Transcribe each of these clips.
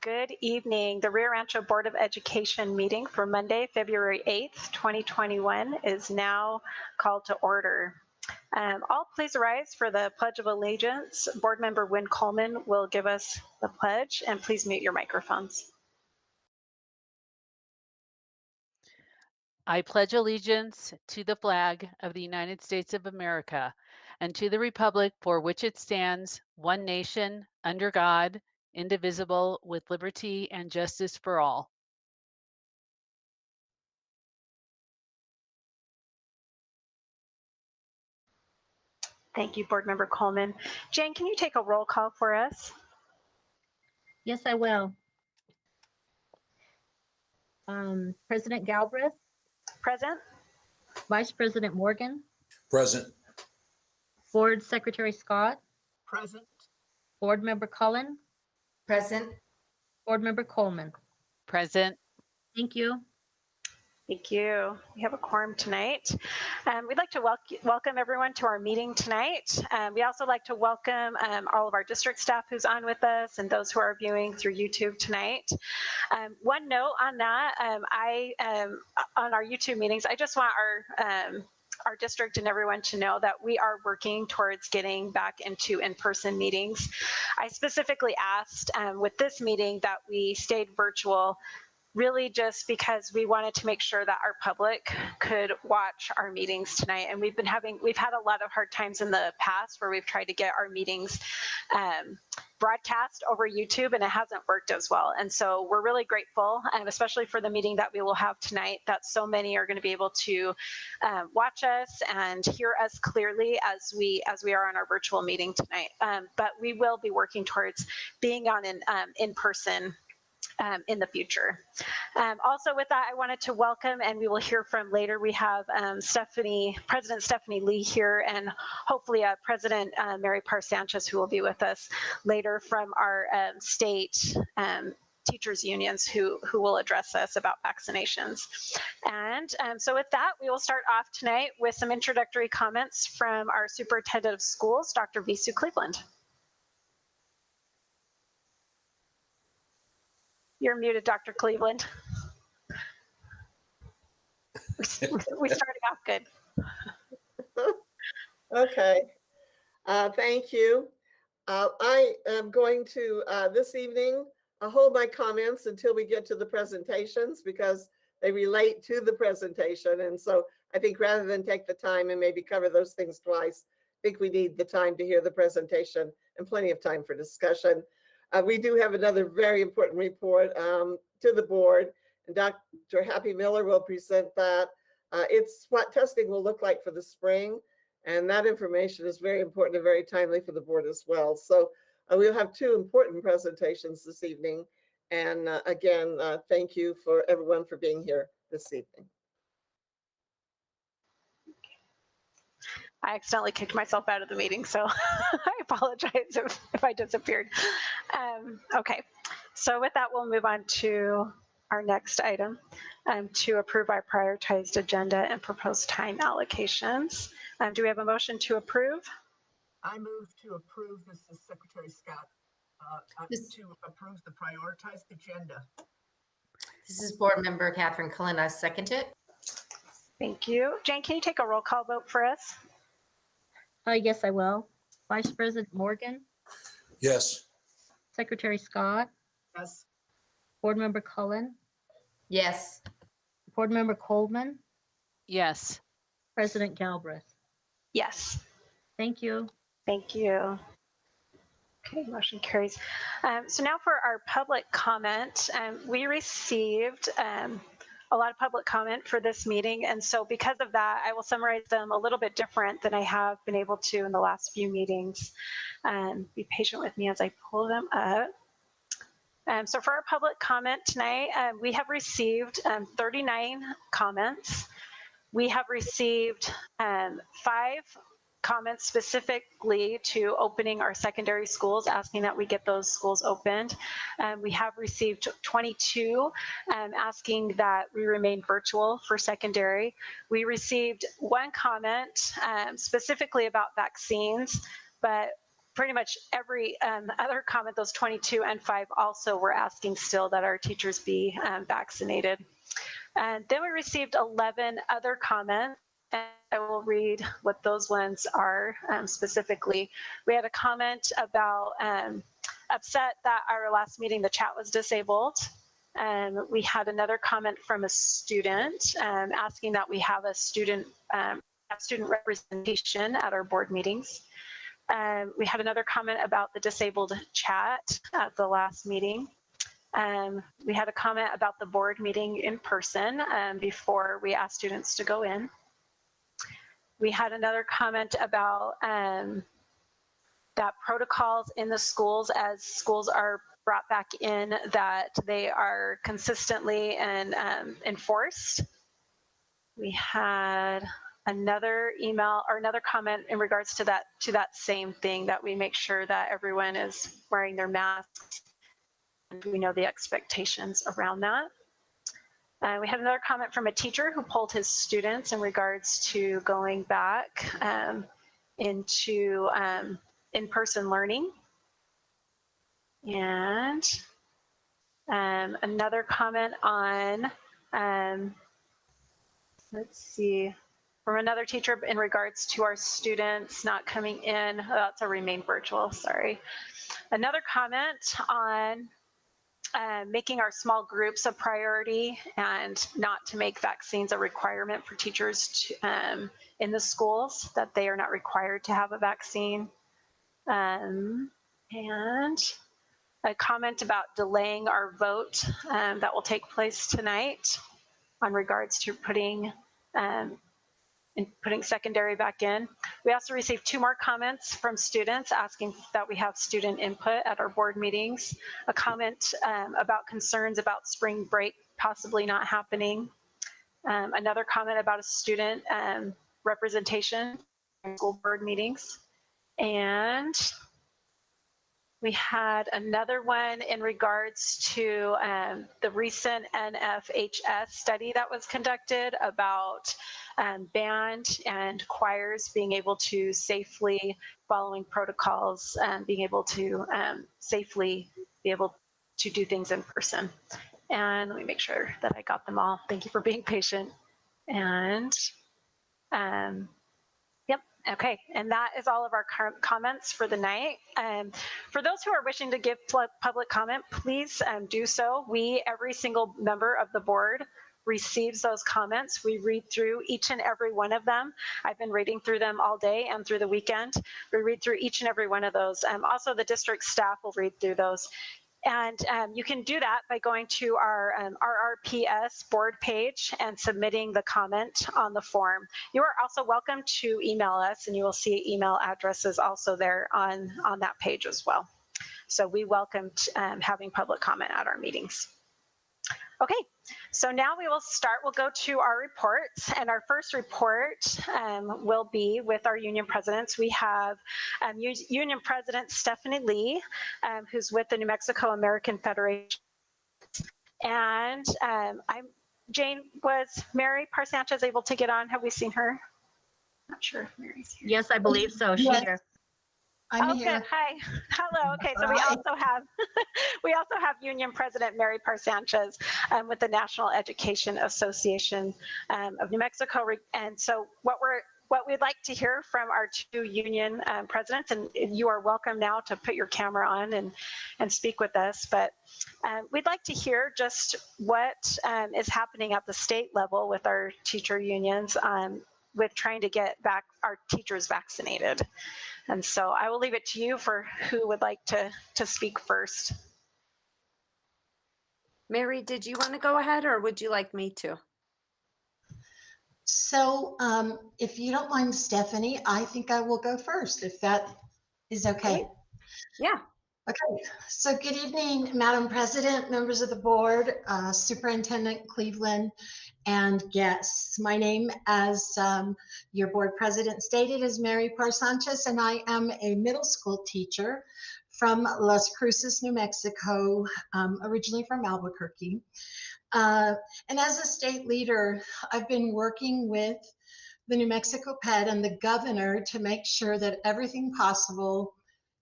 Good evening. The Rio Rancho Board of Education meeting for Monday, February 8th, 2021 is now called to order. All please rise for the Pledge of Allegiance. Board Member Wynn Coleman will give us the pledge, and please mute your microphones. I pledge allegiance to the flag of the United States of America and to the republic for which it stands, one nation, under God, indivisible, with liberty and justice for all. Thank you, Board Member Coleman. Jane, can you take a roll call for us? Yes, I will. President Galbraith, Present? Vice President Morgan, Present. Board Secretary Scott, Present. Board Member Cullen, Present. Board Member Coleman. Present. Thank you. Thank you. We have a quorum tonight. We'd like to welcome everyone to our meeting tonight. We also like to welcome all of our district staff who's on with us and those who are viewing through YouTube tonight. One note on that, on our YouTube meetings, I just want our district and everyone to know that we are working towards getting back into in-person meetings. I specifically asked with this meeting that we stayed virtual, really just because we wanted to make sure that our public could watch our meetings tonight. And we've had a lot of hard times in the past where we've tried to get our meetings broadcast over YouTube, and it hasn't worked as well. And so we're really grateful, especially for the meeting that we will have tonight, that so many are going to be able to watch us and hear us clearly as we are on our virtual meeting tonight. But we will be working towards being on in person in the future. Also with that, I wanted to welcome, and we will hear from later, we have President Stephanie Lee here, and hopefully President Mary Parr Sanchez, who will be with us later from our state teachers unions who will address us about vaccinations. And so with that, we will start off tonight with some introductory comments from our superintendent of schools, Dr. Visu Cleveland. You're muted, Dr. Cleveland. We started off good. Okay. Thank you. I am going to, this evening, hold my comments until we get to the presentations because they relate to the presentation. And so I think rather than take the time and maybe cover those things twice, I think we need the time to hear the presentation and plenty of time for discussion. We do have another very important report to the board, and Dr. Happy Miller will present that. It's what testing will look like for the spring, and that information is very important and very timely for the board as well. So we'll have two important presentations this evening, and again, thank you for everyone for being here this evening. I accidentally kicked myself out of the meeting, so I apologize if I disappeared. Okay, so with that, we'll move on to our next item, to approve our prioritized agenda and proposed time allocations. Do we have a motion to approve? I move to approve, Mrs. Secretary Scott, to approve the prioritized agenda. This is Board Member Catherine Cullen. I second it. Thank you. Jane, can you take a roll call vote for us? Yes, I will. Vice President Morgan, Yes. Secretary Scott, Yes. Board Member Cullen, Yes. Board Member Coleman, Yes. President Galbraith. Yes. Thank you. Thank you. Okay, motion carries. So now for our public comment, we received a lot of public comment for this meeting. And so because of that, I will summarize them a little bit different than I have been able to in the last few meetings. Be patient with me as I pull them up. So for our public comment tonight, we have received 39 comments. We have received 5 comments specifically to opening our secondary schools, asking that we get those schools opened. We have received 22 asking that we remain virtual for secondary. We received 1 comment specifically about vaccines, but pretty much every other comment, those 22 and 5 also were asking still that our teachers be vaccinated. And then we received 11 other comments, and I will read what those ones are specifically. We had a comment about upset that our last meeting, the chat was disabled. We had another comment from a student asking that we have a student representation at our board meetings. We had another comment about the disabled chat at the last meeting. We had a comment about the board meeting in person before we asked students to go in. We had another comment about that protocols in the schools, as schools are brought back in, that they are consistently and enforced. We had another email or another comment in regards to that same thing, that we make sure that everyone is wearing their masks, and we know the expectations around that. We had another comment from a teacher who polled his students in regards to going back into in-person learning. And another comment on, let's see, from another teacher in regards to our students not coming in. Oh, that's a remain virtual, sorry. Another comment on making our small groups a priority and not to make vaccines a requirement for teachers to, in the schools, that they are not required to have a vaccine. And a comment about delaying our vote that will take place tonight on regards to putting secondary back in. We also received 2 more comments from students asking that we have student input at our board meetings. A comment about concerns about spring break possibly not happening. Another comment about a student representation in school board meetings. And we had another one in regards to the recent NFHS study that was conducted about band and choirs being able to safely, following protocols, being able to safely be able to do things in person. And let me make sure that I got them all. Thank you for being patient. And yep, okay, and that is all of our current comments for the night. For those who are wishing to give public comment, please do so. Every single member of the board receives those comments. We read through each and every one of them. I've been reading through them all day and through the weekend. We read through each and every one of those. Also, the district staff will read through those. And you can do that by going to our RRPS board page and submitting the comment on the form. You are also welcome to email us, and you will see email addresses also there on that page as well. So we welcomed having public comment at our meetings. Okay, so now we will start. We'll go to our reports, and our first report will be with our union presidents. We have Union President Stephanie Lee, who's with the New Mexico American Federation. And Jane, was Mary Par-Sanchez able to get on? Have we seen her? Not sure if Mary's here. Yes, I believe so. She's Yes. here. I'm here. Good. Hi. Hello. Okay. So we Hi. also have Union President Mary Par-Sanchez with the National Education Association of New Mexico. And so what we'd like to hear from our 2 union presidents, and you are welcome now to put your camera on and speak with us, but we'd like to hear just what is happening at the state level with our teacher unions with trying to get back our teachers vaccinated. And so I will leave it to you for who would like to speak first. Mary, did you want to go ahead or would you like me to? So if you don't mind, Stephanie, I think I will go first, if that is okay. Yeah. Okay, so good evening, Madam President, members of the board, Superintendent Cleveland, and guests. My name, as your board president stated, is Mary Par-Sanchez, and I am a middle school teacher from Las Cruces, New Mexico, originally from Albuquerque. And as a state leader, I've been working with the New Mexico PED and the governor to make sure that everything possible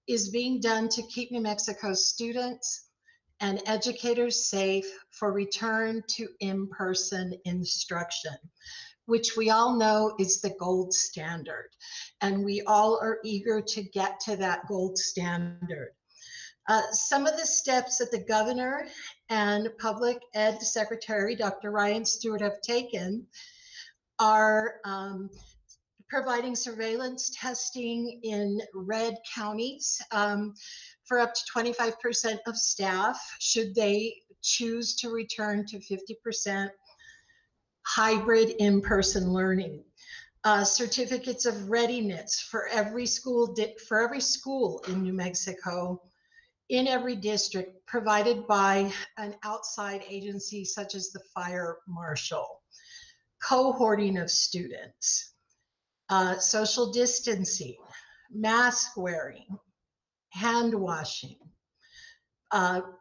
is being done to keep New Mexico students and educators safe for return to in-person instruction, which we all know is the gold standard. And we all are eager to get to that gold standard. Some of the steps that the governor and public ed secretary, Dr. Ryan Stewart, have taken are providing surveillance testing in red counties for up to 25% of staff should they choose to return to 50% hybrid in-person learning. Certificates of readiness for every school in New Mexico, in every district, provided by an outside agency such as the fire marshal. Cohorting of students, social distancing, mask wearing, hand washing,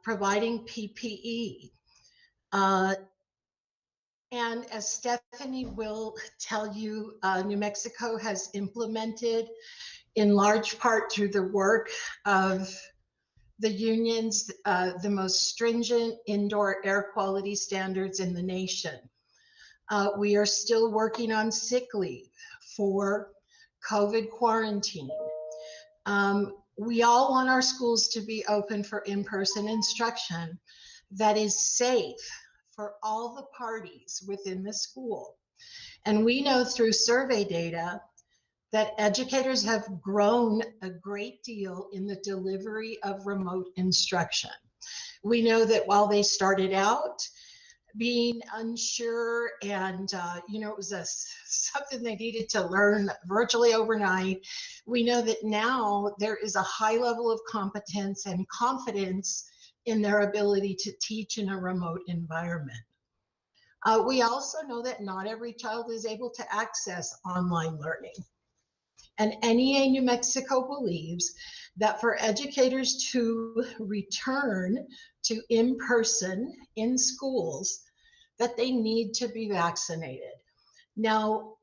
providing PPE. And as Stephanie will tell you, New Mexico has implemented, in large part through the work of the unions, the most stringent indoor air quality standards in the nation. We are still working on sick leave for COVID quarantine. We all want our schools to be open for in-person instruction that is safe for all the parties within the school. And we know through survey data that educators have grown a great deal in the delivery of remote instruction. We know that while they started out being unsure and it was something they needed to learn virtually overnight, we know that now there is a high level of competence and confidence in their ability to teach in a remote environment. We also know that not every child is able to access online learning. And NEA New Mexico believes that for educators to return to in-person in schools, that they need to be vaccinated. Now,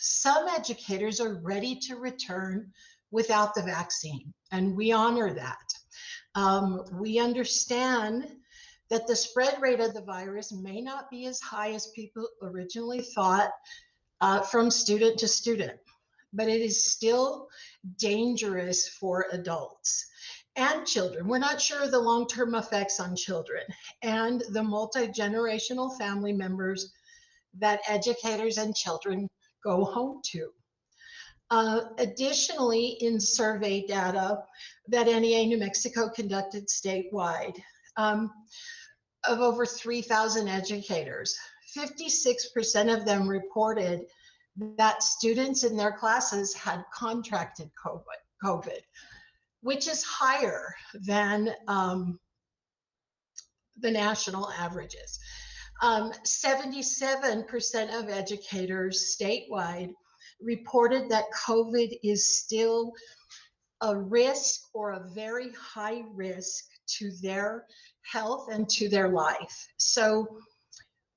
some educators are ready to return without the vaccine, and we honor that. We understand that the spread rate of the virus may not be as high as people originally thought from student to student, but it is still dangerous for adults and children. We're not sure of the long-term effects on children and the multi-generational family members that educators and children go home to. Additionally, in survey data that NEA New Mexico conducted statewide, of over 3,000 educators, 56% of them reported that students in their classes had contracted COVID, which is higher than the national averages. 77% of educators statewide reported that COVID is still a risk or a very high risk to their health and to their life. So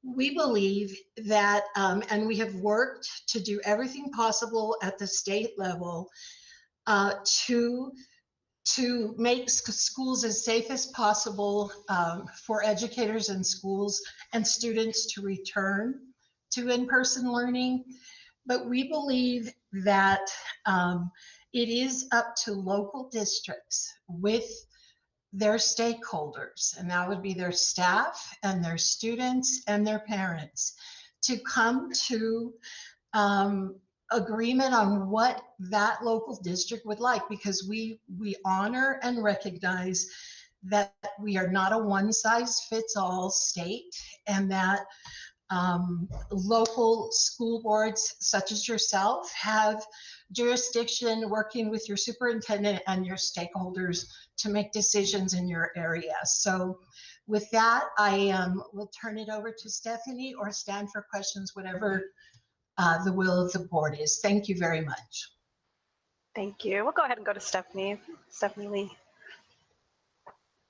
we believe that, and we have worked to do everything possible at the state level to make schools as safe as possible for educators and schools and students to return to in-person learning. But we believe that it is up to local districts with their stakeholders, and that would be their staff and their students and their parents, to come to agreement on what that local district would like, because we honor and recognize that we are not a one-size-fits-all state, and that local school boards such as yourself have jurisdiction working with your superintendent and your stakeholders to make decisions in your area. So with that, I will turn it over to Stephanie or stand for questions, whatever the will of the board is. Thank you very much. Thank you. We'll go ahead and go to Stephanie Lee.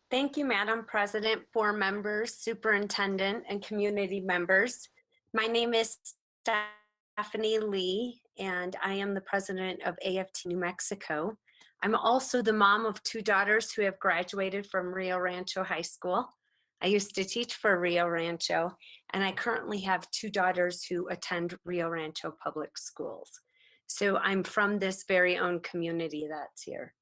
Thank you, Madam President, board members, superintendent, and community members. My name is Stephanie Lee, and I am the president of AFT New Mexico. I'm also the mom of 2 daughters who have graduated from Rio Rancho High School. I used to teach for Rio Rancho, and I currently have 2 daughters who attend Rio Rancho Public Schools. So I'm from this very own community that's here.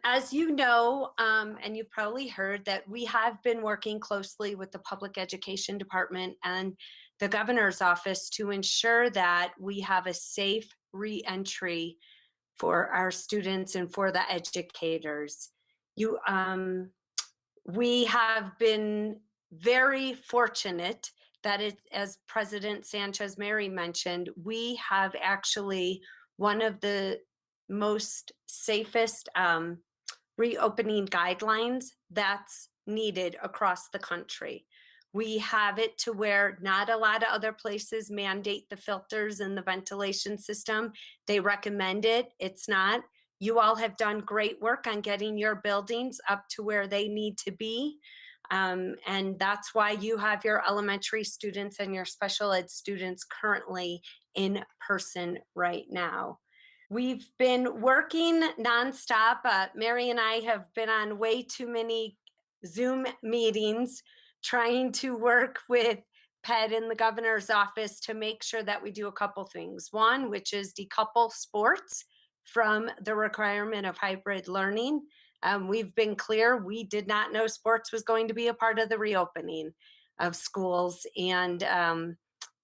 As you know, and you've probably heard, that we have been working closely with the Public Education Department and the Governor's Office to ensure that we have a safe re-entry for our students and for the educators. We have been very fortunate that as President Sanchez Mary mentioned, we have actually one of the most safest reopening guidelines that's needed across the country. We have it to where not a lot of other places mandate the filters and the ventilation system. They recommend it, it's not. You all have done great work on getting your buildings up to where they need to be. And that's why you have your elementary students and your special ed students currently in person right now. We've been working nonstop. Mary and I have been on way too many Zoom meetings trying to work with PED in the governor's office to make sure that we do a couple things. One, which is decouple sports from the requirement of hybrid learning. We've been clear, we did not know sports was going to be a part of the reopening of schools, and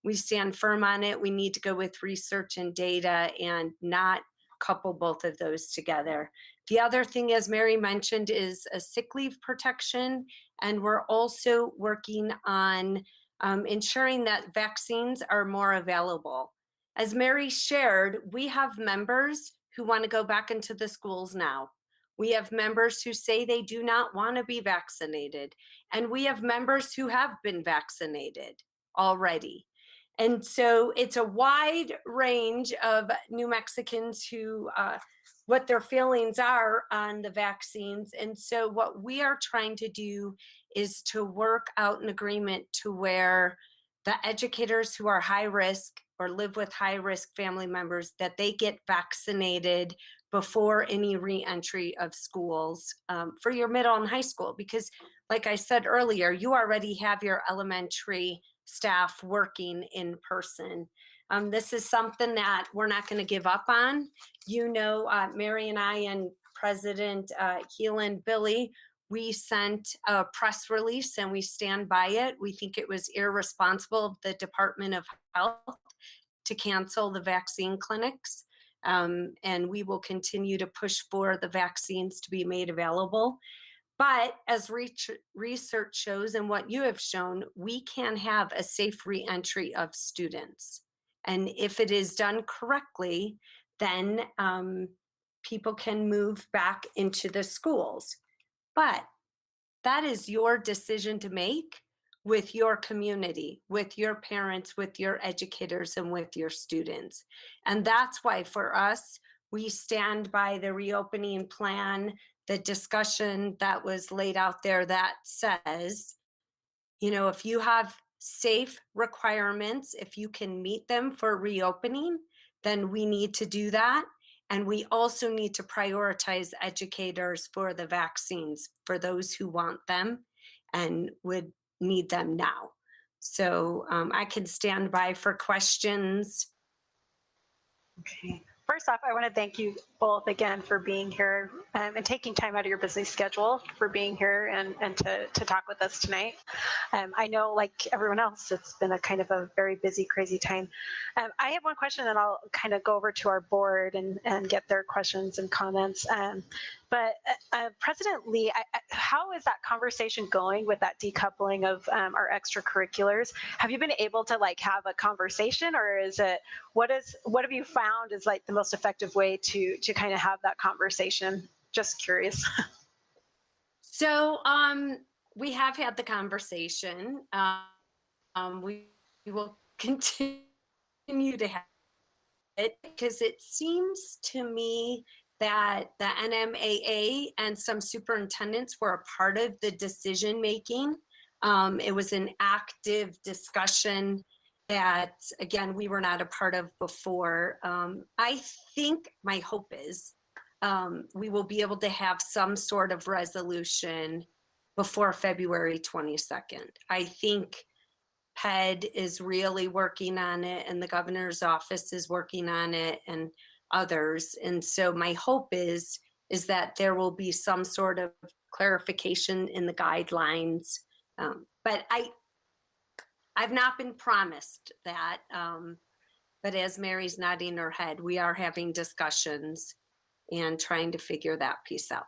we stand firm on it. We need to go with research and data and not couple both of those together. The other thing, as Mary mentioned, is a sick leave protection, and we're also working on ensuring that vaccines are more available. As Mary shared, we have members who want to go back into the schools now. We have members who say they do not want to be vaccinated, and we have members who have been vaccinated already. And so it's a wide range of New Mexicans who, what their feelings are on the vaccines. And so what we are trying to do is to work out an agreement to where the educators who are high risk or live with high risk family members, that they get vaccinated before any re-entry of schools for your middle and high school. Because like I said earlier, you already have your elementary staff working in person. This is something that we're not going to give up on. You know, Mary and I and President Heelan Billy, we sent a press release and we stand by it. We think it was irresponsible of the Department of Health to cancel the vaccine clinics. And we will continue to push for the vaccines to be made available. But as research shows and what you have shown, we can have a safe re-entry of students. And if it is done correctly, then people can move back into the schools. But that is your decision to make with your community, with your parents, with your educators, and with your students. And that's why for us, we stand by the reopening plan, the discussion that was laid out there that says, you know, if you have safe requirements, if you can meet them for reopening, then we need to do that. And we also need to prioritize educators for the vaccines for those who want them and would need them now. So I can stand by for questions. Okay. First off, I want to thank you both again for being here and taking time out of your busy schedule for being here and to talk with us tonight. I know, like everyone else, it's been a kind of a very busy, crazy time. I have one question, and I'll kind of go over to our board and get their questions and comments. But President Lee, how is that conversation going with that decoupling of our extracurriculars? Have you been able to like have a conversation, or is it what have you found is like the most effective way to kind of have that conversation? Just curious. So we have had the conversation. We will continue to have it because it seems to me that the NMAA and some superintendents were a part of the decision making. It was an active discussion that, again, we were not a part of before. I think my hope is we will be able to have some sort of resolution before February 22nd. I think PED is really working on it, and the governor's office is working on it, and others. And so my hope is that there will be some sort of clarification in the guidelines. But I've not been promised that. But as Mary's nodding her head, we are having discussions and trying to figure that piece out.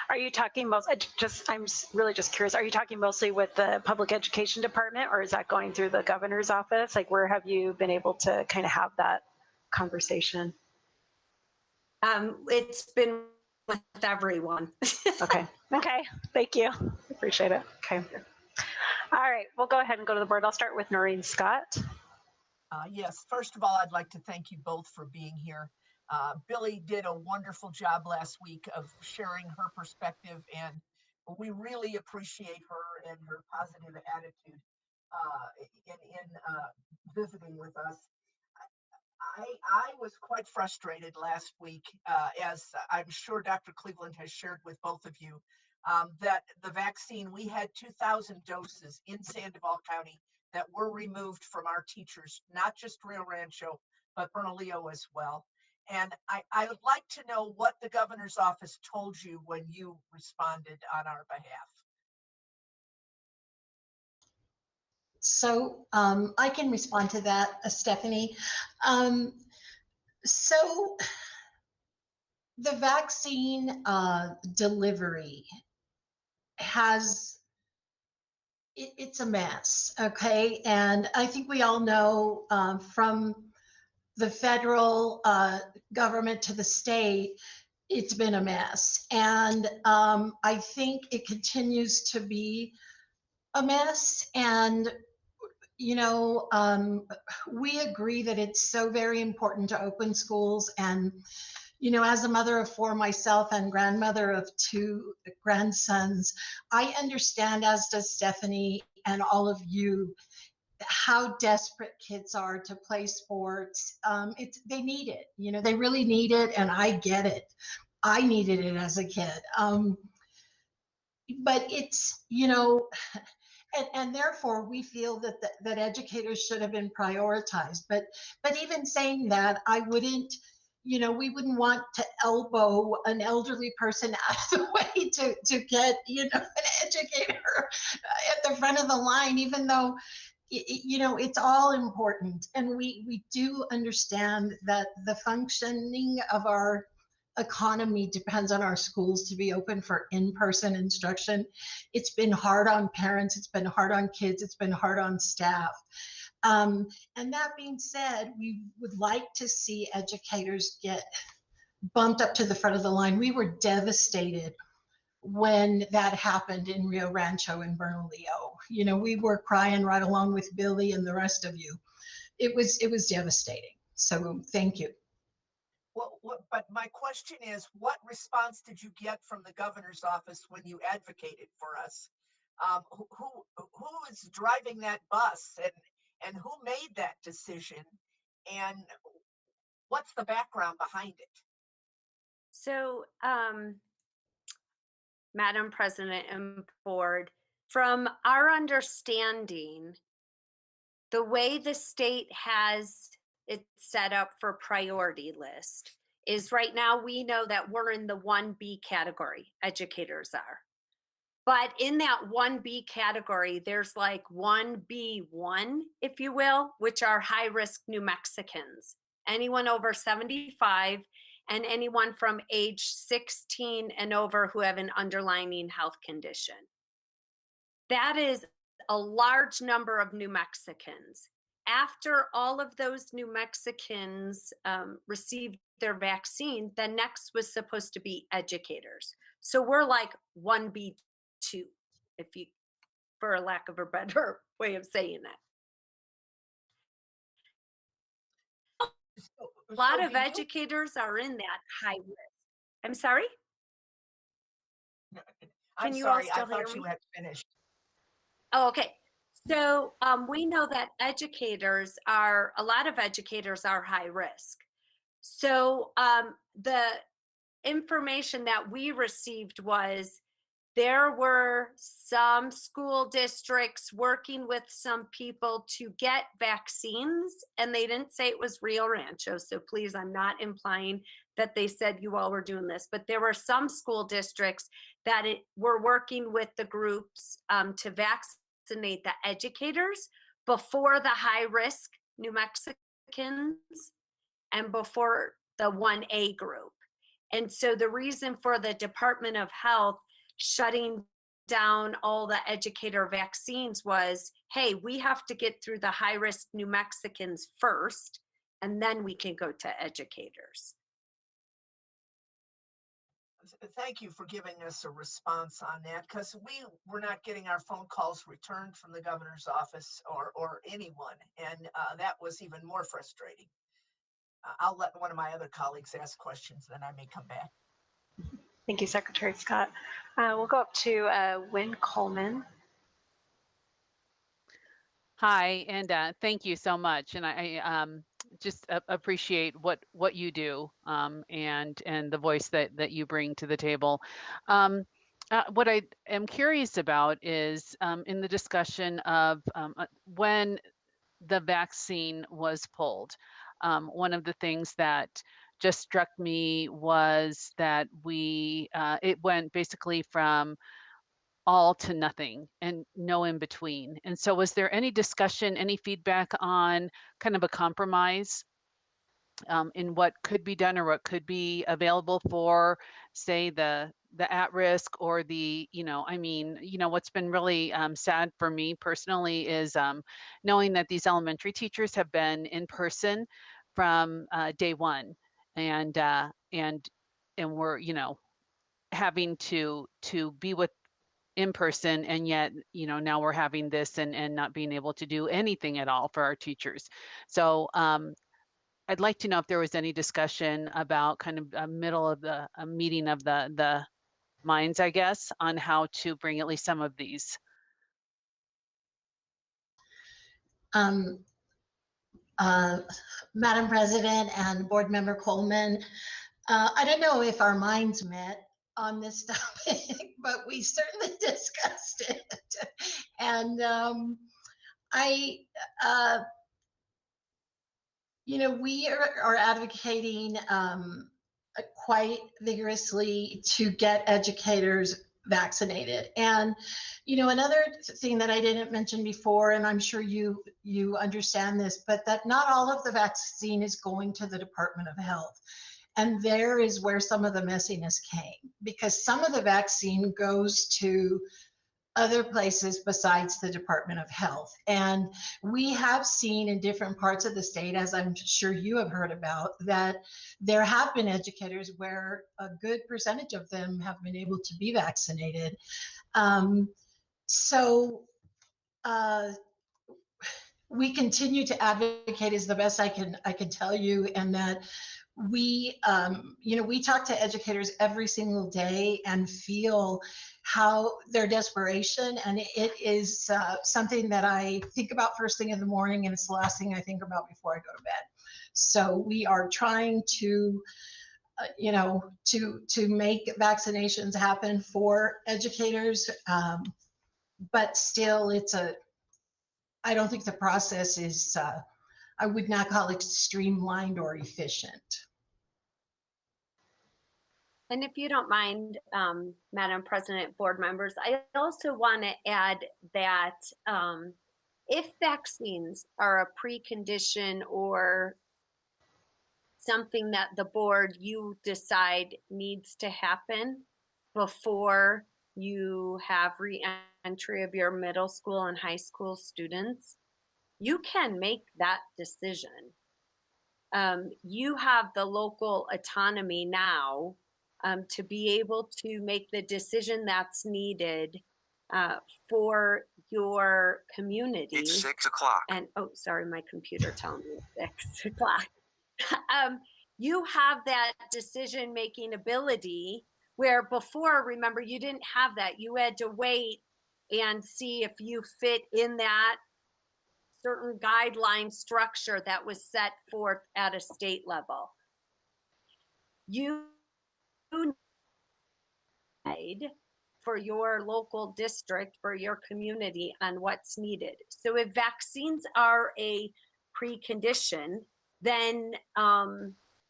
Are you talking I'm really just curious, are you talking mostly with the public education department, or is that going through the governor's office? Like, where have you been able to kind of have that conversation? It's been with everyone. Okay. Okay. Thank you. Appreciate it. Okay. All right. We'll go ahead and go to the board. I'll start with Noreen Scott. Yes, first of all, I'd like to thank you both for being here. Billy did a wonderful job last week of sharing her perspective, and we really appreciate her and her positive attitude in visiting with us. I was quite frustrated last week, as I'm sure Dr. Cleveland has shared with both of you, that the vaccine, we had 2,000 doses in Sandoval County that were removed from our teachers, not just Rio Rancho, but Bernalillo as well. And I would like to know what the governor's office told you when you responded on our behalf. So I can respond to that, Stephanie. So the vaccine delivery it's a mess, okay? And I think we all know from the federal government to the state, it's been a mess. And I think it continues to be a mess. And, you know, we agree that it's so very important to open schools. And, you know, as a mother of 4 myself and grandmother of 2 grandsons, I understand, as does Stephanie and all of you, how desperate kids are to play sports. They need it, you know, they really need it, and I get it. I needed it as a kid. But it's, you know, and therefore we feel that that educators should have been prioritized. But even saying that, I wouldn't, you know, we wouldn't want to elbow an elderly person out of the way to get, you know, an educator at the front of the line, even though, you know, it's all important. And we do understand that the functioning of our economy depends on our schools to be open for in-person instruction. It's been hard on parents, it's been hard on kids, it's been hard on staff. And that being said, we would like to see educators get bumped up to the front of the line. We were devastated when that happened in Rio Rancho and Bernalillo. You know, we were crying right along with Billy and the rest of you. It was devastating. So thank you. Well, but my question is, what response did you get from the governor's office when you advocated for us? Who is driving that bus, and who made that decision, and what's the background behind it? So, Madam President and Board, from our understanding, the way the state has it set up for priority list is right now we know that we're in the 1B category, educators are. But in that 1B category, there's like 1B1, if you will, which are high-risk New Mexicans, anyone over 75 and anyone from age 16 and over who have an underlying health condition. That is a large number of New Mexicans. After all of those New Mexicans received their vaccine, the next was supposed to be educators. So we're like 1B2, if you, for a lack of a better way of saying it. A lot of educators are in that high risk. I'm sorry? I'm sorry, I thought you had finished. Oh, okay. So we know that a lot of educators are high risk. So information that we received was there were some school districts working with some people to get vaccines, and they didn't say it was Rio Rancho. So please, I'm not implying that they said you all were doing this, but there were some school districts that were working with the groups to vaccinate the educators before the high risk New Mexicans and before the 1A group. And so the reason for the Department of Health shutting down all the educator vaccines was, hey, we have to get through the high risk New Mexicans first, and then we can go to educators. Thank you for giving us a response on that, because we were not getting our phone calls returned from the governor's office or anyone, and that was even more frustrating. I'll let one of my other colleagues ask questions, then I may come back. Thank you, Secretary Scott. We'll go up to Wynn Coleman. Hi, and thank you so much. And I just appreciate what you do and the voice that you bring to the table. What I am curious about is in the discussion of when the vaccine was pulled. One of the things that just struck me was that it went basically from all to nothing and no in between. And so was there any discussion, any feedback on kind of a compromise in what could be done or what could be available for, say, the at-risk or the, what's been really sad for me personally is knowing that these elementary teachers have been in person from day one, and we're, having to be with in person, and yet now we're having this and not being able to do anything at all for our teachers. So I'd like to know if there was any discussion about kind of a middle of the meeting of the minds, I guess, on how to bring at least some of these. Madam President and Board Member Coleman, I don't know if our minds met on this topic, but we certainly discussed it. And we are advocating quite vigorously to get educators vaccinated. And, another thing that I didn't mention before, and I'm sure you understand this, but that not all of the vaccine is going to the Department of Health. And there is where some of the messiness came, because some of the vaccine goes to other places besides the Department of Health. And we have seen in different parts of the state, as I'm sure you have heard about, that there have been educators where a good percentage of them have been able to be vaccinated. We continue to advocate is the best I can tell you, and that we talk to educators every single day and feel how their desperation, and it is something that I think about first thing in the morning, and it's the last thing I think about before I go to bed. So we are trying to to make vaccinations happen for educators, but still I don't think the process is I would not call it streamlined or efficient. And if you don't mind, Madam President, board members, I also want to add that if vaccines are a precondition or something that the board you decide needs to happen before you have re-entry of your middle school and high school students, you can make that decision. You have the local autonomy now to be able to make the decision that's needed for your community. It's 6 o'clock. And oh, sorry, my computer telling me it's 6 o'clock. You have that decision-making ability where before, remember, you didn't have that. You had to wait and see if you fit in that certain guideline structure that was set forth at a state level. You need for your local district, for your community on what's needed. So if vaccines are a precondition, then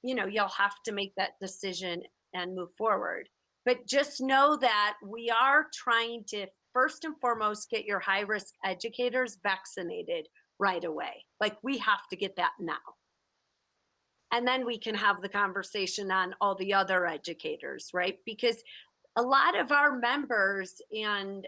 you'll have to make that decision and move forward. But just know that we are trying to first and foremost get your high risk educators vaccinated right away. Like, we have to get that now. And then we can have the conversation on all the other educators, right? Because a lot of our members and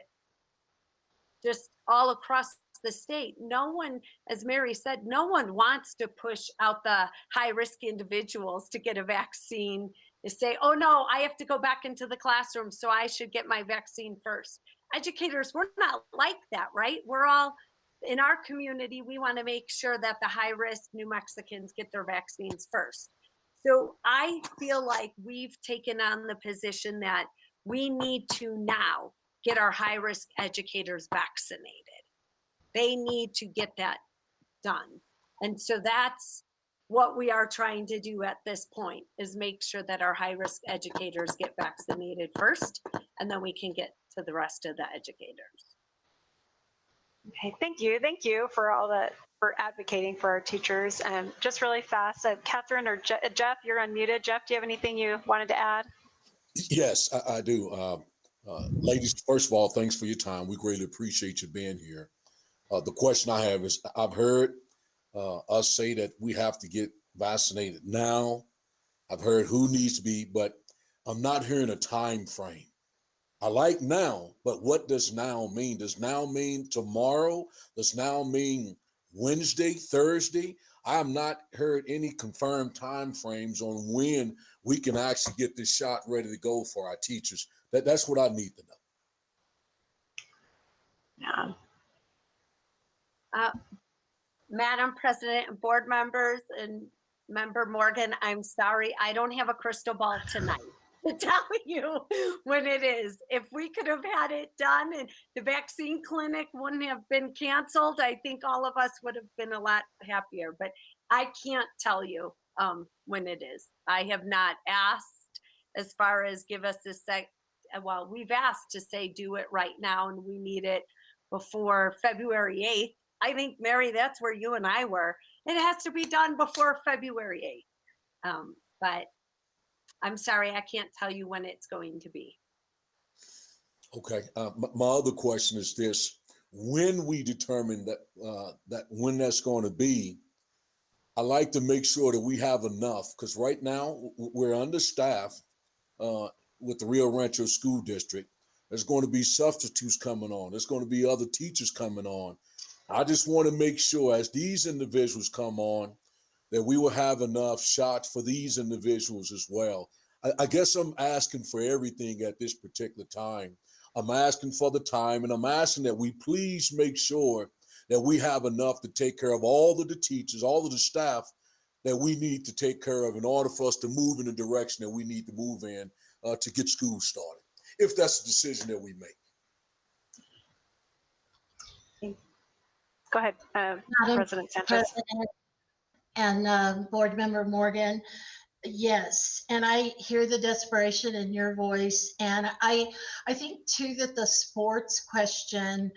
just all across the state, no one, as Mary said, no one wants to push out the high risk individuals to get a vaccine, to say, oh no, I have to go back into the classroom, so I should get my vaccine first. Educators, we're not like that, right? We're all in our community, we want to make sure that the high risk New Mexicans get their vaccines first. So I feel like we've taken on the position that we need to now get our high risk educators vaccinated. They need to get that done. And so that's what we are trying to do at this point, is make sure that our high risk educators get vaccinated first, and then we can get to the rest of the educators. Okay, thank you. Thank you for all that, for advocating for our teachers. Just really fast, Catherine or Jeff, you're unmuted. Jeff, do you have anything you wanted to add? Yes, I do. Ladies, first of all, thanks for your time. We greatly appreciate you being here. The question I have is, I've heard us say that we have to get vaccinated now. I've heard who needs to be, but I'm not hearing a time frame. I like now, but what does now mean? Does now mean tomorrow? Does now mean Wednesday, Thursday? I have not heard any confirmed time frames on when we can actually get this shot ready to go for our teachers. That's what I need to know. Yeah. Madam President and board members and Member Morgan, I'm sorry, I don't have a crystal ball tonight to tell you when it is. If we could have had it done and the vaccine clinic wouldn't have been canceled, I think all of us would have been a lot happier. But I can't tell you when it is. I have not asked as far as give us a sec. Well, we've asked to say do it right now, and we need it before February 8th. I think, Mary, that's where you and I were. It has to be done before February 8th. But I'm sorry, I can't tell you when it's going to be. Okay. My other question is this: when we determine that when that's going to be, I like to make sure that we have enough, because right now we're understaffed with the Rio Rancho School District. There's going to be substitutes coming on. There's going to be other teachers coming on. I just want to make sure as these individuals come on that we will have enough shots for these individuals as well. I guess I'm asking for everything at this particular time. I'm asking for the time, and I'm asking that we please make sure that we have enough to take care of all of the teachers, all of the staff that we need to take care of in order for us to move in the direction that we need to move in to get school started, if that's the decision that we make. Go ahead, President Sanchez. President and Board Member Morgan. Yes, and I hear the desperation in your voice, and I think too that the sports question,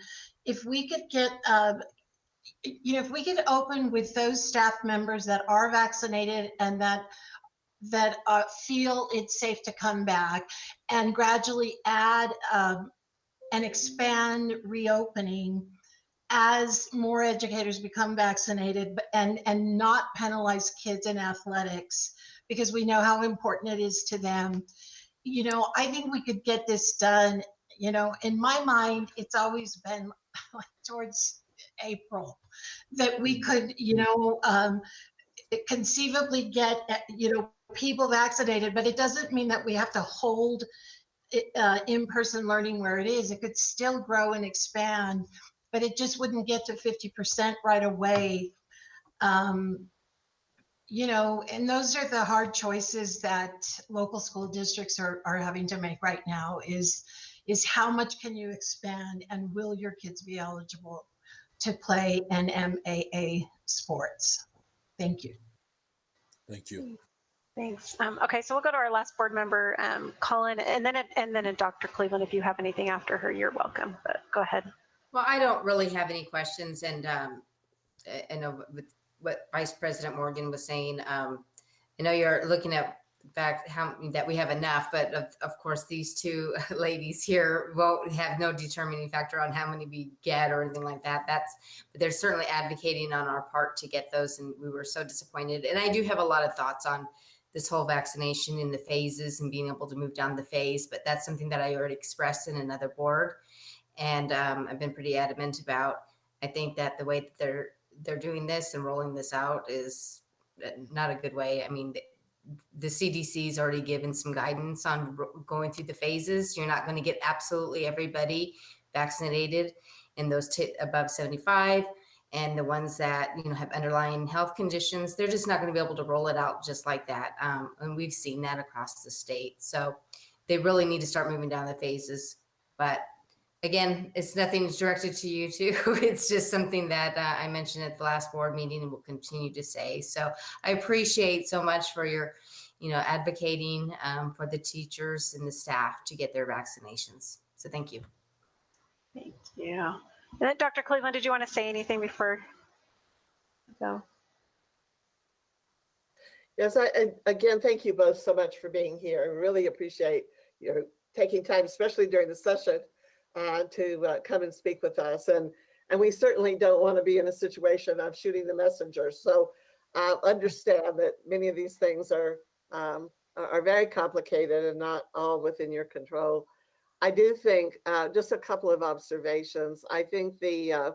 if we could get, if we could open with those staff members that are vaccinated and that feel it's safe to come back, and gradually add and expand reopening as more educators become vaccinated, and not penalize kids in athletics, because we know how important it is to them. I think we could get this done. In my mind, it's always been like towards April that we could, conceivably get, people vaccinated, but it doesn't mean that we have to hold in-person learning where it is. It could still grow and expand, but it just wouldn't get to 50% right away. And those are the hard choices that local school districts are having to make right now, is how much can you expand, and will your kids be eligible to play NMAA sports? Thank you. Thank you. Thanks. Okay, so we'll go to our last board member, Colin, and then Dr. Cleveland. If you have anything after her, you're welcome. But go ahead. Well, I don't really have any questions, and I know with what Vice President Morgan was saying, I know you're looking at fact how that we have enough, but of course these two ladies here won't have no determining factor on how many we get or anything like that. But they're certainly advocating on our part to get those, and we were so disappointed. And I do have a lot of thoughts on this whole vaccination in the phases and being able to move down the phase, but that's something that I already expressed in another board, and I've been pretty adamant about. I think that the way that they're doing this and rolling this out is not a good way. I mean, the CDC's already given some guidance on going through the phases. You're not going to get absolutely everybody vaccinated, and those above 75 and the ones that have underlying health conditions, they're just not going to be able to roll it out just like that. And we've seen that across the state. So they really need to start moving down the phases. But again, it's nothing directed to you two. It's just something that I mentioned at the last board meeting and will continue to say. So I appreciate so much for your, advocating for the teachers and the staff to get their vaccinations. So thank you. Thank you. And then Dr. Cleveland, did you want to say anything before we go? Yes, again, thank you both so much for being here. I really appreciate you taking time, especially during the session, to come and speak with us. And we certainly don't want to be in a situation of shooting the messenger. So understand that many of these things are very complicated and not all within your control. I do think just a couple of observations. I think I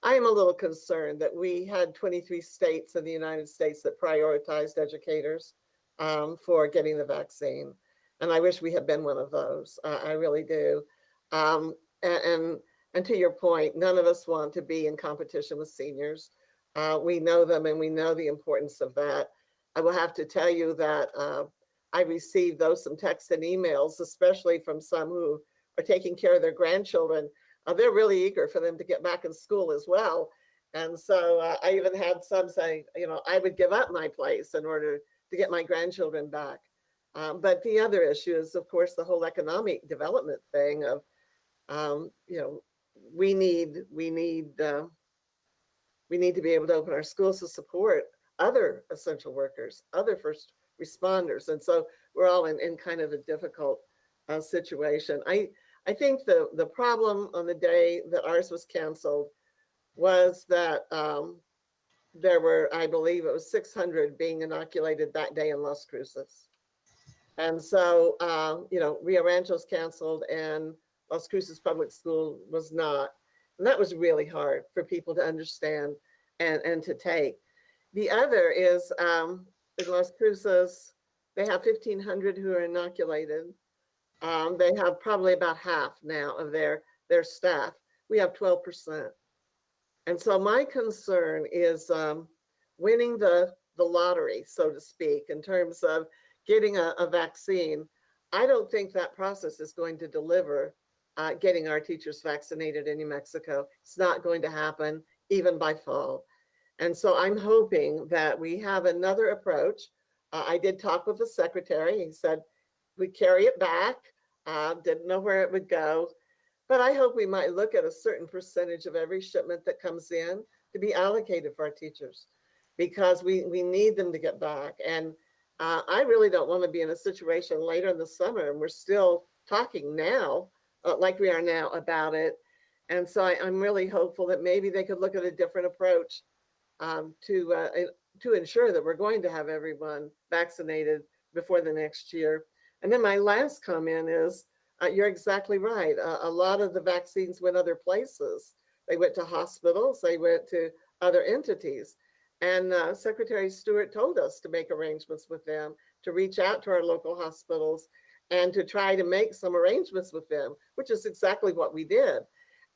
am a little concerned that we had 23 states in the United States that prioritized educators for getting the vaccine. And I wish we had been one of those. I really do. And to your point, none of us want to be in competition with seniors. We know them and we know the importance of that. I will have to tell you that I received some texts and emails, especially from some who are taking care of their grandchildren. They're really eager for them to get back in school as well. And so I even had some say, I would give up my place in order to get my grandchildren back. But the other issue is, of course, the whole economic development thing of, we need to be able to open our schools to support other essential workers, other first responders. And so we're all in kind of a difficult situation. I think the problem on the day that ours was canceled was that there were, I believe it was 600 being inoculated that day in Las Cruces. And so, Rio Rancho's canceled and Las Cruces Public School was not. And that was really hard for people to understand and to take. The other is in Las Cruces, they have 1,500 who are inoculated. They have probably about half now of their staff. We have 12%. And so my concern is winning the lottery, so to speak, in terms of getting a vaccine. I don't think that process is going to deliver getting our teachers vaccinated in New Mexico. It's not going to happen even by fall. And so I'm hoping that we have another approach. I did talk with the secretary. He said we'd carry it back. Didn't know where it would go. But I hope we might look at a certain percentage of every shipment that comes in to be allocated for our teachers, because we need them to get back. And I really don't want to be in a situation later in the summer, and we're still talking now, like we are now, about it. And so I'm really hopeful that maybe they could look at a different approach to ensure that we're going to have everyone vaccinated before the next year. And then my last comment is, you're exactly right. A lot of the vaccines went other places. They went to hospitals, they went to other entities. And Secretary Stewart told us to make arrangements with them, to reach out to our local hospitals and to try to make some arrangements with them, which is exactly what we did.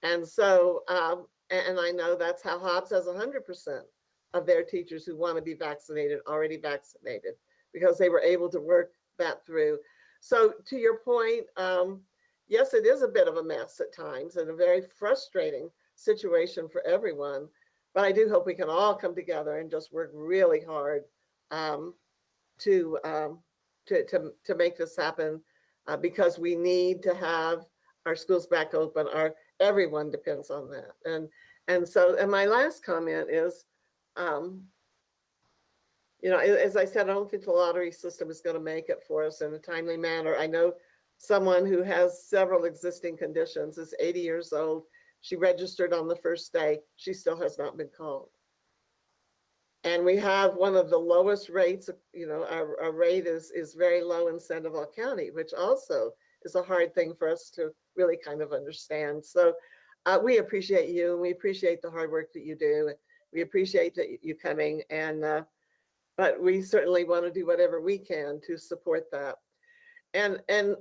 And so, and I know that's how Hobbs has 100% of their teachers who want to be vaccinated already vaccinated, because they were able to work that through. So to your point, yes, it is a bit of a mess at times and a very frustrating situation for everyone. But I do hope we can all come together and just work really hard to to make this happen, because we need to have our schools back open. Everyone depends on that. And my last comment is, you know, as I said, I don't think the lottery system is going to make it for us in a timely manner. I know someone who has several existing conditions, is 80 years old. She registered on the first day. She still has not been called. And we have one of the lowest rates. You know, our rate is very low in Sandoval County, which also is a hard thing for us to really kind of understand. So we appreciate you, and we appreciate the hard work that you do. We appreciate that you coming, and but we certainly want to do whatever we can to support that. And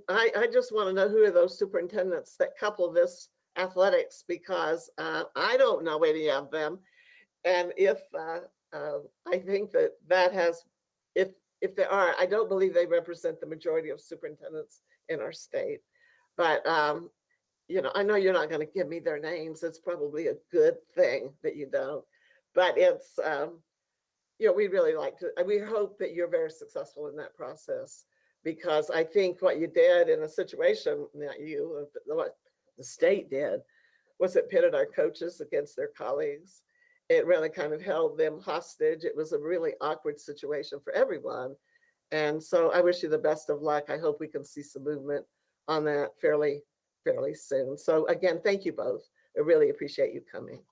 I just want to know, who are those superintendents that couple this athletics, because I don't know any of them. And if I think that has, if there are, I don't believe they represent the majority of superintendents in our state. But you know, I know you're not going to give me their names. It's probably a good thing that you don't. But it's you know, we really like to. We hope that you're very successful in that process, because I think what you did in a situation, not you, what the state did, was it pitted our coaches against their colleagues. It really kind of held them hostage. It was a really awkward situation for everyone. And so I wish you the best of luck. I hope we can see some movement on that fairly soon. So again, thank you both. I really appreciate you coming.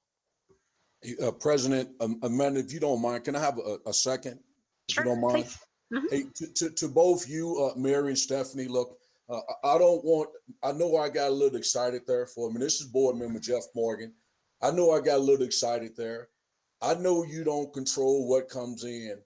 President Amanda, if you don't mind, can I have a second? If Sure, you don't mind. Hey, to both you, Mary and Stephanie, look, I know I got a little excited there for a minute. This is board member Jeff Morgan. I know I got a little excited there. I know you don't control what comes in.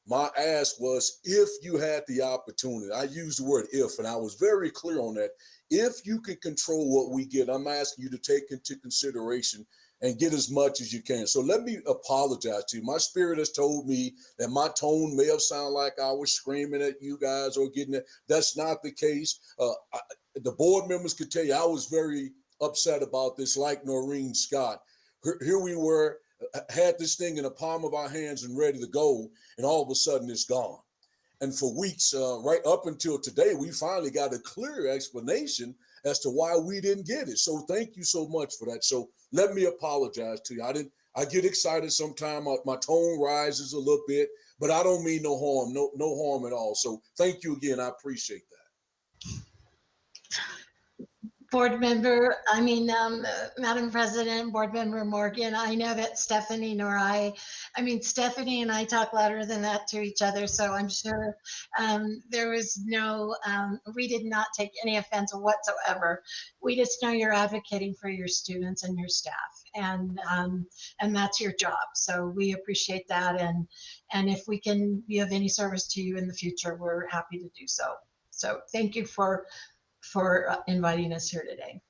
My ask was, if you had the opportunity, I used the word if, and I was very clear on that. If you can control what we get, I'm asking you to take into consideration and get as much as you can. So let me apologize to you. My spirit has told me that my tone may have sounded like I was screaming at you guys or getting it. That's not the case. The board members could tell you I was very upset about this, like Noreen Scott. Here we were, had this thing in the palm of our hands and ready to go, and all of a sudden it's gone. And for weeks, right up until today, we finally got a clear explanation as to why we didn't get it. So thank you so much for that. So let me apologize to you. I get excited sometimes. My tone rises a little bit, but I don't mean no harm, no harm at all. So thank you again. I appreciate that. Madam President, Board Member Morgan, I know that Stephanie and I talk louder than that to each other, so I'm sure there was we did not take any offense whatsoever. We just know you're advocating for your students and your staff, and that's your job. So we appreciate that, and if we can be of any service to you in the future, we're happy to do so. So thank you for inviting us here today.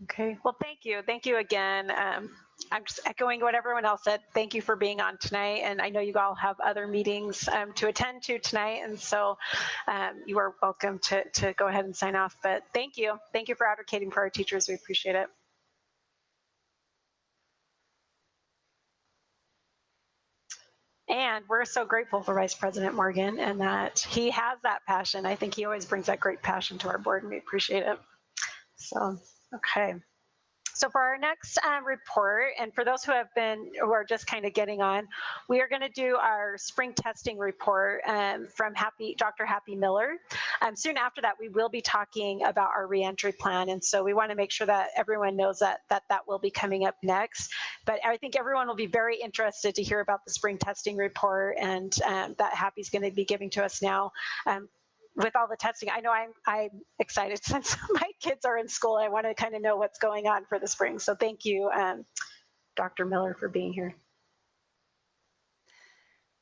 Okay, well, thank you. Thank you again. I'm just echoing what everyone else said. Thank you for being on tonight. And I know you all have other meetings to attend to tonight. And so you are welcome to go ahead and sign off. But thank you. Thank you for advocating for our teachers. We appreciate it. And we're so grateful for Vice President Morgan and that he has that passion. I think he always brings that great passion to our board, and we appreciate it. So, okay. So for our next report, and for those who are just kind of getting on, we are going to do our spring testing report from Dr. Happy Miller. Soon after that, we will be talking about our reentry plan, and so we want to make sure that everyone knows that will be coming up next. But I think everyone will be very interested to hear about the spring testing report, and that Happy's going to be giving to us now. With all the testing, I know I'm excited since my kids are in school. I want to kind of know what's going on for the spring. So thank you, Dr. Miller, for being here.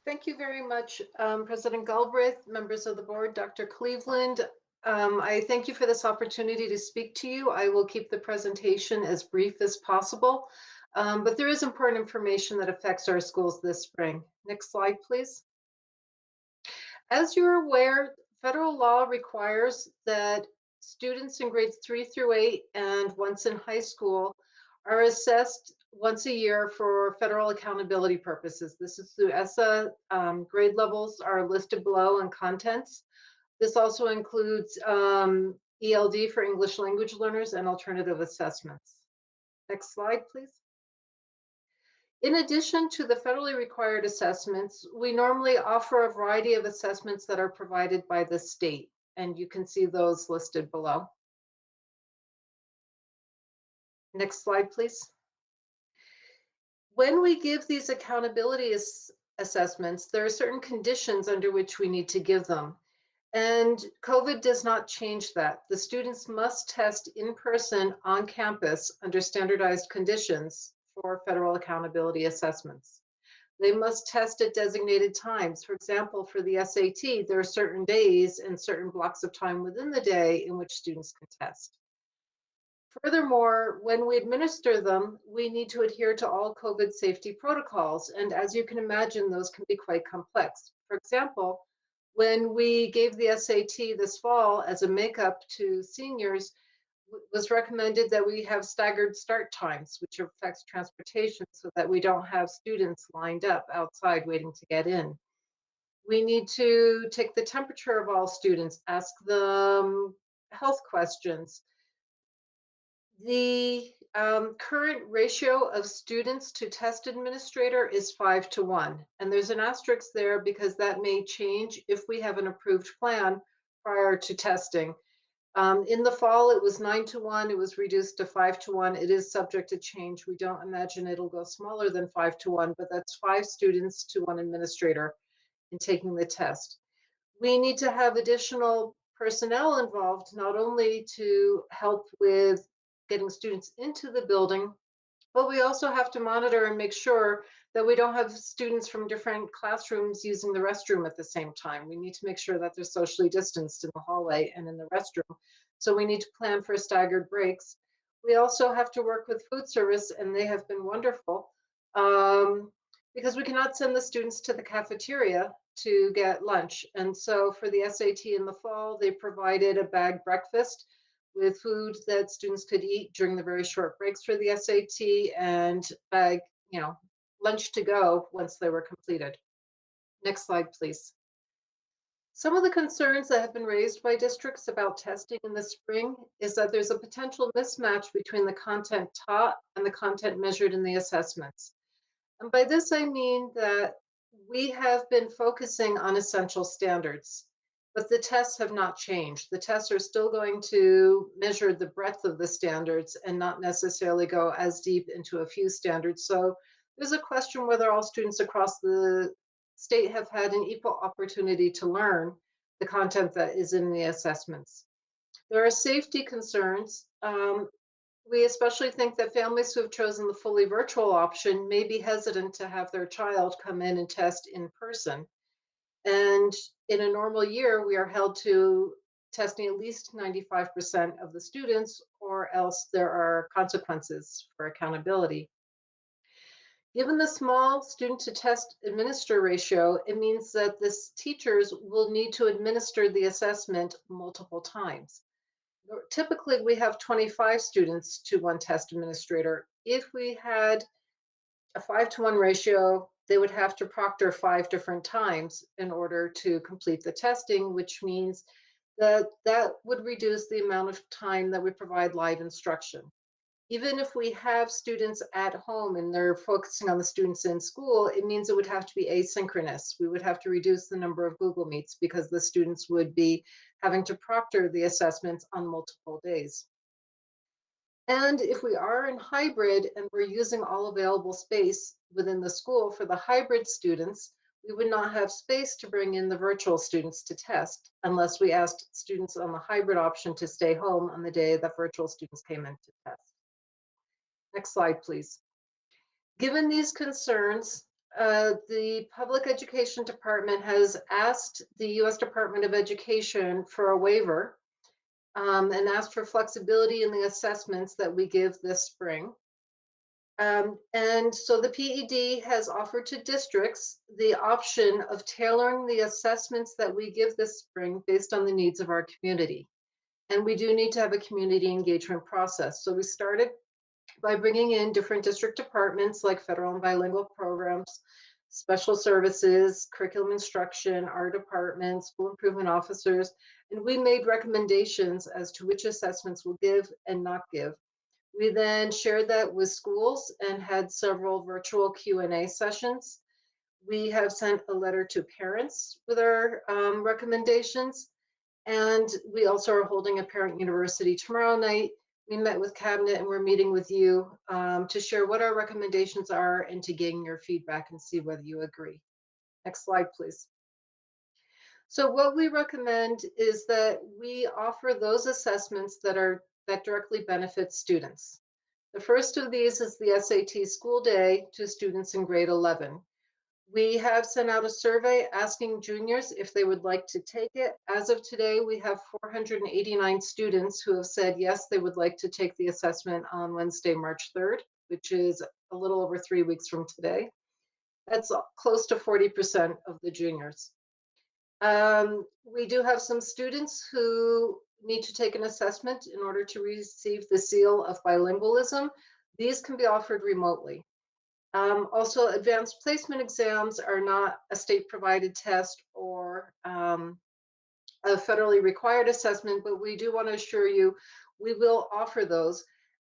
Thank you very much, President Galbraith, members of the board, Dr. Cleveland. I thank you for this opportunity to speak to you. I will keep the presentation as brief as possible, but there is important information that affects our schools this spring. Next slide, please. As you're aware, federal law requires that students in grades 3 through 8 and once in high school are assessed once a year for federal accountability purposes. This is through ESSA. Grade levels are listed below and contents. This also includes ELD for English language learners and alternative assessments. Next slide, please. In addition to the federally required assessments, we normally offer a variety of assessments that are provided by the state, and you can see those listed below. Next slide, please. When we give these accountability assessments, there are certain conditions under which we need to give them. And COVID does not change that. The students must test in person on campus under standardized conditions for federal accountability assessments. They must test at designated times. For example, for the SAT, there are certain days and certain blocks of time within the day in which students can test. Furthermore, when we administer them, we need to adhere to all COVID safety protocols. And as you can imagine, those can be quite complex. For example, when we gave the SAT this fall as a makeup to seniors, it was recommended that we have staggered start times, which affects transportation so that we don't have students lined up outside waiting to get in. We need to take the temperature of all students, ask them health questions. The current ratio of students to test administrator is 5-to-1. And there's an asterisk there because that may change if we have an approved plan prior to testing. In the fall, it was 9-to-1. It was reduced to 5-to-1. It is subject to change. We don't imagine it'll go smaller than 5-to-1, but that's 5 students to 1 administrator in taking the test. We need to have additional personnel involved, not only to help with getting students into the building, but we also have to monitor and make sure that we don't have students from different classrooms using the restroom at the same time. We need to make sure that they're socially distanced in the hallway and in the restroom. So we need to plan for staggered breaks. We also have to work with food service, and they have been wonderful because we cannot send the students to the cafeteria to get lunch. And so for the SAT in the fall, they provided a bagged breakfast with food that students could eat during the very short breaks for the SAT and bag, lunch to go once they were completed. Next slide, please. Some of the concerns that have been raised by districts about testing in the spring is that there's a potential mismatch between the content taught and the content measured in the assessments. And by this, I mean that we have been focusing on essential standards, but the tests have not changed. The tests are still going to measure the breadth of the standards and not necessarily go as deep into a few standards. So there's a question whether all students across the state have had an equal opportunity to learn the content that is in the assessments. There are safety concerns. We especially think that families who have chosen the fully virtual option may be hesitant to have their child come in and test in person. And in a normal year, we are held to testing at least 95% of the students, or else there are consequences for accountability. Given the small student to test administer ratio, it means that the teachers will need to administer the assessment multiple times. Typically, we have 25 students to 1 test administrator. If we had a 5-to-1 ratio, they would have to proctor 5 different times in order to complete the testing, which means that would reduce the amount of time that we provide live instruction. Even if we have students at home and they're focusing on the students in school, it means it would have to be asynchronous. We would have to reduce the number of Google Meets because the students would be having to proctor the assessments on multiple days. And if we are in hybrid and we're using all available space within the school for the hybrid students, we would not have space to bring in the virtual students to test unless we asked students on the hybrid option to stay home on the day that virtual students came in to test. Next slide, please. Given these concerns, the Public Education Department has asked the U.S. Department of Education for a waiver and asked for flexibility in the assessments that we give this spring. And so the PED has offered to districts the option of tailoring the assessments that we give this spring based on the needs of our community. And we do need to have a community engagement process. So we started by bringing in different district departments like federal and bilingual programs, special services, curriculum instruction, our department, school improvement officers, and we made recommendations as to which assessments we'll give and not give. We then shared that with schools and had several virtual Q&A sessions. We have sent a letter to parents with our recommendations, and we also are holding a parent university tomorrow night. We met with cabinet and we're meeting with you to share what our recommendations are and to gain your feedback and see whether you agree. Next slide, please. So what we recommend is that we offer those assessments that directly benefit students. The first of these is the SAT school day to students in grade 11. We have sent out a survey asking juniors if they would like to take it. As of today, we have 489 students who have said yes, they would like to take the assessment on Wednesday, March 3rd, which is a little over 3 weeks from today. That's close to 40% of the juniors. We do have some students who need to take an assessment in order to receive the seal of bilingualism. These can be offered remotely. Also, advanced placement exams are not a state-provided test or a federally required assessment, but we do want to assure you we will offer those.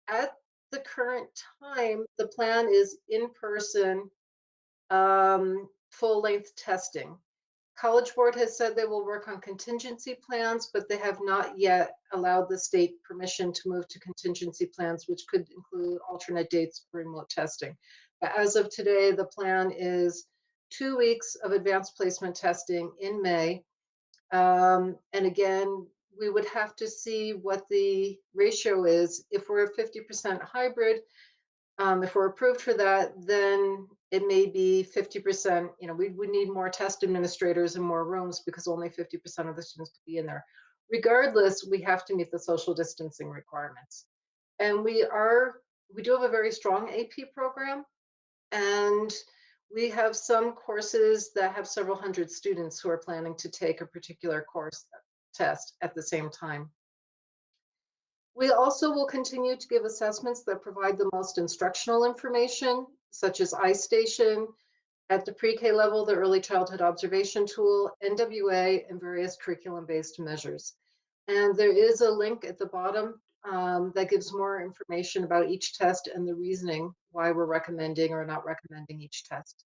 At the current time, the plan is in-person, full-length testing. College Board has said they will work on contingency plans, but they have not yet allowed the state permission to move to contingency plans, which could include alternate dates for remote testing. But as of today, the plan is 2 weeks of advanced placement testing in May. And again, we would have to see what the ratio is. If we're 50% hybrid, if we're approved for that, then it may be 50%. We would need more test administrators and more rooms because only 50% of the students could be in there. Regardless, we have to meet the social distancing requirements. And we do have a very strong AP program, and we have some courses that have several hundred students who are planning to take a particular course test at the same time. We also will continue to give assessments that provide the most instructional information, such as iStation, at the pre-K level, the Early Childhood Observation Tool, NWA, and various curriculum-based measures. And there is a link at the bottom that gives more information about each test and the reasoning why we're recommending or not recommending each test.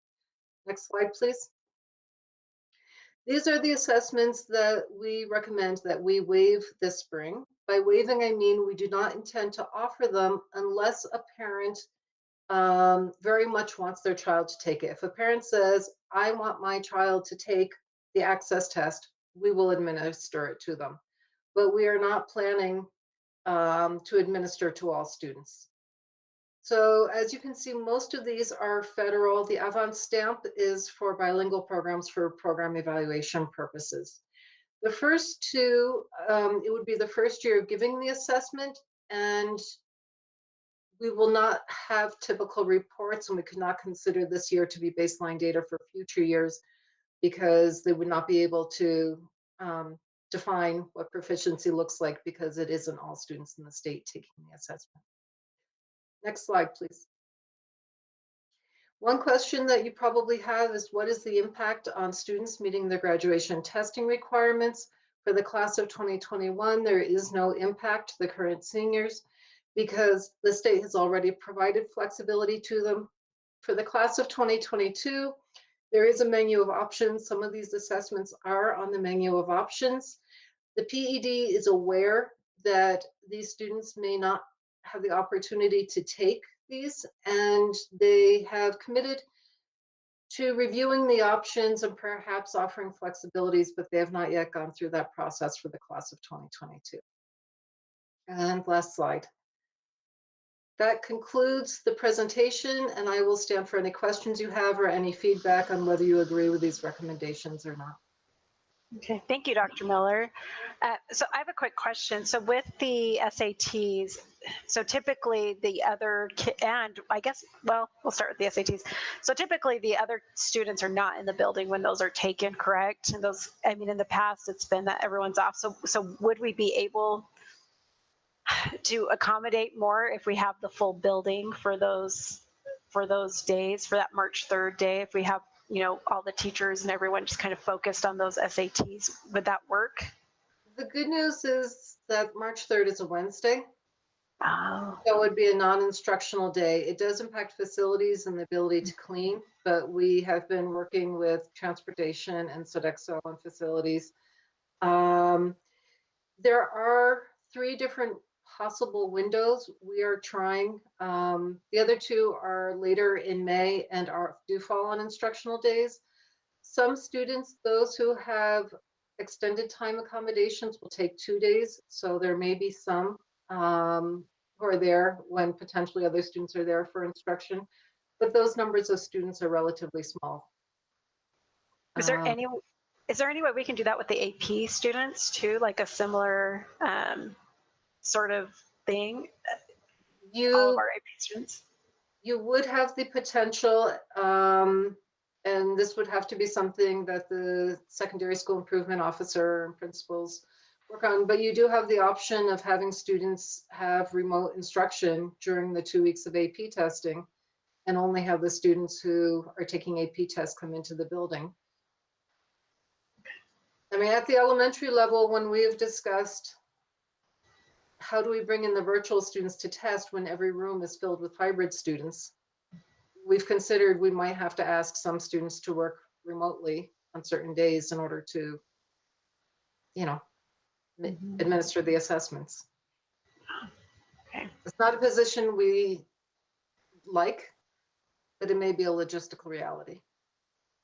Next slide, please. These are the assessments that we recommend that we waive this spring. By waiving, I mean we do not intend to offer them unless a parent very much wants their child to take it. If a parent says, I want my child to take the access test, we will administer it to them. But we are not planning to administer to all students. So as you can see, most of these are federal. The Avant stamp is for bilingual programs for program evaluation purposes. The first two, it would be the first year of giving the assessment, and we will not have typical reports, and we could not consider this year to be baseline data for future years because they would not be able to define what proficiency looks like because it isn't all students in the state taking the assessment. Next slide, please. One question that you probably have is what is the impact on students meeting their graduation testing requirements? For the class of 2021, there is no impact to the current seniors because the state has already provided flexibility to them. For the class of 2022, there is a menu of options. Some of these assessments are on the menu of options. The PED is aware that these students may not have the opportunity to take these, and they have committed to reviewing the options and perhaps offering flexibilities, but they have not yet gone through that process for the class of 2022. And last slide. That concludes the presentation, and I will stand for any questions you have or any feedback on whether you agree with these recommendations or not. Okay, thank you, Dr. Miller. So I have a quick question. So with the SATs, so typically the other, and I guess, well, we'll start with the SATs. So typically the other students are not in the building when those are taken, correct? And those, I mean, in the past, it's been that everyone's off. So would we be able to accommodate more if we have the full building for those days, for that March 3rd day, if we have, all the teachers and everyone just kind of focused on those SATs, would that work? The good news is that March 3rd is a Wednesday. Oh, So it would be a non-instructional day. It does impact facilities and the ability to clean, but we have been working with transportation and Sodexo on facilities. There are 3 different possible windows we are trying. The other 2 are later in May and do fall on instructional days. Some students, those who have extended time accommodations, will take 2 days. So there may be some who are there when potentially other students are there for instruction, but those numbers of students are relatively small. is there any way we can do that with the AP students too, like a similar sort of thing? All of our AP students. You would have the potential, and this would have to be something that the secondary school improvement officer and principals work on, but you do have the option of having students have remote instruction during the 2 weeks of AP testing and only have the students who are taking AP tests come into the building. I mean, at the elementary level, when we have discussed how do we bring in the virtual students to test when every room is filled with hybrid students, we've considered we might have to ask some students to work remotely on certain days in order to, administer the assessments. Okay. It's not a position we like, but it may be a logistical reality.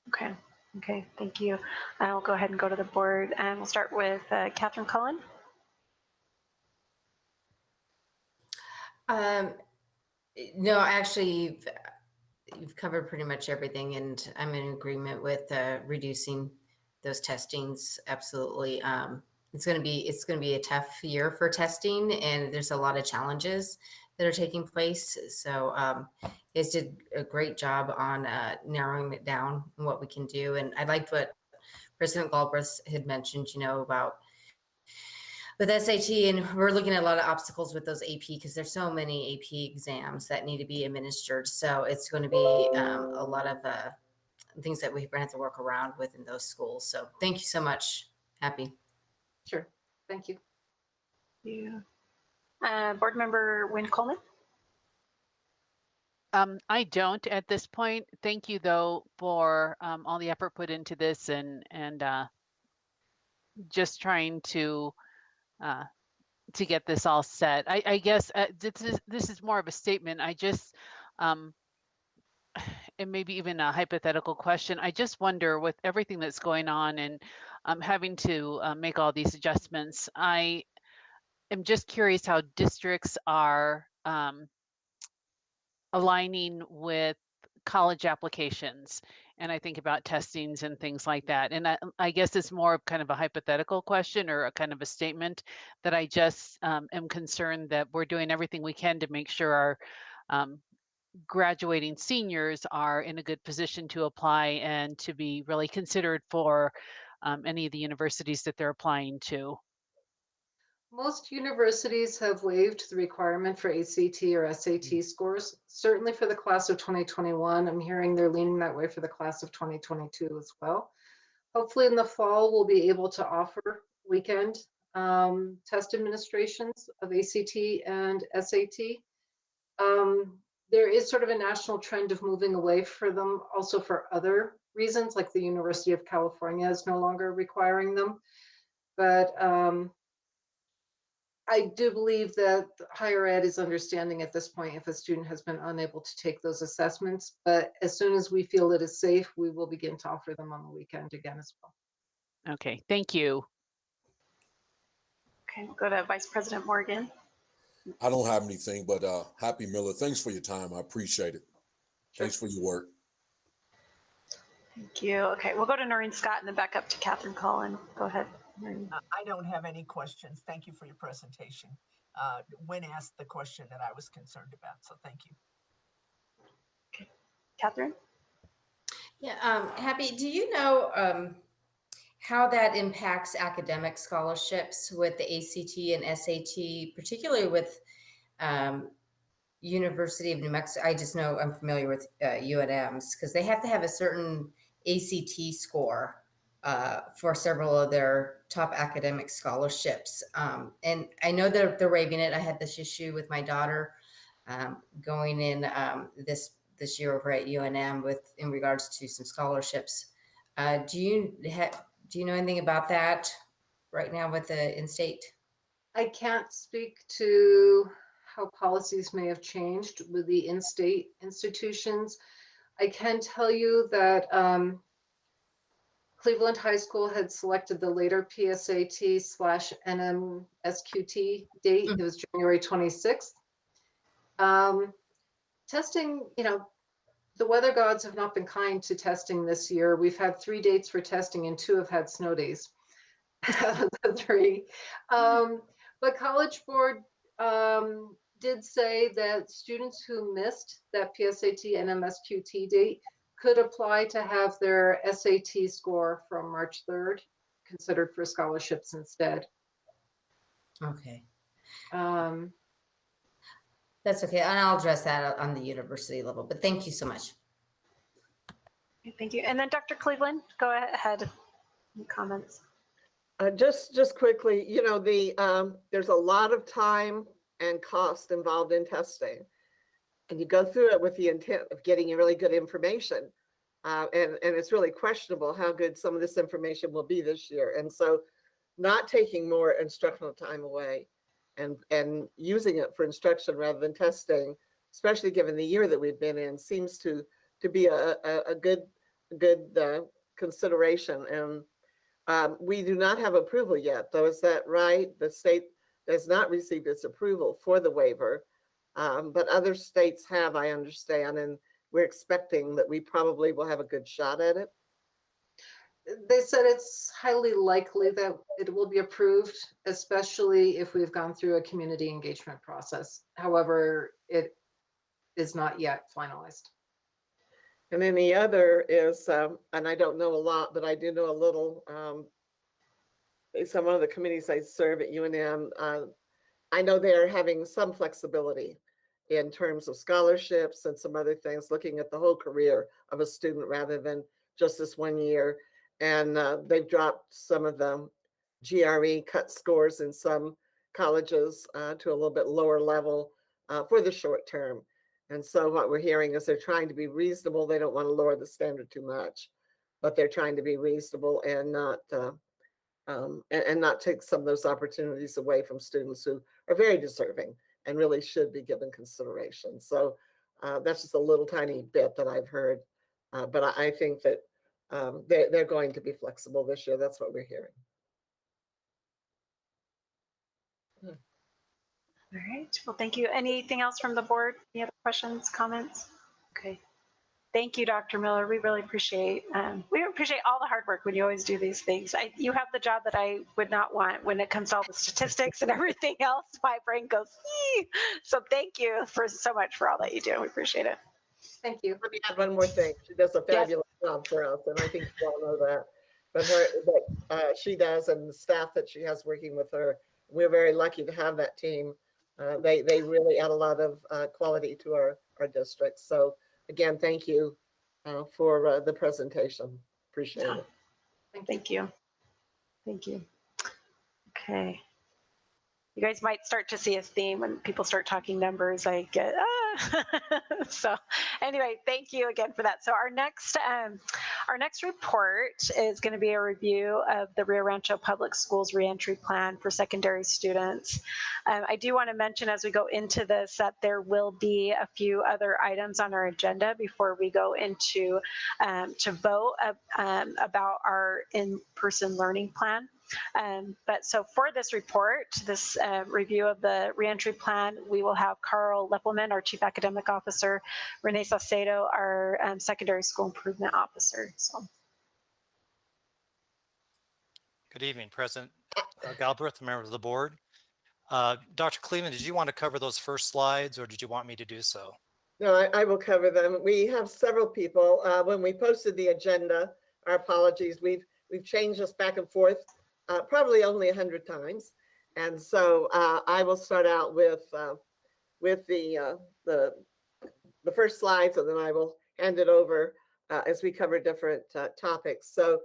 Okay, thank you. I'll go ahead and go to the board, and we'll start with Catherine Cullen. No, actually, you've covered pretty much everything, and I'm in agreement with reducing those testings. Absolutely. It's going to be a tough year for testing, and there's a lot of challenges that are taking place. So you guys did a great job on narrowing it down and what we can do. And I liked what President Galbraith had mentioned, about with SAT, and we're looking at a lot of obstacles with those AP because there's so many AP exams that need to be administered. So it's going to be a lot of things that we're going to have to work around with in those schools. So thank you so much. Happy. Sure. Thank you. Yeah. Board member Wynn Coleman. I don't at this point. Thank you though for all the effort put into this and just trying to get this all set. I guess this is more of a statement. I just and maybe even a hypothetical question. I just wonder, with everything that's going on and having to make all these adjustments, I am just curious how districts are aligning with college applications. And I think about testings and things like that. And I guess it's more of kind of a hypothetical question or a kind of a statement that I just am concerned that we're doing everything we can to make sure our graduating seniors are in a good position to apply and to be really considered for any of the universities that they're applying to. Most universities have waived the requirement for ACT or SAT scores. Certainly for the class of 2021, I'm hearing they're leaning that way for the class of 2022 as well. Hopefully in the fall, we'll be able to offer weekend test administrations of ACT and SAT. There is sort of a national trend of moving away for them also for other reasons, like the University of California is no longer requiring them. But I do believe that higher ed is understanding at this point if a student has been unable to take those assessments, but as soon as we feel it is safe, we will begin to offer them on the weekend again as well. Okay, thank you. Okay, we'll go to Vice President Morgan. I don't have anything, but Happy Miller, thanks for your time. I appreciate it. Sure. Thanks for your work. Thank you. Okay, we'll go to Noreen Scott and then back up to Catherine Cullen. Go ahead, Noreen. I don't have any questions. Thank you for your presentation. When asked the question that I was concerned about, so thank you. Okay. Catherine? Yeah, Happy, do you know how that impacts academic scholarships with the ACT and SAT, particularly with University of New Mexico. I just know I'm familiar with UNMs because they have to have a certain ACT score for several of their top academic scholarships. And I know they're waiving it. I had this issue with my daughter going in this year over at UNM with in regards to some scholarships. Do you know anything about that right now with the in-state? I can't speak to how policies may have changed with the in-state institutions. I can tell you that Cleveland High School had selected the later PSAT/NMSQT date. It was January 26th. Testing, the weather gods have not been kind to testing this year. We've had 3 dates for testing and 2 have had snow days. The 3. But College Board did say that students who missed that PSAT and MSQT date could apply to have their SAT score from March 3rd considered for scholarships instead. Okay. That's okay. And I'll address that on the university level, but thank you so much. Thank you. And then Dr. Cleveland, go ahead. Comments. Just quickly, there's a lot of time and cost involved in testing, and you go through it with the intent of getting really good information, and it's really questionable how good some of this information will be this year. And so, not taking more instructional time away, and using it for instruction rather than testing, especially given the year that we've been in, seems to be a good consideration. And we do not have approval yet, though. Is that right? The state has not received its approval for the waiver, but other states have, I understand, and we're expecting that we probably will have a good shot at it. They said it's highly likely that it will be approved, especially if we've gone through a community engagement process. However, it is not yet finalized. And then the other is, and I don't know a lot, but I do know a little. Some of the committees I serve at UNM, I know they're having some flexibility in terms of scholarships and some other things, looking at the whole career of a student rather than just this 1 year. And they've dropped some of the GRE cut scores in some colleges to a little bit lower level for the short term. And so what we're hearing is they're trying to be reasonable. They don't want to lower the standard too much, but they're trying to be reasonable and not take some of those opportunities away from students who are very deserving and really should be given consideration. So that's just a little tiny bit that I've heard, but I think that they're going to be flexible this year. That's what we're hearing. All right. Well, thank you. Anything else from the board? Any other questions, comments? Okay. Thank you, Dr. Miller. We really appreciate all the hard work when you always do these things. You have the job that I would not want when it comes to all the statistics and everything else. My brain goes, ee! So thank you so much for all that you do. We appreciate it. Thank you. Let me add one more thing. She does a fabulous job for us, and I think you all know that. But she does, and the staff that she has working with her, we're very lucky to have that team. They really add a lot of quality to our district. So again, thank you for the presentation. Appreciate it. Thank you. Thank you. Okay. You guys might start to see a theme when people start talking numbers. I get, so anyway, thank you again for that. So our next report is going to be a review of the Rio Rancho Public Schools reentry plan for secondary students. I do want to mention as we go into this that there will be a few other items on our agenda before we go into to vote about our in-person learning plan. But so for this report, this review of the reentry plan, we will have Carl Leppelman, our Chief Academic Officer, Renee Saucedo, our Secondary School Improvement Officer. So. Good evening, President Galbraith, members of the board. Dr. Cleveland, did you want to cover those first slides or did you want me to do so? No, I will cover them. We have several people. When we posted the agenda, our apologies, we've we've changed this back and forth probably only 100 times. And so I will start out with the first slides, and then I will hand it over as we cover different topics. So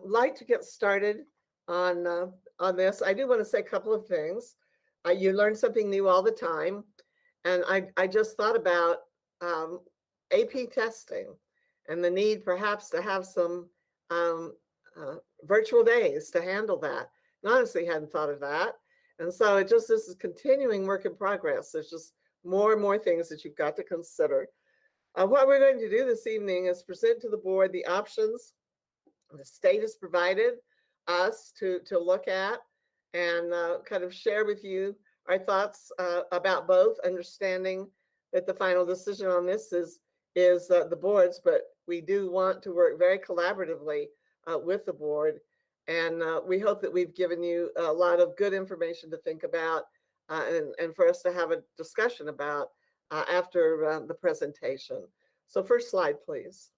like to get started on this. I do want to say a couple of things. You learn something new all the time. And I just thought about AP testing and the need perhaps to have some virtual days to handle that. And honestly, hadn't thought of that. And so this is continuing work in progress. There's just more and more things that you've got to consider. What we're going to do this evening is present to the board the options the state has provided us to look at and kind of share with you our thoughts about both, understanding that the final decision on this is the board's, but we do want to work very collaboratively with the board. And we hope that we've given you a lot of good information to think about and for us to have a discussion about after the presentation. So first slide, please.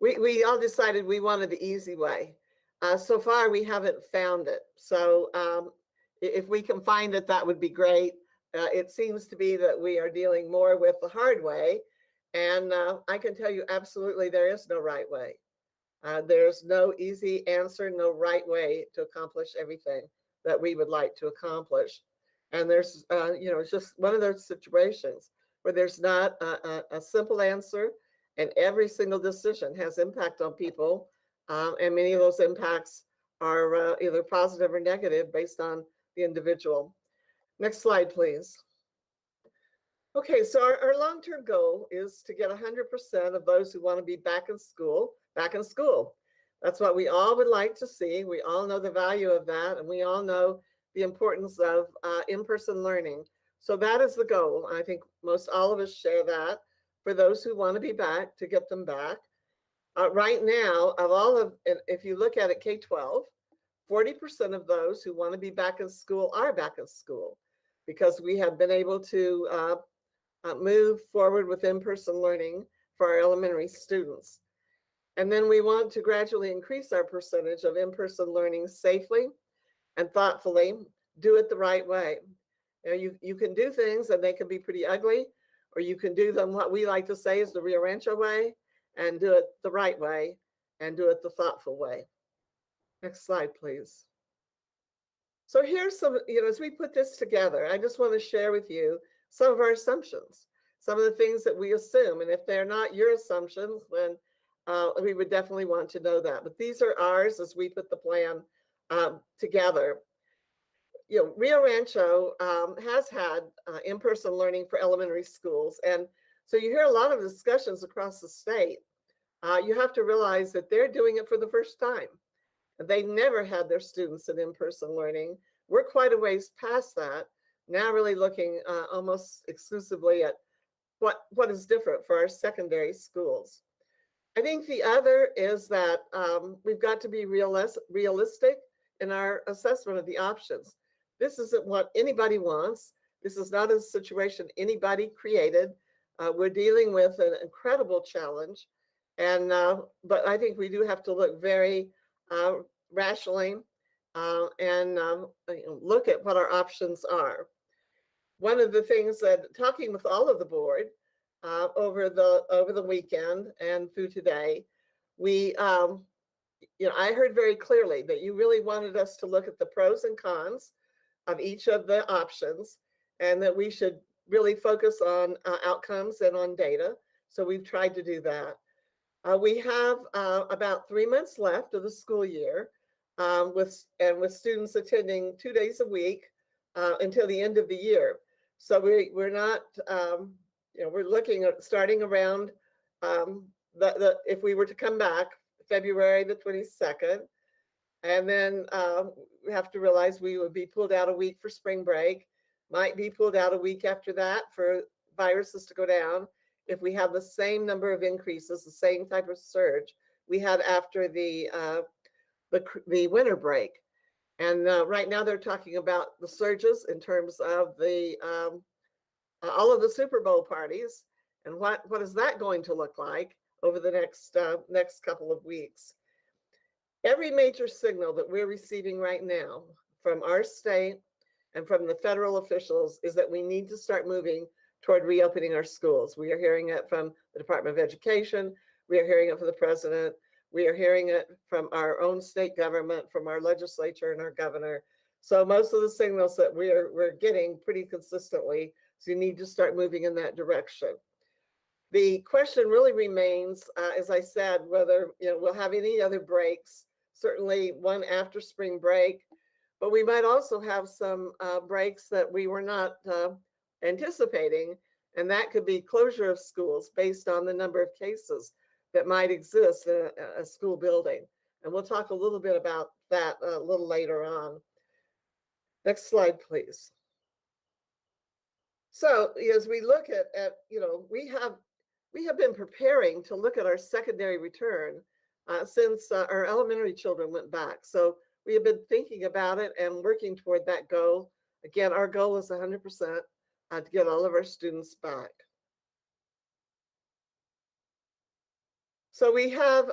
We all decided we wanted the easy way. So far, we haven't found it. So if we can find it, that would be great. It seems to be that we are dealing more with the hard way. And I can tell you absolutely there is no right way. There's no easy answer, no right way to accomplish everything that we would like to accomplish. And there's, it's just one of those situations where there's not a simple answer, and every single decision has impact on people. And many of those impacts are either positive or negative based on the individual. Next slide, please. Okay, so our long-term goal is to get 100% of those who want to be back in school. That's what we all would like to see. We all know the value of that, and we all know the importance of in-person learning. So that is the goal. I think most all of us share that, for those who want to be back, to get them back. Right now, if you look at it, K-12, 40% of those who want to be back in school are back in school, because we have been able to move forward with in-person learning for our elementary students. And then we want to gradually increase our percentage of in-person learning safely and thoughtfully, do it the right way. You can do things and they can be pretty ugly, or you can do them what we like to say is the Rio Rancho way, and do it the right way and do it the thoughtful way. Next slide, please. So here's some, as we put this together, I just want to share with you some of our assumptions, some of the things that we assume. And if they're not your assumptions, then we would definitely want to know that. But these are ours as we put the plan together. Rio Rancho has had in-person learning for elementary schools. And so you hear a lot of discussions across the state. You have to realize that they're doing it for the first time. They never had their students in in-person learning. We're quite a ways past that, now really looking almost exclusively at what is different for our secondary schools. I think the other is that we've got to be realistic in our assessment of the options. This isn't what anybody wants. This is not a situation anybody created. We're dealing with an incredible challenge. And but I think we do have to look very rationally and look at what our options are. One of the things that, talking with all of the board over the weekend and through today, I heard very clearly that you really wanted us to look at the pros and cons of each of the options, and that we should really focus on outcomes and on data. So we've tried to do that. We have about 3 months left of the school year, with students attending 2 days a week until the end of the year. So we're not, we're looking at starting around if we were to come back February the 22nd, and then we have to realize we would be pulled out a week for spring break, might be pulled out a week after that for viruses to go down, if we have the same number of increases, the same type of surge we had after the winter break. And right now they're talking about the surges in terms of the all of the Super Bowl parties, and what is that going to look like over the next couple of weeks. Every major signal that we're receiving right now from our state and from the federal officials is that we need to start moving toward reopening our schools. We are hearing it from the Department of Education. We are hearing it from the president. We are hearing it from our own state government, from our legislature and our governor. So most of the signals that we're getting pretty consistently, so you need to start moving in that direction. The question really remains, as I said, whether we'll have any other breaks, certainly one after spring break, but we might also have some breaks that we were not anticipating, and that could be closure of schools based on the number of cases that might exist in a school building. And we'll talk a little bit about that a little later on. Next slide, please. So as we look at we have been preparing to look at our secondary return since our elementary children went back. So we have been thinking about it and working toward that goal. Again, our goal is 100% to get all of our students back. So we have,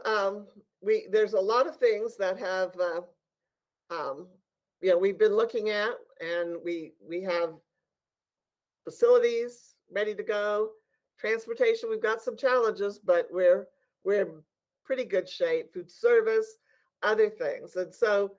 there's a lot of things that have, we've been looking at, and we have facilities ready to go. Transportation, we've got some challenges, but we're in pretty good shape. Food service, other things. And so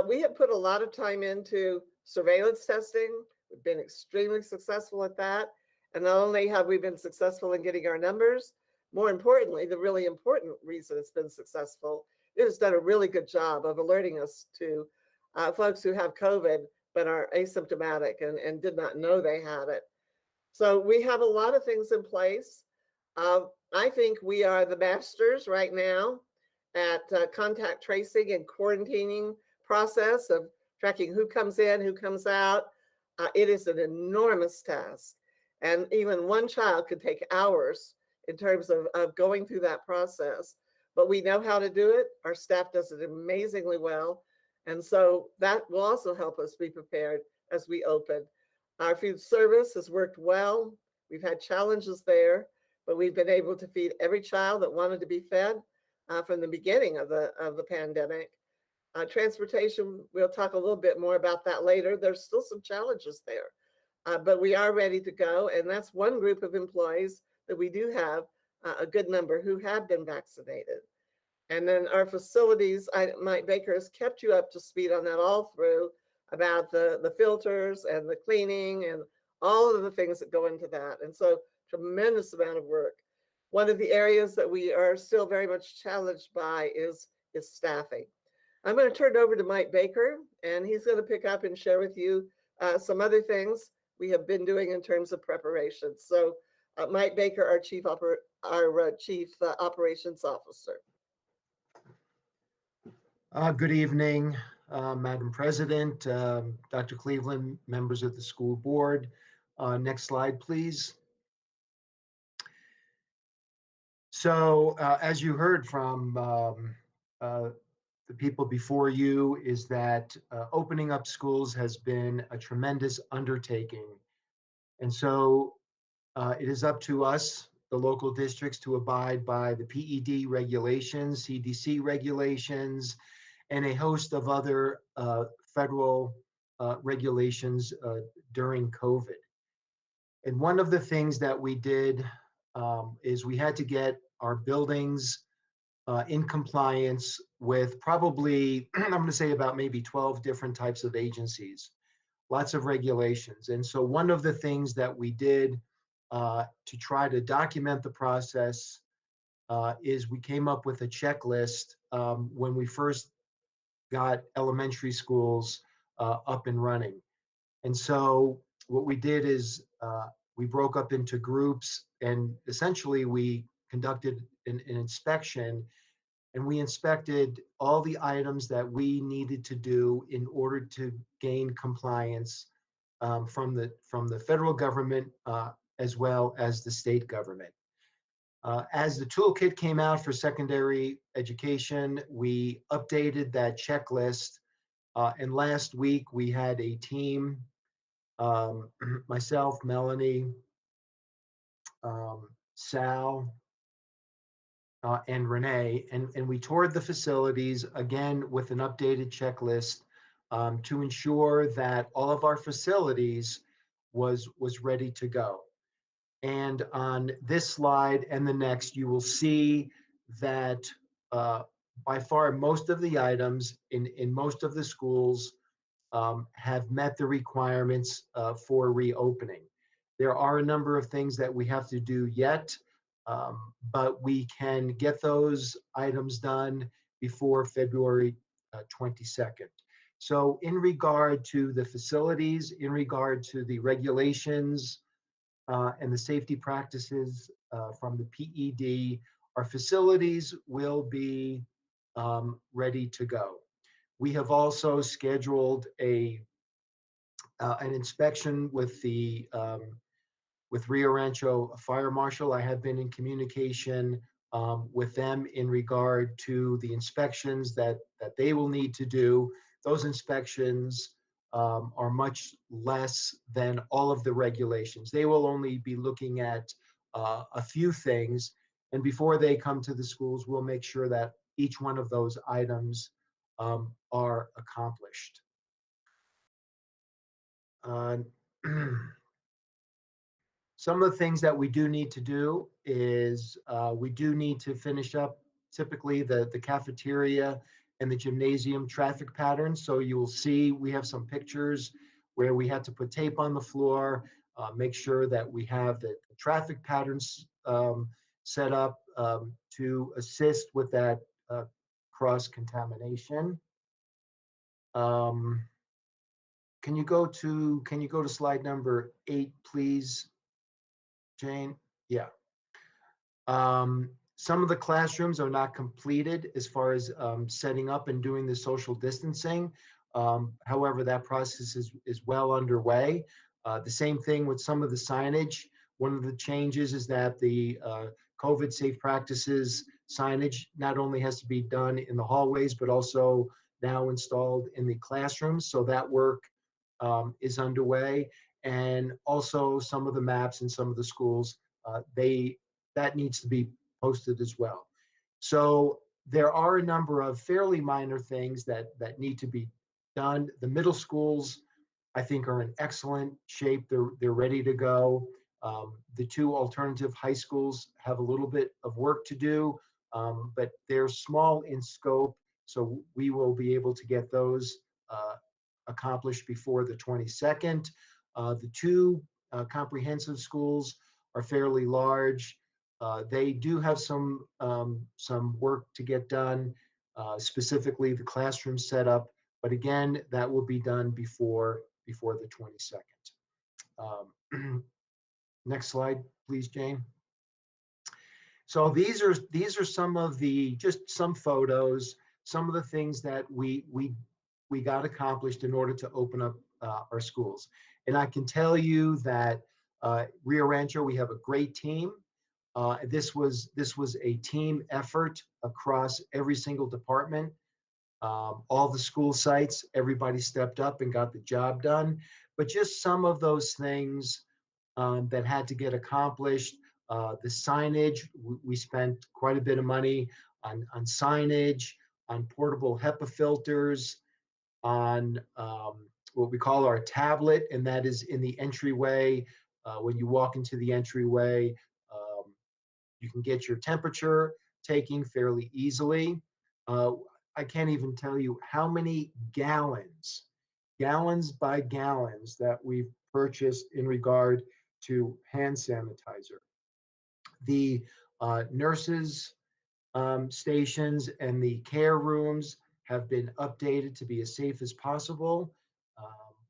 we have put a lot of time into surveillance testing. We've been extremely successful at that. And not only have we been successful in getting our numbers, more importantly, the really important reason it's been successful, it has done a really good job of alerting us to folks who have COVID but are asymptomatic and did not know they had it. So we have a lot of things in place. I think we are the masters right now at contact tracing and quarantining process of tracking who comes in, who comes out. It is an enormous task. And even one child could take hours in terms of going through that process. But we know how to do it. Our staff does it amazingly well. And so that will also help us be prepared as we open. Our food service has worked well. We've had challenges there, but we've been able to feed every child that wanted to be fed from the beginning of the pandemic. Transportation, we'll talk a little bit more about that later. There's still some challenges there, but we are ready to go. And that's one group of employees that we do have a good number who have been vaccinated. And then our facilities, Mike Baker has kept you up to speed on that all through, about the filters and the cleaning and all of the things that go into that. And so tremendous amount of work. One of the areas that we are still very much challenged by is staffing. I'm going to turn it over to Mike Baker, and he's going to pick up and share with you some other things we have been doing in terms of preparation. So Mike Baker, our Chief Operations Officer. Good evening, Madam President, Dr. Cleveland, members of the school board. Next slide, please. So as you heard from the people before you, is that opening up schools has been a tremendous undertaking. And so it is up to us, the local districts, to abide by the PED regulations, CDC regulations, and a host of other federal regulations during COVID. And one of the things that we did is we had to get our buildings in compliance with probably, I'm going to say about maybe 12 different types of agencies, lots of regulations. And so one of the things that we did to try to document the process is we came up with a checklist when we first got elementary schools up and running. And so what we did is we broke up into groups, and essentially we conducted an inspection, and we inspected all the items that we needed to do in order to gain compliance from the federal government as well as the state government. As the toolkit came out for secondary education, we updated that checklist. And last week we had a team, myself, Melanie, Sal, and Renee, and we toured the facilities again with an updated checklist to ensure that all of our facilities was ready to go. And on this slide and the next, you will see that by far most of the items in most of the schools have met the requirements for reopening. There are a number of things that we have to do yet, but we can get those items done before February 22nd. So in regard to the facilities, in regard to the regulations and the safety practices from the PED, our facilities will be ready to go. We have also scheduled an inspection with the with Rio Rancho Fire Marshal. I have been in communication with them in regard to the inspections that they will need to do. Those inspections are much less than all of the regulations. They will only be looking at a few things, and before they come to the schools, we'll make sure that each one of those items are accomplished. Some of the things that we do need to do is we do need to finish up typically the cafeteria and the gymnasium traffic patterns. So you will see we have some pictures where we had to put tape on the floor, make sure that we have the traffic patterns set up to assist with that cross contamination. Can you go to slide number 8, please, Jane? Yeah. Some of the classrooms are not completed as far as setting up and doing the social distancing. However, that process is well underway. The same thing with some of the signage. One of the changes is that the COVID safe practices signage not only has to be done in the hallways, but also now installed in the classrooms. So that work is underway. And also some of the maps in some of the schools, that needs to be posted as well. So there are a number of fairly minor things that need to be done. The middle schools, I think, are in excellent shape. They're ready to go. The 2 alternative high schools have a little bit of work to do, but they're small in scope, so we will be able to get those accomplished before the 22nd. The 2 comprehensive schools are fairly large. They do have some work to get done, specifically the classroom setup. But again, that will be done before the 22nd. Next slide, please, Jane. So these are some of the just some photos, some of the things that we got accomplished in order to open up our schools. And I can tell you that Rio Rancho, we have a great team. This was a team effort across every single department. All the school sites, everybody stepped up and got the job done. But just some of those things that had to get accomplished. The signage, we spent quite a bit of money on signage, on portable HEPA filters, on what we call our tablet, and that is in the entryway. When you walk into the entryway, you can get your temperature taking fairly easily. I can't even tell you how many gallons by gallons that we've purchased in regard to hand sanitizer. The nurses' stations and the care rooms have been updated to be as safe as possible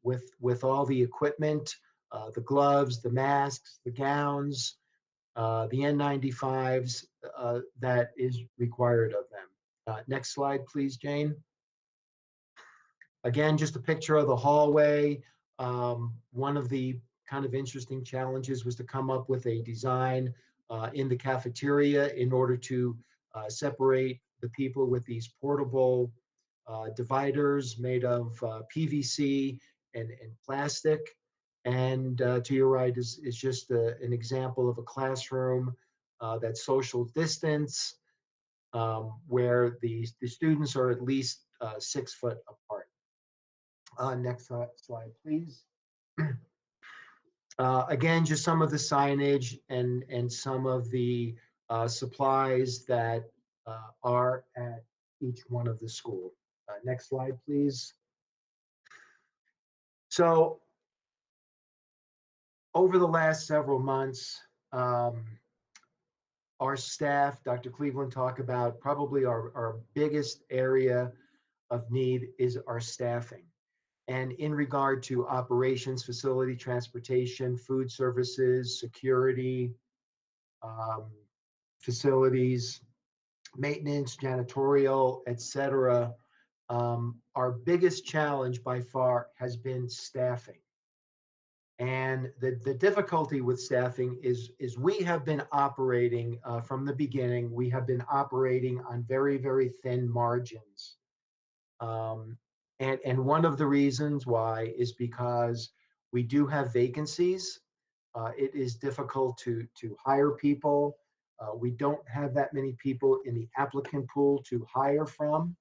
with all the equipment, the gloves, the masks, the gowns, the N95s that is required of them. Next slide, please, Jane. Again, just a picture of the hallway. One of the kind of interesting challenges was to come up with a design in the cafeteria in order to separate the people with these portable dividers made of PVC and plastic. And to your right is just an example of a classroom that's social distance. where the students are at least 6 foot apart. Next slide, please. Again, just some of the signage and some of the supplies that are at each one of the school. Next slide, please. So over the last several months, our staff, Dr. Cleveland talked about probably our biggest area of need is our staffing. And in regard to operations, facility, transportation, food services, security, facilities, maintenance, janitorial, et cetera, our biggest challenge by far has been staffing. And the difficulty with staffing is we have been operating from the beginning, we have been operating on very, very thin margins. And one of the reasons why is because we do have vacancies. It is difficult to hire people. We don't have that many people in the applicant pool to hire from.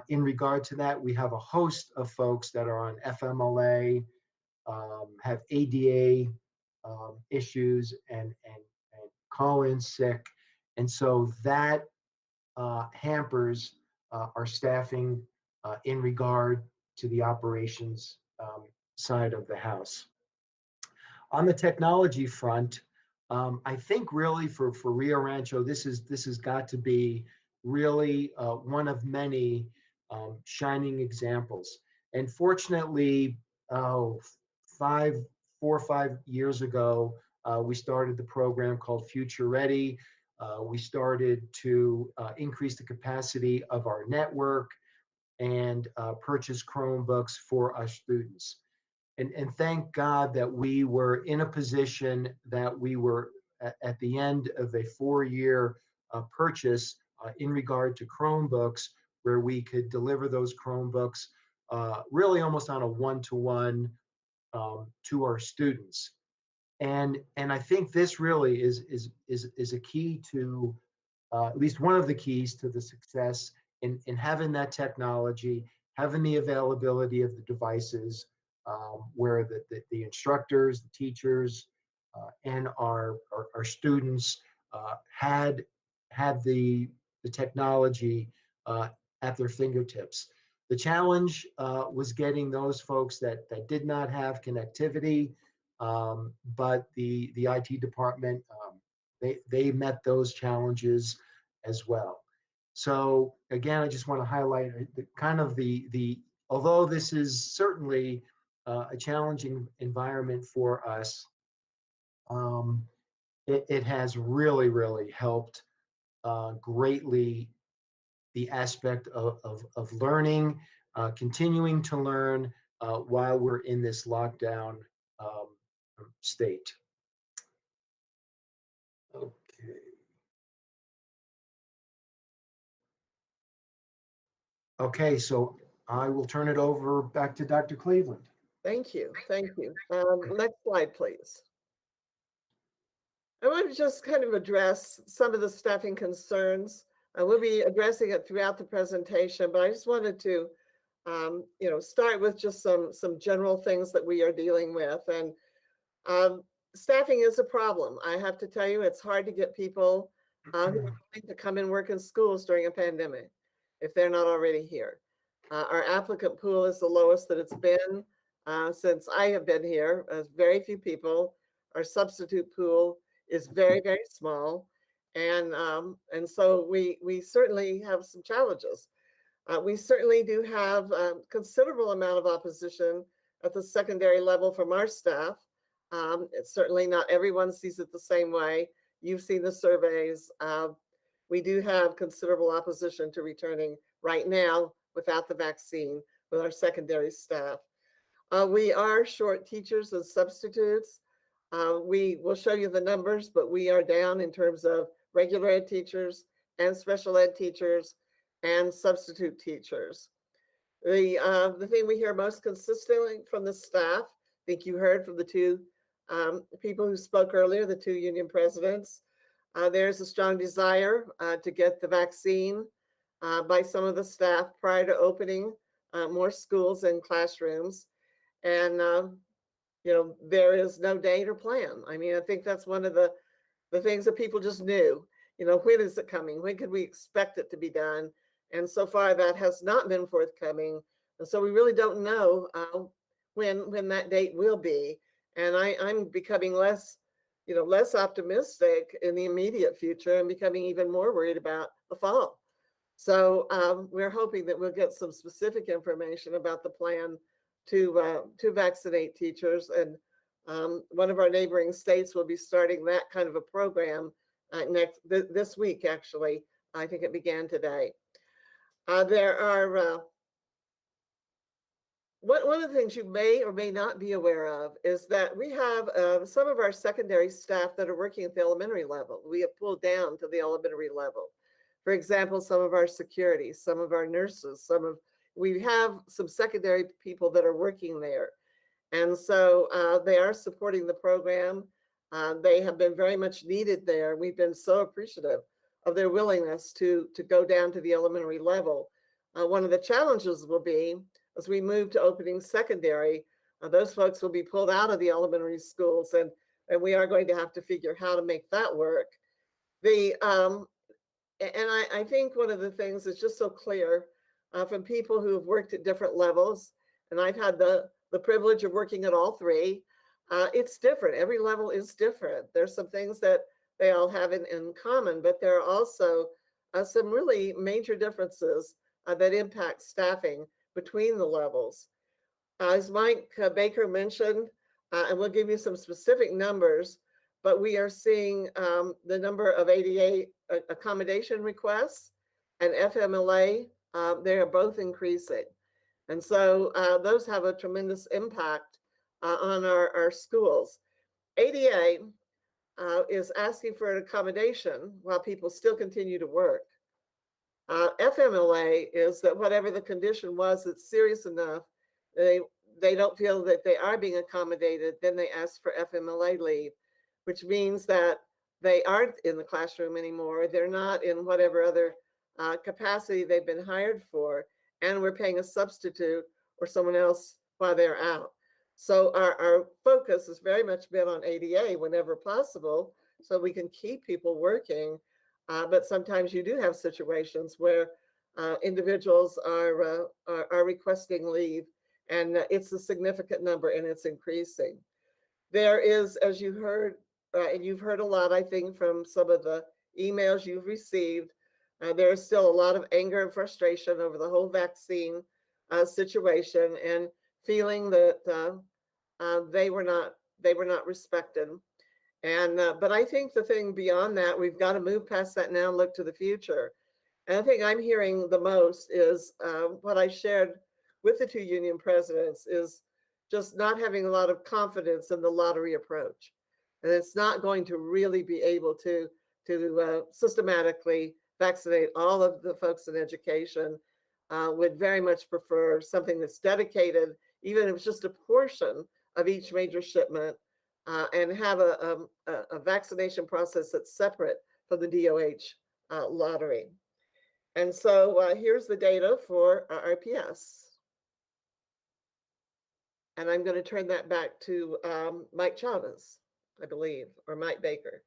In regard to that, we have a host of folks that are on FMLA, have ADA issues and call in sick. And so that hampers our staffing in regard to the operations side of the house. On the technology front, I think really for Rio Rancho, this has got to be really one of many shining examples. And fortunately, 4 or 5 years ago, we started the program called Future Ready. We started to increase the capacity of our network and purchase Chromebooks for our students. And thank God that we were in a position that we were at the end of a 4-year purchase in regard to Chromebooks, where we could deliver those Chromebooks really almost on a one-to-one to our students. And I think this really is a key to at least one of the keys to the success in having that technology, having the availability of the devices, where the instructors, the teachers, and our students had the technology at their fingertips. The challenge was getting those folks that did not have connectivity, but the IT department, they met those challenges as well. So again, I just want to highlight although this is certainly a challenging environment for us, it has really, really helped greatly the aspect of learning, continuing to learn while we're in this lockdown state. Okay. Okay, so I will turn it over back to Dr. Cleveland. Thank you. Thank you. Next slide, please. I want to just kind of address some of the staffing concerns. We'll be addressing it throughout the presentation, but I just wanted to, start with just some general things that we are dealing with. And staffing is a problem. I have to tell you, it's hard to get people who are willing to come and work in schools during a pandemic if they're not already here. Our applicant pool is the lowest that it's been since I have been here. Very few people. Our substitute pool is very, very small. And so we certainly have some challenges. We certainly do have a considerable amount of opposition at the secondary level from our staff. It's certainly not everyone sees it the same way. You've seen the surveys. We do have considerable opposition to returning right now without the vaccine with our secondary staff. We are short teachers and substitutes. We will show you the numbers, but we are down in terms of regular ed teachers and special ed teachers and substitute teachers. The thing we hear most consistently from the staff, I think you heard from the two people who spoke earlier, the two union presidents, There's a strong desire to get the vaccine by some of the staff prior to opening more schools and classrooms. And, there is no date or plan. I mean, I think that's one of the things that people just knew. When is it coming? When could we expect it to be done? And so far, that has not been forthcoming. And so we really don't know when that date will be. And I'm becoming less optimistic in the immediate future and becoming even more worried about the fall. So we're hoping that we'll get some specific information about the plan to vaccinate teachers. And one of our neighboring states will be starting that kind of a program this week, actually. I think it began today. There are one of the things you may or may not be aware of is that we have some of our secondary staff that are working at the elementary level. We have pulled down to the elementary level. For example, some of our security, some of our nurses, we have some secondary people that are working there. And so they are supporting the program. They have been very much needed there. We've been so appreciative of their willingness to go down to the elementary level. One of the challenges will be, as we move to opening secondary, those folks will be pulled out of the elementary schools, and we are going to have to figure how to make that work. I think one of the things that's just so clear from people who have worked at different levels, and I've had the privilege of working at all three, it's different. Every level is different. There's some things that they all have in common, but there are also some really major differences that impact staffing between the levels. As Mike Baker mentioned, and we'll give you some specific numbers, but we are seeing the number of ADA accommodation requests and FMLA, they are both increasing. And so those have a tremendous impact on our schools. ADA is asking for an accommodation while people still continue to work. FMLA is that whatever the condition was that's serious enough, they don't feel that they are being accommodated, then they ask for FMLA leave, which means that they aren't in the classroom anymore. They're not in whatever other capacity they've been hired for, and we're paying a substitute or someone else while they're out. So our focus has very much been on ADA whenever possible, so we can keep people working. But sometimes you do have situations where individuals are requesting leave, and it's a significant number, and it's increasing. There is, as you heard, and you've heard a lot, I think, from some of the emails you've received, there is still a lot of anger and frustration over the whole vaccine situation, and feeling that they were not respected. And but I think the thing beyond that, we've got to move past that now and look to the future. And the thing I'm hearing the most is what I shared with the two union presidents is just not having a lot of confidence in the lottery approach. And it's not going to really be able to systematically vaccinate all of the folks in education. Would very much prefer something that's dedicated, even if it's just a portion of each major shipment, and have a vaccination process that's separate from the DOH lottery. And so here's the data for RRPS. And I'm going to turn that back to Mike Chavez, I believe, or Mike Baker.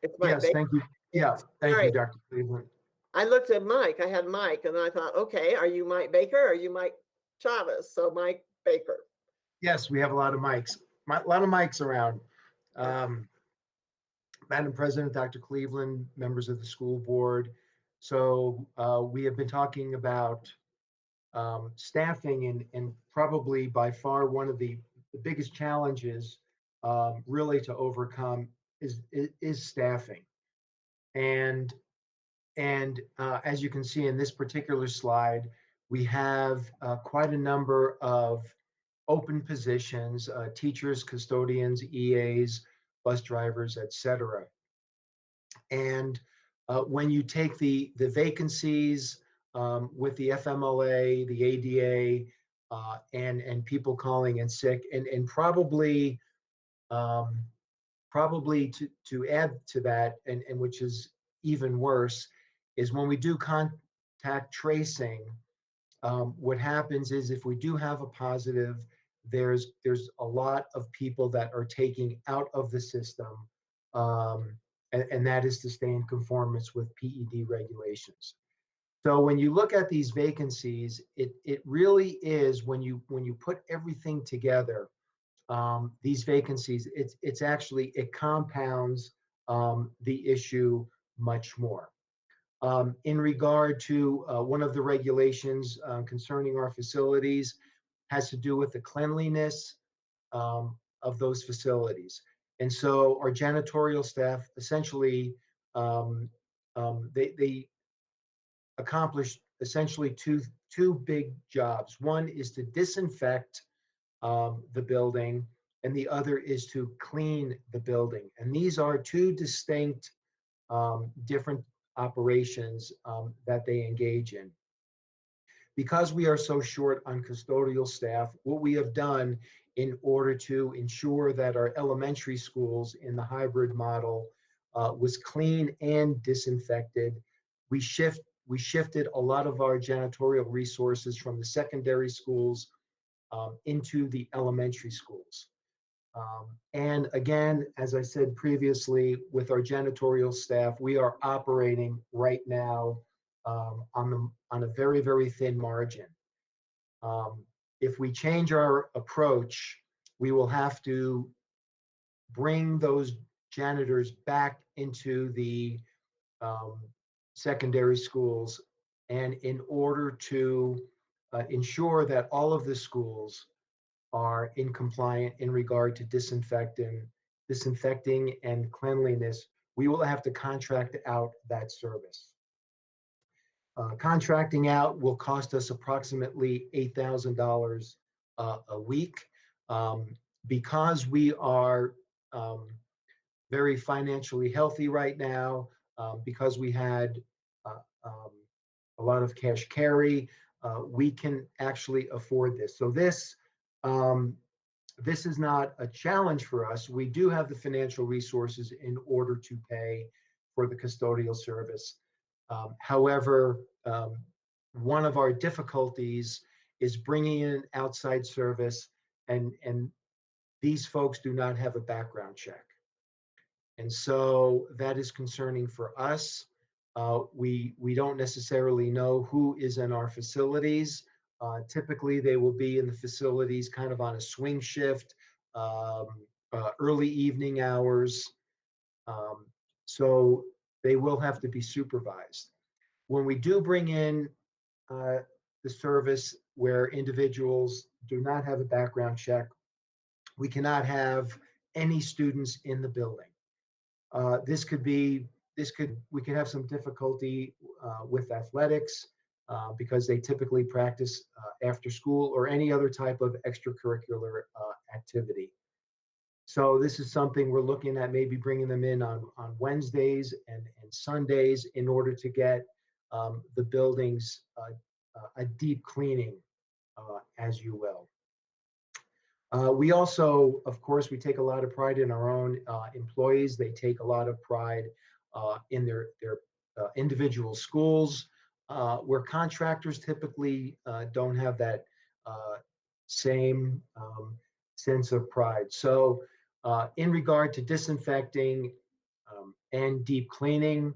It's Mike Yes, Baker. thank you. Yeah, thank Sorry. you, Dr. Cleveland. I looked at Mike. I had Mike, and I thought, okay, are you Mike Baker or are you Mike Chavez? So Mike Baker. Yes, we have a lot of mics. A lot of mics around. Madam President, Dr. Cleveland, members of the school board. So we have been talking about staffing, and probably by far one of the biggest challenges really to overcome is staffing. And as you can see in this particular slide, we have quite a number of open positions, teachers, custodians, EAs, bus drivers, etc. And when you take the vacancies with the FMLA, the ADA, and people calling in sick, and probably Probably to add to that, and which is even worse, is when we do contact tracing, what happens is if we do have a positive, there's a lot of people that are taking out of the system, and that is to stay in conformance with PED regulations. So when you look at these vacancies, it really is, when you put everything together, these vacancies, it's actually, it compounds the issue much more. In regard to one of the regulations concerning our facilities, has to do with the cleanliness of those facilities. And so our janitorial staff essentially, they accomplish essentially two big jobs. One is to disinfect the building, and the other is to clean the building. And these are two distinct, different operations that they engage in. Because we are so short on custodial staff, what we have done in order to ensure that our elementary schools in the hybrid model was clean and disinfected, we shifted a lot of our janitorial resources from the secondary schools into the elementary schools. And again, as I said previously, with our janitorial staff, we are operating right now on a very, very thin margin. If we change our approach, we will have to bring those janitors back into the secondary schools, and in order to ensure that all of the schools are in compliant in regard to disinfecting and cleanliness, we will have to contract out that service. Contracting out will cost us approximately $8,000 a week. Because we are very financially healthy right now, because we had a lot of cash carry, we can actually afford this. So this is not a challenge for us. We do have the financial resources in order to pay for the custodial service. However, one of our difficulties is bringing in outside service, and these folks do not have a background check. And so that is concerning for us. We don't necessarily know who is in our facilities. Typically, they will be in the facilities kind of on a swing shift, early evening hours. So they will have to be supervised. When we do bring in the service where individuals do not have a background check, we cannot have any students in the building. We could have some difficulty with athletics because they typically practice after school or any other type of extracurricular activity. So this is something we're looking at, maybe bringing them in on Wednesdays and Sundays in order to get the buildings a deep cleaning, as you will. We also, of course, we take a lot of pride in our own employees. They take a lot of pride in their individual schools, where contractors typically don't have that same sense of pride. So in regard to disinfecting and deep cleaning,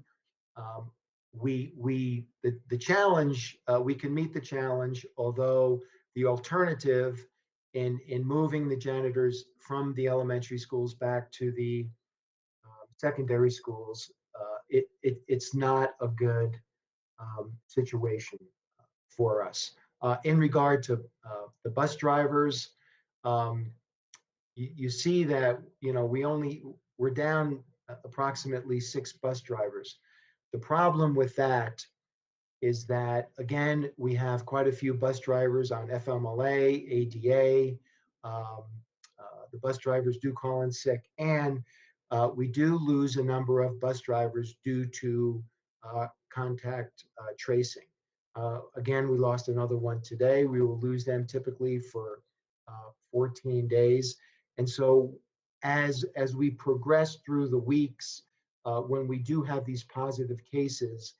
the challenge, we can meet the challenge, although the alternative in moving the janitors from the elementary schools back to the secondary schools, it's not a good situation for us. In regard to the bus drivers, you see that we're down approximately 6 bus drivers. The problem with that is that, again, we have quite a few bus drivers on FMLA, ADA. The bus drivers do call in sick, and we do lose a number of bus drivers due to contact tracing. Again, we lost another one today. We will lose them typically for 14 days. And so As we progress through the weeks, when we do have these positive cases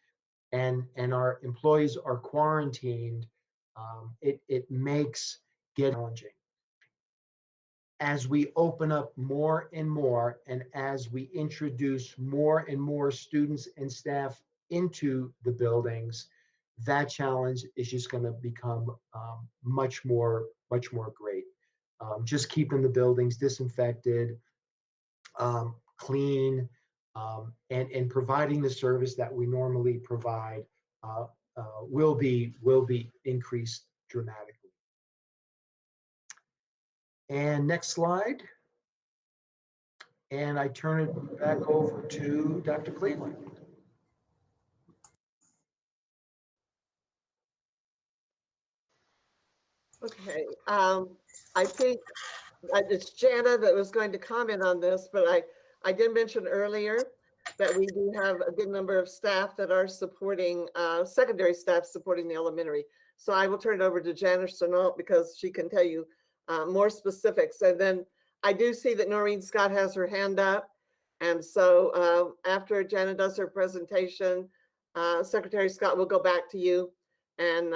and our employees are quarantined, it makes getting challenging. As we open up more and more, and as we introduce more and more students and staff into the buildings, that challenge is just going to become much more great. Just keeping the buildings disinfected, clean, and providing the service that we normally provide will be increased dramatically. And next slide. And I turn it back over to Dr. Cleveland. Okay, I think it's Jana that was going to comment on this, but I did mention earlier that we do have a good number of staff that are supporting, secondary staff supporting the elementary. So I will turn it over to Jana Chenault because she can tell you more specifics. And then I do see that Noreen Scott has her hand up. And so after Jana does her presentation, Secretary Scott will go back to you and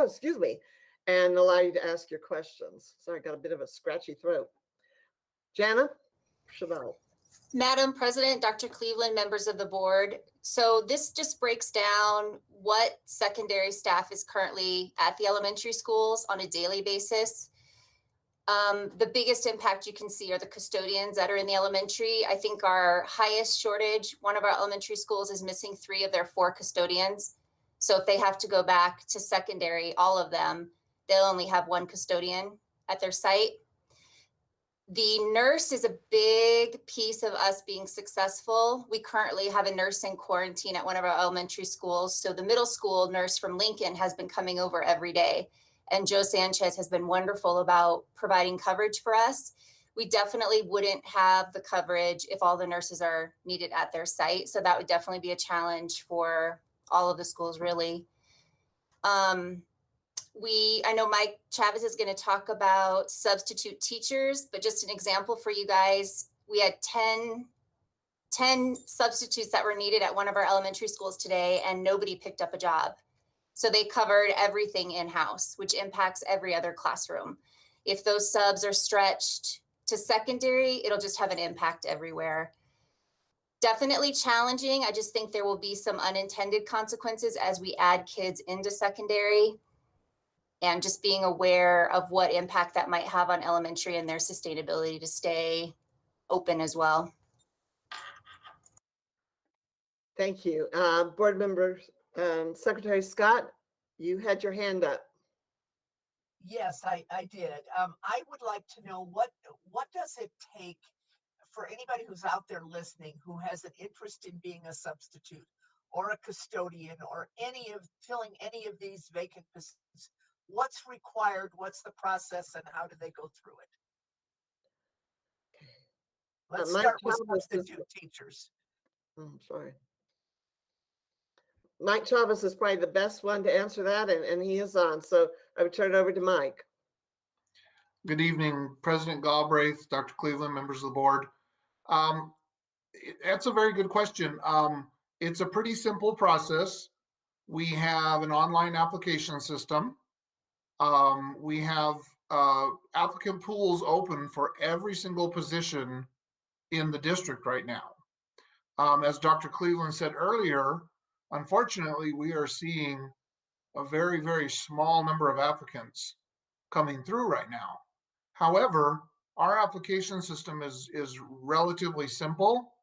excuse me, and allow you to ask your questions. Sorry, I got a bit of a scratchy throat. Jana Chenault. Madam President, Dr. Cleveland, members of the board. So this just breaks down what secondary staff is currently at the elementary schools on a daily basis. The biggest impact you can see are the custodians that are in the elementary. I think our highest shortage, one of our elementary schools is missing 3 of their 4 custodians. So if they have to go back to secondary, all of them, they'll only have 1 custodian at their site. The nurse is a big piece of us being successful. We currently have a nurse in quarantine at one of our elementary schools. So the middle school nurse from Lincoln has been coming over every day. And Joe Sanchez has been wonderful about providing coverage for us. We definitely wouldn't have the coverage if all the nurses are needed at their site. So that would definitely be a challenge for all of the schools, really. I know Mike Chavez is going to talk about substitute teachers, but just an example for you guys, we had 10 substitutes that were needed at one of our elementary schools today, and nobody picked up a job. So they covered everything in-house, which impacts every other classroom. If those subs are stretched to secondary, it'll just have an impact everywhere. Definitely challenging. I just think there will be some unintended consequences as we add kids into secondary, and just being aware of what impact that might have on elementary and their sustainability to stay open as well. Thank you. Board members, Secretary Scott, you had your hand up. Yes, I did. I would like to know what does it take for anybody who's out there listening who has an interest in being a substitute or a custodian or filling any of these vacant positions? What's required? What's the process, and how do they go through it? Let's start with substitute teachers. I'm sorry. Mike Chavez is probably the best one to answer that, and he is on. So I would turn it over to Mike. Good evening, President Galbraith, Dr. Cleveland, members of the board. That's a very good question. It's a pretty simple process. We have an online application system. We have applicant pools open for every single position in the district right now. As Dr. Cleveland said earlier, unfortunately, we are seeing a very, very small number of applicants coming through right now. However, our application system is relatively simple,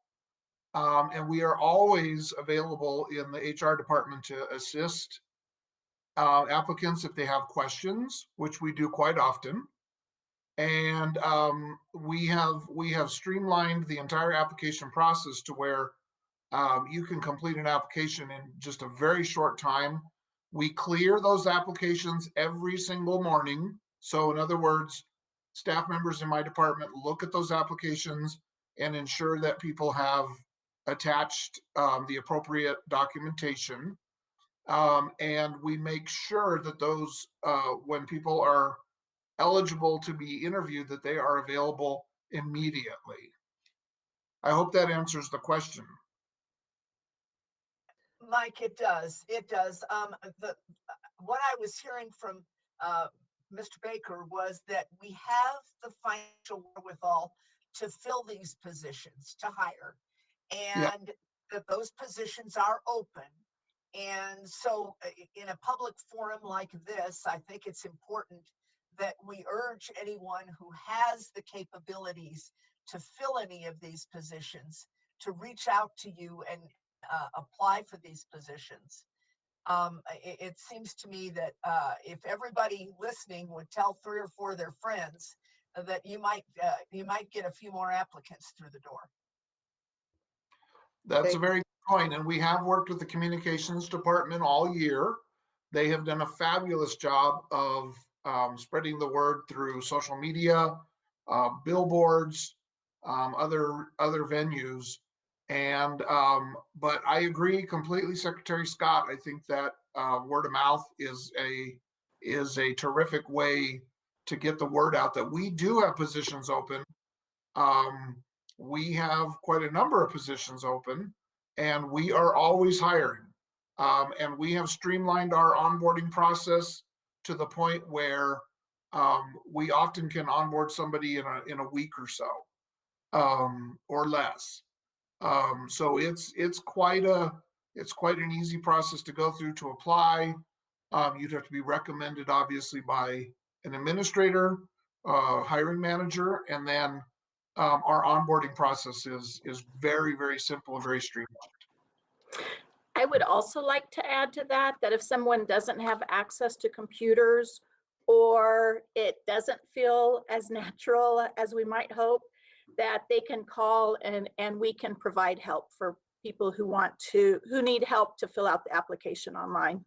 and we are always available in the HR department to assist applicants if they have questions, which we do quite often. And we have streamlined the entire application process to where you can complete an application in just a very short time. We clear those applications every single morning. So in other words, staff members in my department look at those applications and ensure that people have attached the appropriate documentation. And we make sure that those, when people are eligible to be interviewed, that they are available immediately. I hope that answers the question. Mike, it does. It does. What I was hearing from Mr. Baker was that we have the financial wherewithal to fill these positions, to hire, Yeah. and that those positions are open. And so in a public forum like this, I think it's important that we urge anyone who has the capabilities to fill any of these positions to reach out to you and apply for these positions. It seems to me that if everybody listening would tell 3 or 4 of their friends, that you might get a few more applicants through the door. That's a very good point. And we have worked with the communications department all year. They have done a fabulous job of spreading the word through social media, billboards, other venues. And but I agree completely, Secretary Scott. I think that word of mouth is a terrific way to get the word out that we do have positions open. We have quite a number of positions open, and we are always hiring. And we have streamlined our onboarding process to the point where we often can onboard somebody in a week or so, or less. So it's quite an easy process to go through to apply. You'd have to be recommended, obviously, by an administrator, hiring manager, and then our onboarding process is very, very simple and very streamlined. I would also like to add to that if someone doesn't have access to computers, or it doesn't feel as natural as we might hope, that they can call and we can provide help for people who need help to fill out the application online.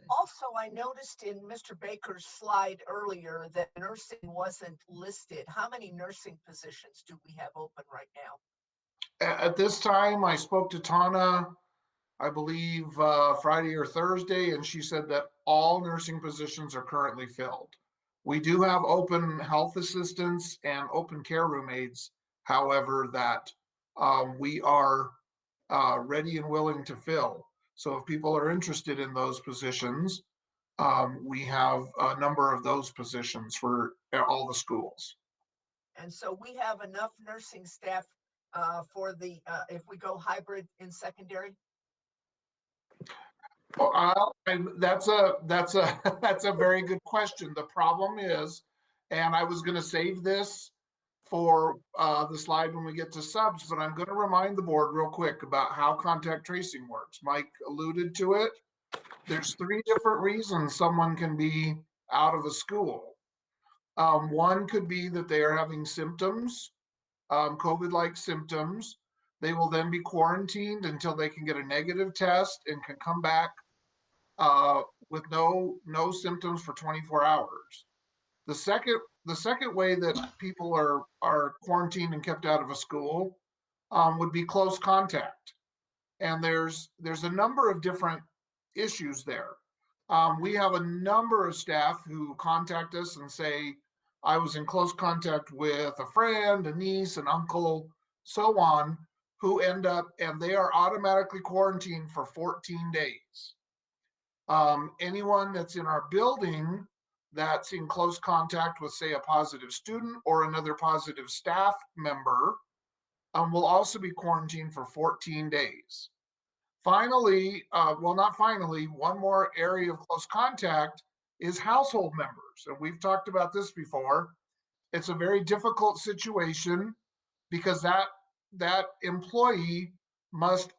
Also, I noticed in Mr. Baker's slide earlier that nursing wasn't listed. How many nursing positions do we have open right now? At this time, I spoke to Tana, I believe Friday or Thursday, and she said that all nursing positions are currently filled. We do have open health assistants and open care room aides, however, that we are ready and willing to fill. So if people are interested in those positions, we have a number of those positions for all the schools. And so we have enough nursing staff for the if we go hybrid in secondary. Well, that's a very good question. The problem is, and I was going to save this for the slide when we get to subs, but I'm going to remind the board real quick about how contact tracing works. Mike alluded to it. There's 3 different reasons someone can be out of a school. One could be that they are having symptoms, COVID-like symptoms. They will then be quarantined until they can get a negative test and can come back with no symptoms for 24 hours. The second way that people are quarantined and kept out of a school would be close contact. And there's a number of different issues there. We have a number of staff who contact us and say, I was in close contact with a friend, a niece, an uncle, so on, who end up, and they are automatically quarantined for 14 days. Anyone that's in our building that's in close contact with, say, a positive student or another positive staff member will also be quarantined for 14 days. Finally, not finally, one more area of close contact is household members. And we've talked about this before. It's a very difficult situation because that employee must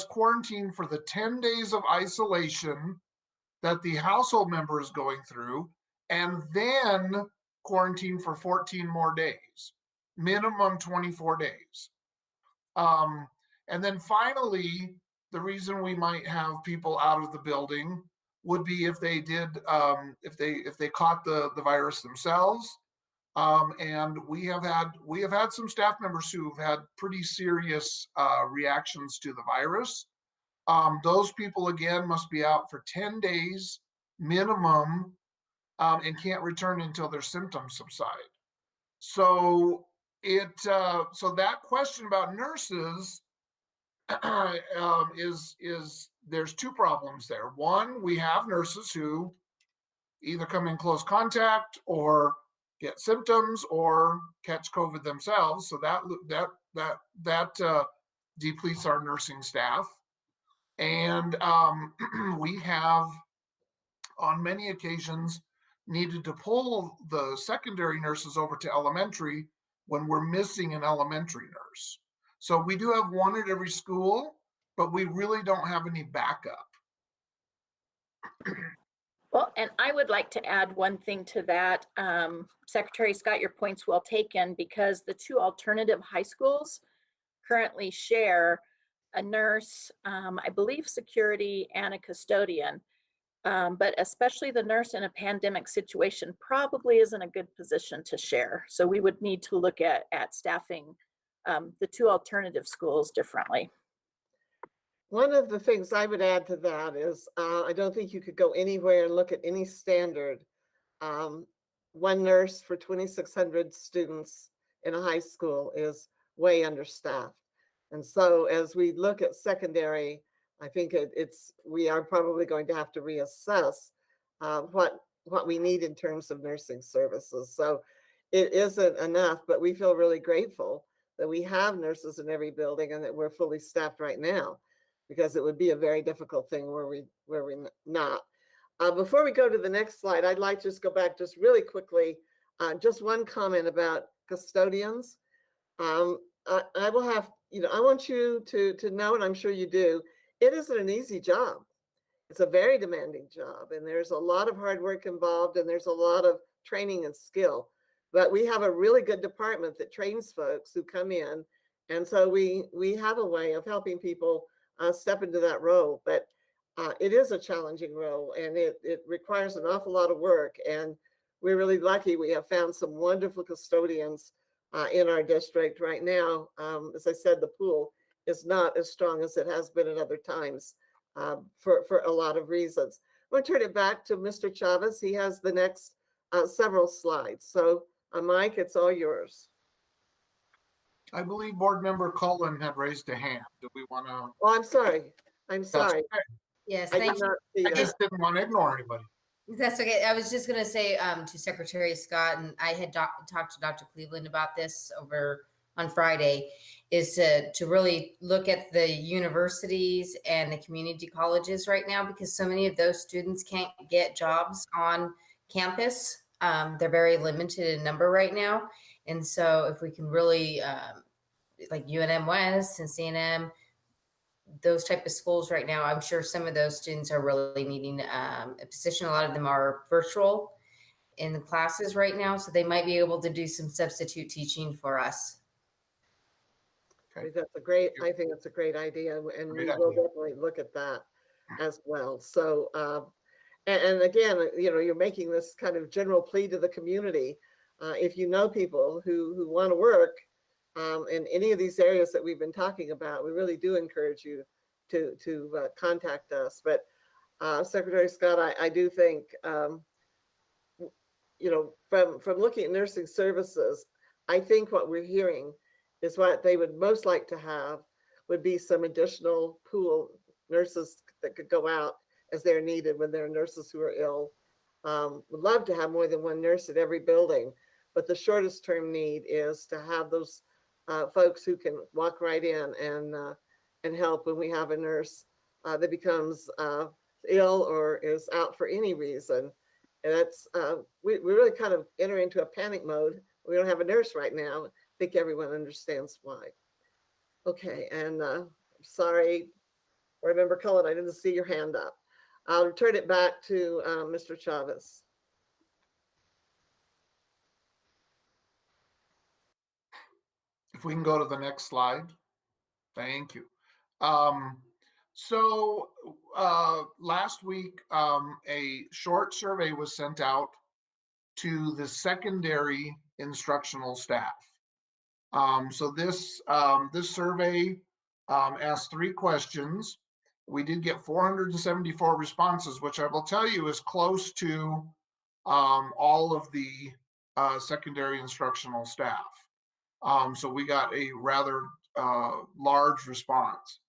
quarantine for the 10 days of isolation that the household member is going through, and then quarantine for 14 more days, minimum 24 days. And then finally, the reason we might have people out of the building would be if they did, if they caught the virus themselves. And we have had some staff members who've had pretty serious reactions to the virus. Those people, again, must be out for 10 days minimum and can't return until their symptoms subside. So so that question about nurses is there's two problems there. One, we have nurses who either come in close contact or get symptoms or catch COVID themselves. So that depletes our nursing staff. And we have, on many occasions, needed to pull the secondary nurses over to elementary when we're missing an elementary nurse. So we do have one at every school, but we really don't have any backup. Well, and I would like to add one thing to that. Secretary Scott, your point's well taken, because the two alternative high schools currently share a nurse, I believe security, and a custodian. But especially the nurse in a pandemic situation probably isn't a good position to share. So we would need to look at staffing the two alternative schools differently. One of the things I would add to that is I don't think you could go anywhere and look at any standard. One nurse for 2,600 students in a high school is way understaffed. And so as we look at secondary, I think we are probably going to have to reassess what we need in terms of nursing services. So it isn't enough, but we feel really grateful that we have nurses in every building and that we're fully staffed right now, because it would be a very difficult thing where we're not. Before we go to the next slide, I'd like to just go back just really quickly. Just one comment about custodians. I will have, I want you to know, and I'm sure you do, it isn't an easy job. It's a very demanding job, and there's a lot of hard work involved, and there's a lot of training and skill. But we have a really good department that trains folks who come in, and so we have a way of helping people step into that role. But it is a challenging role, and it requires an awful lot of work. And we're really lucky. We have found some wonderful custodians in our district right now. As I said, the pool is not as strong as it has been at other times for a lot of reasons. I'm going to turn it back to Mr. Chavez. He has the next several slides. So Mike, it's all yours. I believe Board Member Cullen had raised a hand. Do we want to? Oh, I'm sorry. I'm sorry. Okay. Yes, I thank did you. not see I that. just didn't want to ignore anybody. That's okay. I was just going to say to Secretary Scott, and I had talked to Dr. Cleveland about this over on Friday, is to really look at the universities and the community colleges right now, because so many of those students can't get jobs on campus. They're very limited in number right now. And so if we can really, like UNM West and CNM, those type of schools right now, I'm sure some of those students are really needing a position. A lot of them are virtual in the classes right now, so they might be able to do some substitute teaching for us. Okay. I think it's a great idea, and we will definitely look at that as well. So, and again, you're making this kind of general plea to the community. If you know people who want to work in any of these areas that we've been talking about, we really do encourage you to contact us. But Secretary Scott, I do think, from looking at nursing services, I think what we're hearing is what they would most like to have would be some additional pool nurses that could go out as they're needed when there are nurses who are ill. Would love to have more than one nurse at every building, but the shortest term need is to have those folks who can walk right in and help when we have a nurse that becomes ill or is out for any reason. And that's we really kind of enter into a panic mode. We don't have a nurse right now. I think everyone understands why. Okay, and sorry, Board Member Cullen, I didn't see your hand up. I'll turn it back to Mr. Chavez. If we can go to the next slide. Thank you. So last week, a short survey was sent out to the secondary instructional staff. So this survey asked 3 questions. We did get 474 responses, which I will tell you is close to all of the secondary instructional staff. So we got a rather large response.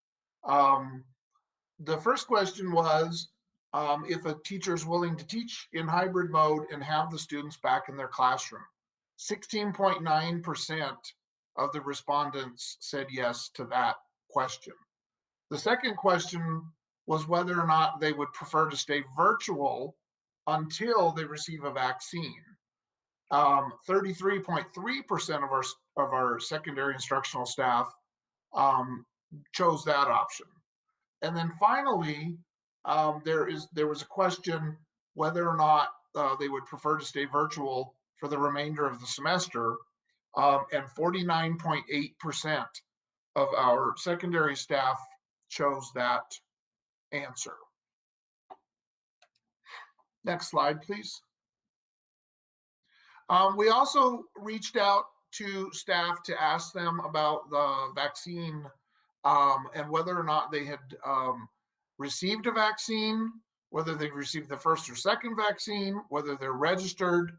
The first question was if a teacher is willing to teach in hybrid mode and have the students back in their classroom. 16.9% of the respondents said yes to that question. The second question was whether or not they would prefer to stay virtual until they receive a vaccine. 33.3% of our secondary instructional staff chose that option. And then finally, there was a question whether or not they would prefer to stay virtual for the remainder of the semester, and 49.8% of our secondary staff chose that answer. Next slide, please. We also reached out to staff to ask them about the vaccine and whether or not they had received a vaccine, whether they've received the first or second vaccine, whether they're registered.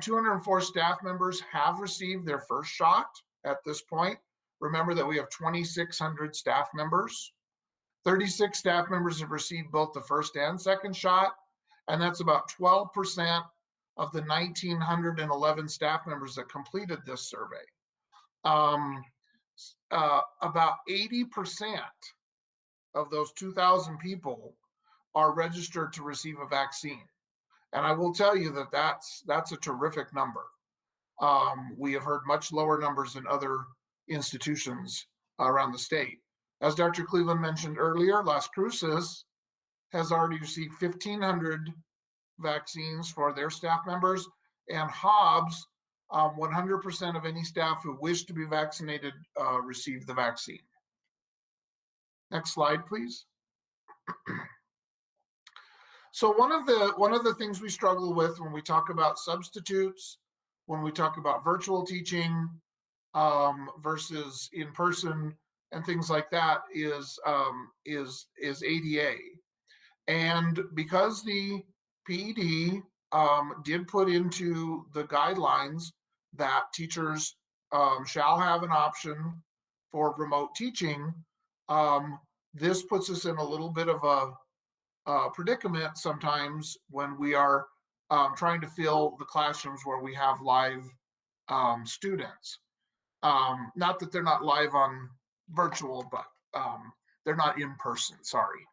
204 staff members have received their first shot at this point. Remember that we have 2,600 staff members. 36 staff members have received both the first and second shot, and that's about 12% of the 1,911 staff members that completed this survey. About 80% of those 2,000 people are registered to receive a vaccine. And I will tell you that that's a terrific number. We have heard much lower numbers in other institutions around the state. As Dr. Cleveland mentioned earlier, Las Cruces has already received 1,500 vaccines for their staff members, and Hobbs, 100% of any staff who wish to be vaccinated received the vaccine. Next slide, please. So one of the things we struggle with when we talk about substitutes, when we talk about virtual teaching versus in person and things like that is ADA. And because the PED did put into the guidelines that teachers shall have an option for remote teaching, this puts us in a little bit of a predicament sometimes when we are trying to fill the classrooms where we have live students. Not that they're not live on virtual, but they're not in person, sorry.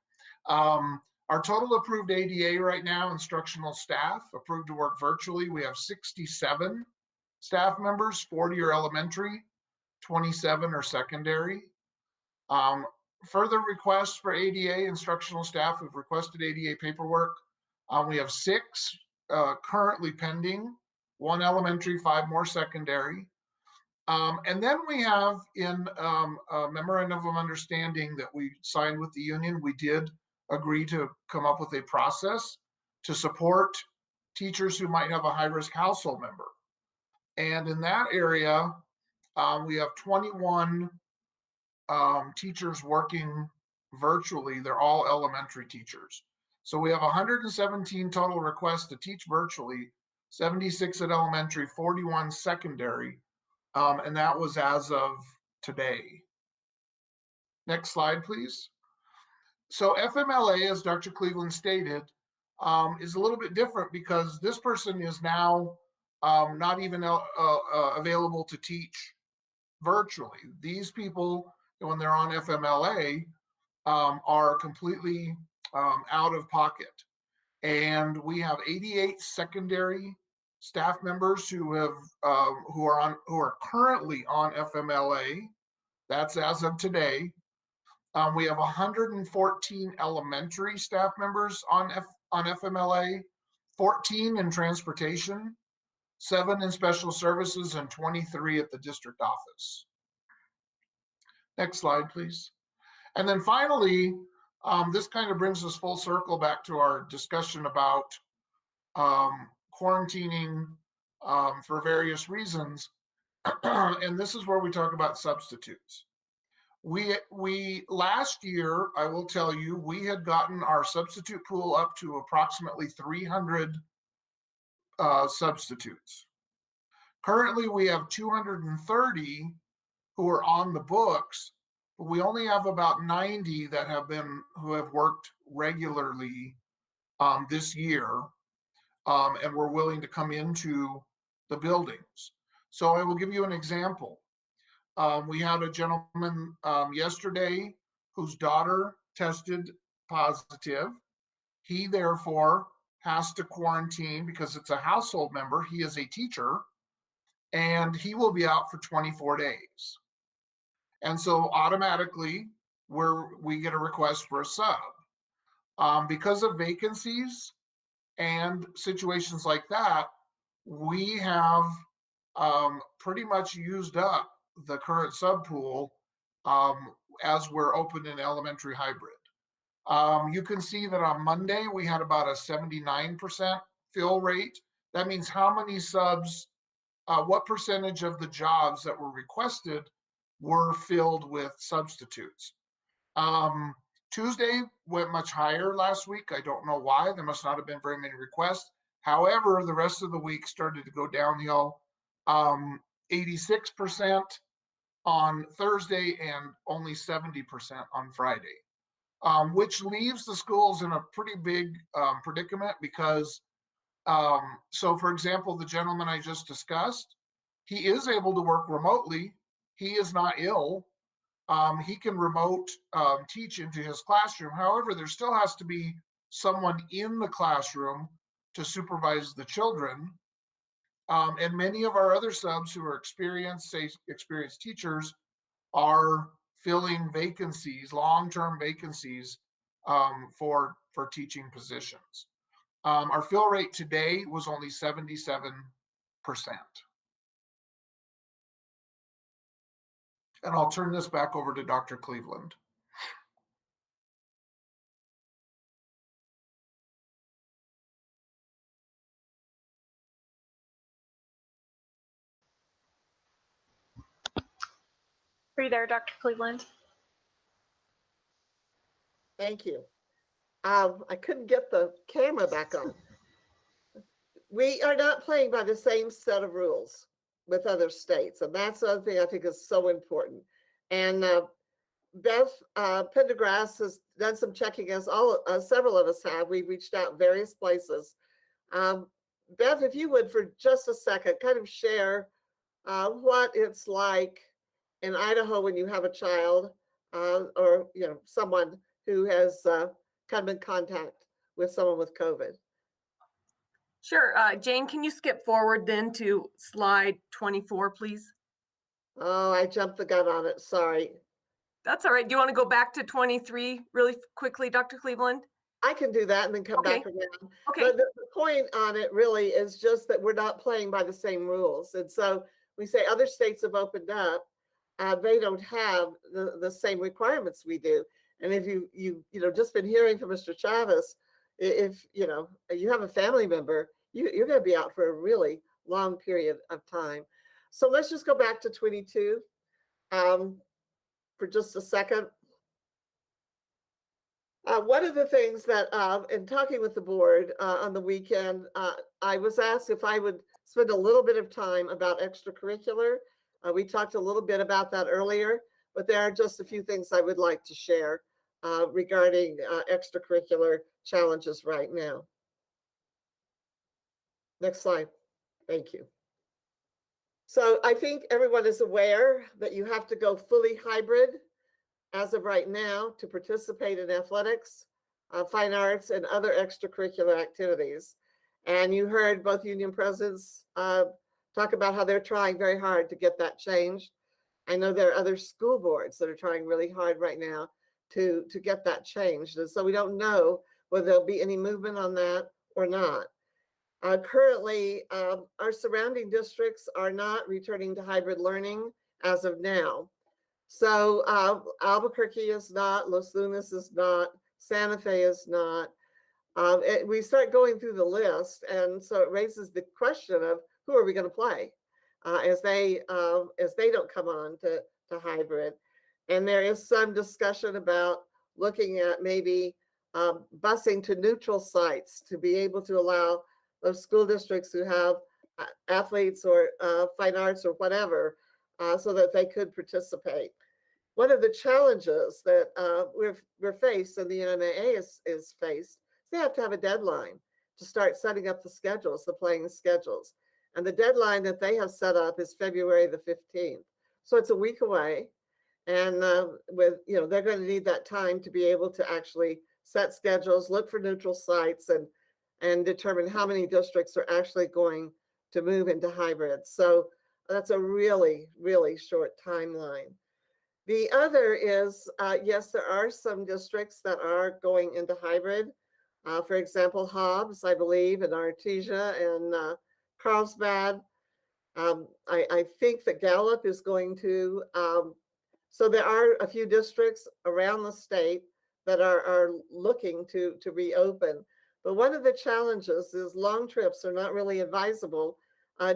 Our total approved ADA right now, instructional staff approved to work virtually, we have 67 staff members, 40 are elementary, 27 are secondary. Further requests for ADA instructional staff, we've requested ADA paperwork. We have 6 currently pending, 1 elementary, 5 more secondary. And then we have in a memorandum of understanding that we signed with the union, we did agree to come up with a process to support teachers who might have a high-risk household member. And in that area, we have 21 teachers working virtually. They're all elementary teachers. So we have 117 total requests to teach virtually, 76 at elementary, 41 secondary, and that was as of today. Next slide, please. So FMLA, as Dr. Cleveland stated, is a little bit different because this person is now not even available to teach virtually. These people, when they're on FMLA, are completely out of pocket. And we have 88 secondary staff members who are currently on FMLA. That's as of today. We have 114 elementary staff members on FMLA, 14 in transportation, 7 in special services, and 23 at the district office. Next slide, please. And then finally, this kind of brings us full circle back to our discussion about quarantining for various reasons. And this is where we talk about substitutes. We last year, I will tell you, we had gotten our substitute pool up to approximately 300 substitutes. Currently, we have 230 who are on the books, but we only have about 90 who have worked regularly this year, and were willing to come into the buildings. So I will give you an example. We had a gentleman yesterday whose daughter tested positive. He therefore has to quarantine because it's a household member. He is a teacher, and he will be out for 24 days. And so automatically we get a request for a sub. Because of vacancies and situations like that, we have pretty much used up the current sub pool as we're open in elementary hybrid. You can see that on Monday, we had about a 79% fill rate. That means how many subs, what percentage of the jobs that were requested were filled with substitutes. Tuesday went much higher last week. I don't know why. There must not have been very many requests. However, the rest of the week started to go downhill. 86% on Thursday and only 70% on Friday, which leaves the schools in a pretty big predicament because, so for example, the gentleman I just discussed, he is able to work remotely. He is not ill. He can remote teach into his classroom. However, there still has to be someone in the classroom to supervise the children. And many of our other subs who are experienced teachers are filling vacancies, long-term vacancies for teaching positions. Our fill rate today was only 77%. And I'll turn this back over to Dr. Cleveland. Are you there, Dr. Cleveland? Thank you. I couldn't get the camera back on. We are not playing by the same set of rules with other states, and that's the other thing I think is so important. And Beth Pendergrass has done some checking, as several of us have. We've reached out various places. Beth, if you would, for just a second, kind of share what it's like in Idaho when you have a child or someone who has come in contact with someone with COVID. Sure. Jane, can you skip forward then to slide 24, please? Oh, I jumped the gun on it. Sorry. That's all right. Do you want to go back to 23 really quickly, Dr. Cleveland? I can do that and then come back around. Okay. But the point on it really is just that we're not playing by the same rules. And so we say other states have opened up. They don't have the same requirements we do. And if you just been hearing from Mr. Chavez, if you have a family member, you're going to be out for a really long period of time. So let's just go back to 22 for just a second. One of the things that in talking with the board on the weekend, I was asked if I would spend a little bit of time about extracurricular. We talked a little bit about that earlier, but there are just a few things I would like to share regarding extracurricular challenges right now. Next slide. Thank you. So I think everyone is aware that you have to go fully hybrid as of right now to participate in athletics, fine arts, and other extracurricular activities. And you heard both union presidents talk about how they're trying very hard to get that changed. I know there are other school boards that are trying really hard right now to get that changed. And so we don't know whether there'll be any movement on that or not. Currently, our surrounding districts are not returning to hybrid learning as of now. So Albuquerque is not, Los Lunas is not, Santa Fe is not. We start going through the list, and so it raises the question of who are we going to play as they don't come on to hybrid. And there is some discussion about looking at maybe busing to neutral sites to be able to allow those school districts who have athletes or fine arts or whatever, so that they could participate. One of the challenges that we're faced, and the NMAA is faced, is they have to have a deadline to start setting up the schedules, the playing schedules. And the deadline that they have set up is February the 15th. So it's a week away. And they're going to need that time to be able to actually set schedules, look for neutral sites, and determine how many districts are actually going to move into hybrid. So that's a really, really short timeline. The other is, yes, there are some districts that are going into hybrid. For example, Hobbs, I believe, and Artesia and Carlsbad. I think that Gallup is going to, so there are a few districts around the state that are looking to reopen. But one of the challenges is long trips are not really advisable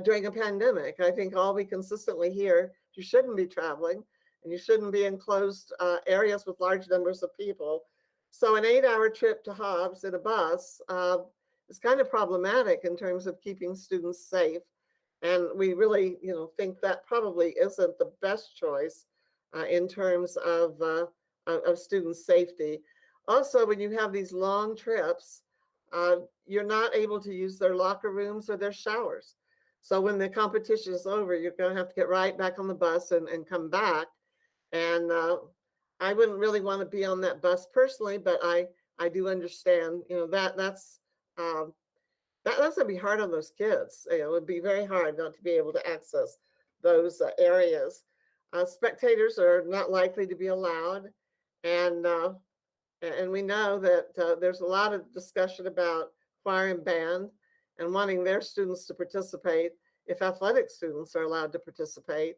during a pandemic. I think all we consistently hear, you shouldn't be traveling and you shouldn't be in closed areas with large numbers of people. So an 8-hour trip to Hobbs in a bus is kind of problematic in terms of keeping students safe. And we really, think that probably isn't the best choice in terms of student safety. Also, when you have these long trips, you're not able to use their locker rooms or their showers. So when the competition is over, you're going to have to get right back on the bus and come back. And I wouldn't really want to be on that bus personally, but I do understand, that's going to be hard on those kids. It would be very hard not to be able to access those areas. Spectators are not likely to be allowed, and we know that there's a lot of discussion about choir and band and wanting their students to participate if athletic students are allowed to participate.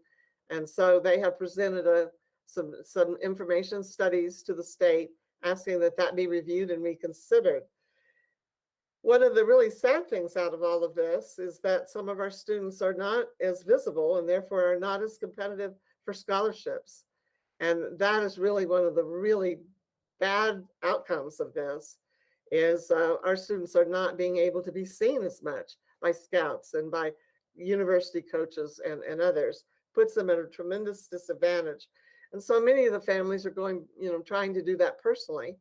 And so they have presented some information studies to the state asking that be reviewed and reconsidered. One of the really sad things out of all of this is that some of our students are not as visible and therefore are not as competitive for scholarships. And that is really one of the really bad outcomes of this, is our students are not being able to be seen as much by scouts and by university coaches and others. Puts them at a tremendous disadvantage. And so many of the families are going, trying to do that personally.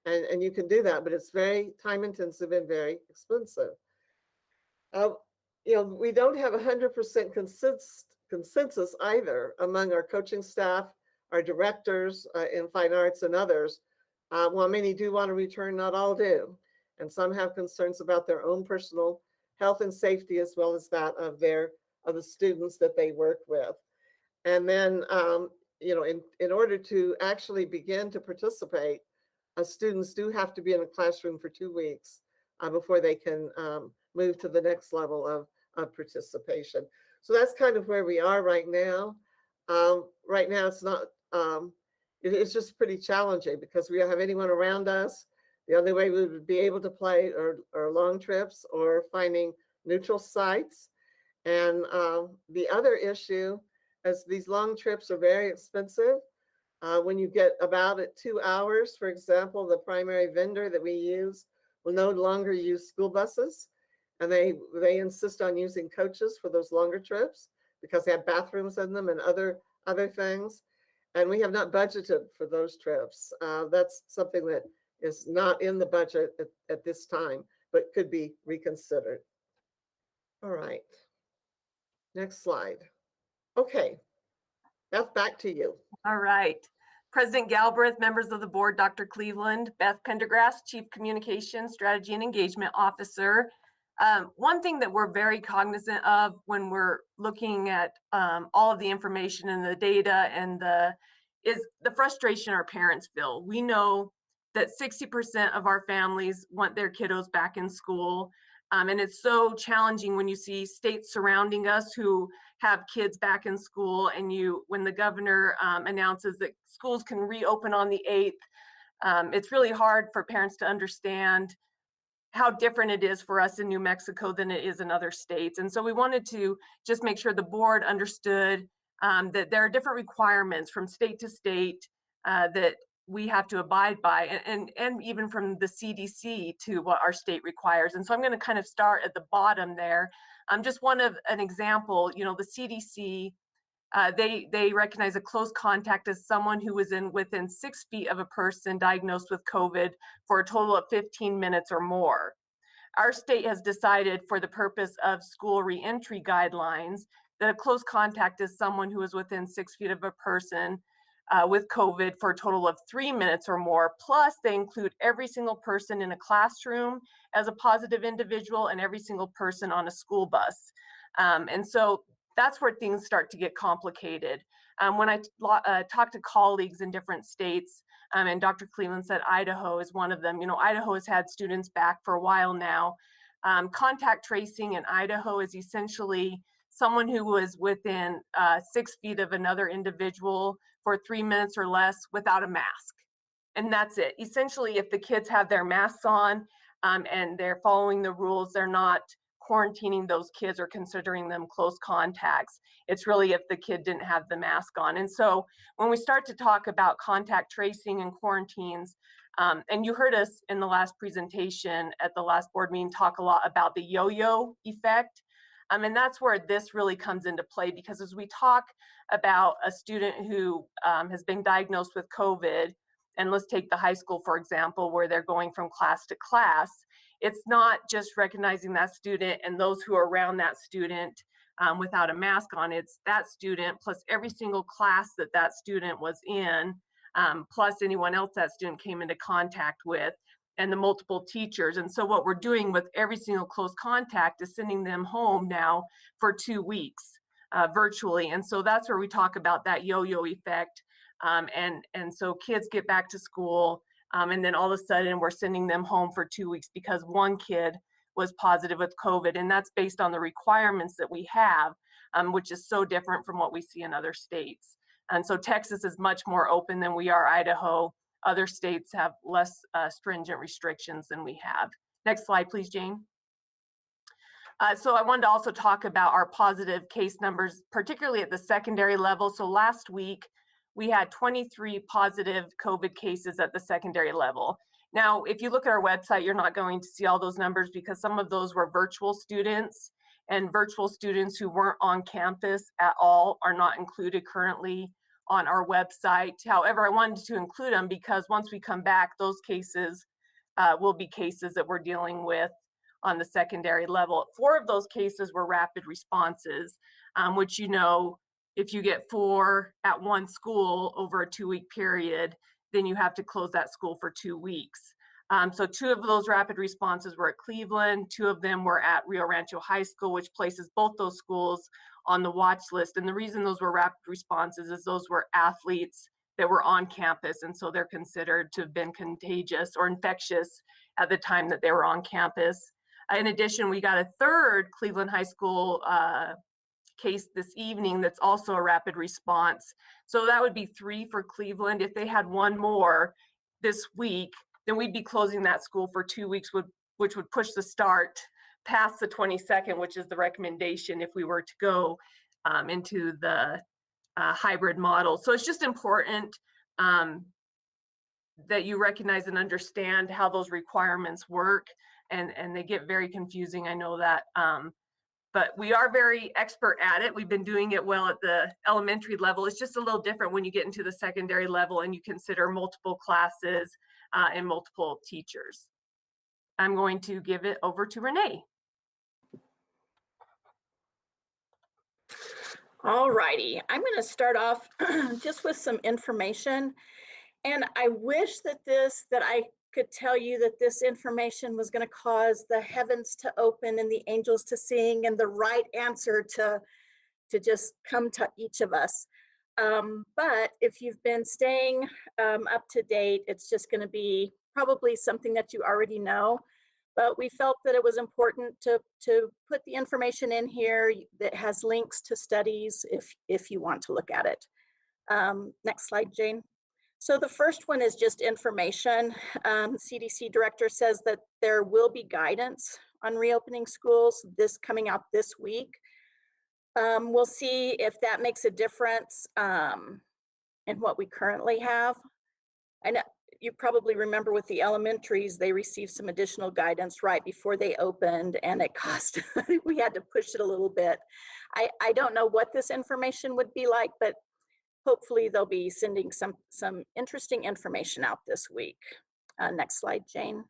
And you can do that, but it's very time intensive and very expensive. We don't have 100% consensus either among our coaching staff, our directors in fine arts and others. While many do want to return, not all do. And some have concerns about their own personal health and safety, as well as that of the students that they work with. And then, in order to actually begin to participate, students do have to be in a classroom for 2 weeks before they can move to the next level of participation. So that's kind of where we are right now. Right now, it's not, it's just pretty challenging because we don't have anyone around us. The only way we would be able to play are long trips or finding neutral sites. And the other issue is these long trips are very expensive. When you get about at 2 hours, for example, the primary vendor that we use will no longer use school buses. And they insist on using coaches for those longer trips because they have bathrooms in them and other things. And we have not budgeted for those trips. That's something that is not in the budget at this time, but could be reconsidered. All right. Next slide. Okay. Beth, back to you. All right. President Galbraith, members of the board, Dr. Cleveland, Beth Pendergrass, Chief Communication, Strategy and Engagement Officer. One thing that we're very cognizant of when we're looking at all of the information and the data is the frustration our parents feel. We know that 60% of our families want their kiddos back in school. And it's so challenging when you see states surrounding us who have kids back in school, and when the governor announces that schools can reopen on the 8th, it's really hard for parents to understand how different it is for us in New Mexico than it is in other states. And so we wanted to just make sure the board understood that there are different requirements from state to state that we have to abide by, and even from the CDC to what our state requires. And so I'm going to kind of start at the bottom there. Just an example, you know, the CDC, they recognize a close contact as someone who was within 6 feet of a person diagnosed with COVID for a total of 15 minutes or more. Our state has decided, for the purpose of school reentry guidelines, that a close contact is someone who is within 6 feet of a person with COVID for a total of 3 minutes or more. Plus, they include every single person in a classroom as a positive individual and every single person on a school bus. And so that's where things start to get complicated. When I talk to colleagues in different states, and Dr. Cleveland said Idaho is one of them. You know, Idaho has had students back for a while now. Contact tracing in Idaho is essentially someone who was within 6 feet of another individual for 3 minutes or less without a mask. And that's it. Essentially, if the kids have their masks on and they're following the rules, they're not quarantining those kids or considering them close contacts. It's really if the kid didn't have the mask on. And so when we start to talk about contact tracing and quarantines, and you heard us in the last presentation at the last board meeting talk a lot about the yo-yo effect. And that's where this really comes into play, because as we talk about a student who has been diagnosed with COVID, and let's take the high school, for example, where they're going from class to class, it's not just recognizing that student and those who are around that student without a mask on. It's that student plus every single class that that student was in, plus anyone else that student came into contact with, and the multiple teachers. And so what we're doing with every single close contact is sending them home now for 2 weeks virtually. And so that's where we talk about that yo-yo effect. And so kids get back to school, and then all of a sudden we're sending them home for 2 weeks because one kid was positive with COVID. And that's based on the requirements that we have, which is so different from what we see in other states. And so Texas is much more open than we are Idaho. Other states have less stringent restrictions than we have. Next slide, please, Jane. So I wanted to also talk about our positive case numbers, particularly at the secondary level. So last week, we had 23 positive COVID cases at the secondary level. Now, if you look at our website, you're not going to see all those numbers because some of those were virtual students, and virtual students who weren't on campus at all are not included currently on our website. However, I wanted to include them because once we come back, those cases will be cases that we're dealing with on the secondary level. 4 of those cases were rapid responses, which, you know, if you get 4 at one school over a 2-week period, then you have to close that school for 2 weeks. So 2 of those rapid responses were at Cleveland, 2 of them were at Rancho High School, which places both those schools on the watch list. And the reason those were rapid responses is those were athletes that were on campus, and so they're considered to have been contagious or infectious at the time that they were on campus. In addition, we got a 3rd Cleveland High School case this evening that's also a rapid response. So that would be 3 for Cleveland. If they had 1 more this week, then we'd be closing that school for 2 weeks, which would push the start past the 22nd, which is the recommendation if we were to go into the hybrid model. So it's just important that you recognize and understand how those requirements work, and they get very confusing. I know that, but we are very expert at it. We've been doing it well at the elementary level. It's just a little different when you get into the secondary level and you consider multiple classes and multiple teachers. I'm going to give it over to Renee. All righty, I'm going to start off just with some information. And I wish that I could tell you that this information was going to cause the heavens to open and the angels to sing and the right answer to just come to each of us. But if you've been staying up to date, it's just going to be probably something that you already know. But we felt that it was important to put the information in here that has links to studies if you want to look at it. Next slide, Jane. So the first one is just information. CDC director says that there will be guidance on reopening schools coming out this week. We'll see if that makes a difference in what we currently have. I know you probably remember with the elementaries, they received some additional guidance right before they opened, and it cost, we had to push it a little bit. I don't know what this information would be like, but hopefully they'll be sending some interesting information out this week. Next slide, Jane.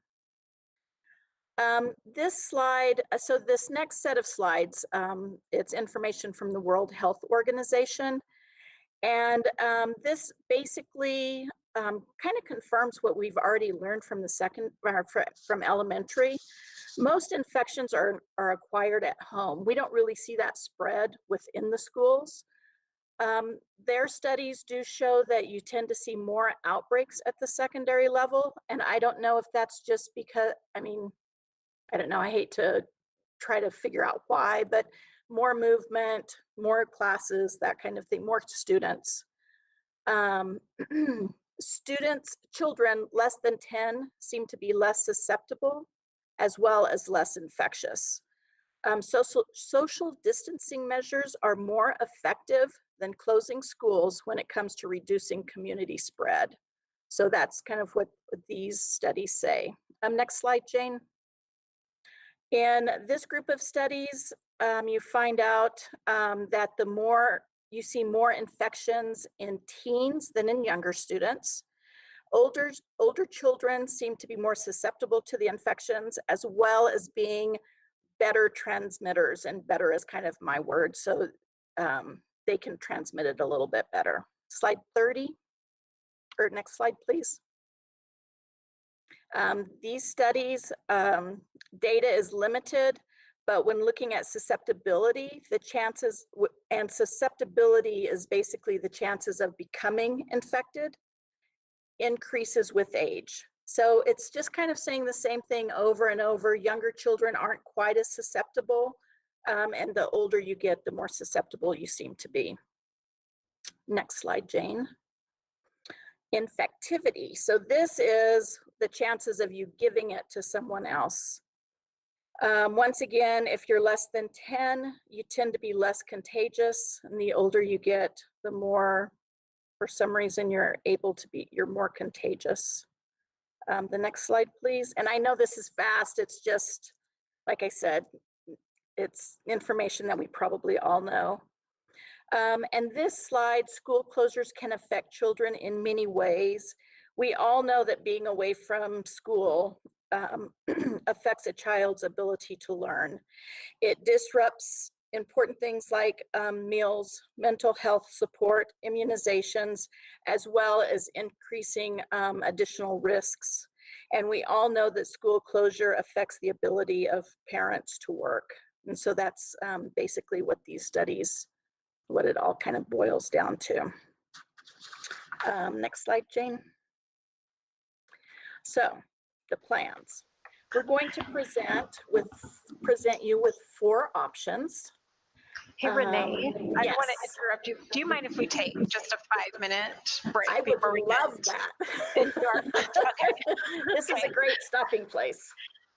This slide, so this next set of slides, it's information from the World Health Organization. And this basically kind of confirms what we've already learned from from elementary. Most infections are acquired at home. We don't really see that spread within the schools. Their studies do show that you tend to see more outbreaks at the secondary level. And I don't know if that's just because, I mean, I don't know, I hate to try to figure out why, but more movement, more classes, that kind of thing, more students. Children less than 10 seem to be less susceptible as well as less infectious. Social distancing measures are more effective than closing schools when it comes to reducing community spread. So that's kind of what these studies say. Next slide, Jane. In this group of studies, you find out that you see more infections in teens than in younger students. Older children seem to be more susceptible to the infections, as well as being better transmitters, and better is kind of my word, so they can transmit it a little bit better. Slide 30, or next slide, please. These studies, data is limited, but when looking at susceptibility, the chances, and susceptibility is basically the chances of becoming infected, increases with age. So it's just kind of saying the same thing over and over. Younger children aren't quite as susceptible, and the older you get, the more susceptible you seem to be. Next slide, Jane. Infectivity. So this is the chances of you giving it to someone else. Once again, if you're less than 10, you tend to be less contagious, and the older you get, the more, for some reason, you're more contagious. The next slide, please. And I know this is fast. It's just, like I said, it's information that we probably all know. And this slide, school closures can affect children in many ways. We all know that being away from school affects a child's ability to learn. It disrupts important things like meals, mental health support, immunizations, as well as increasing additional risks. And we all know that school closure affects the ability of parents to work. And so that's basically what these studies, what it all kind of boils down to. Next slide, Jane. So the plans. We're going to present you with 4 options. Hey, Renee, I Yes. don't want to interrupt you. Do you mind if we take just a 5-minute break I would before we love get that. into our okay. This is a great stopping place.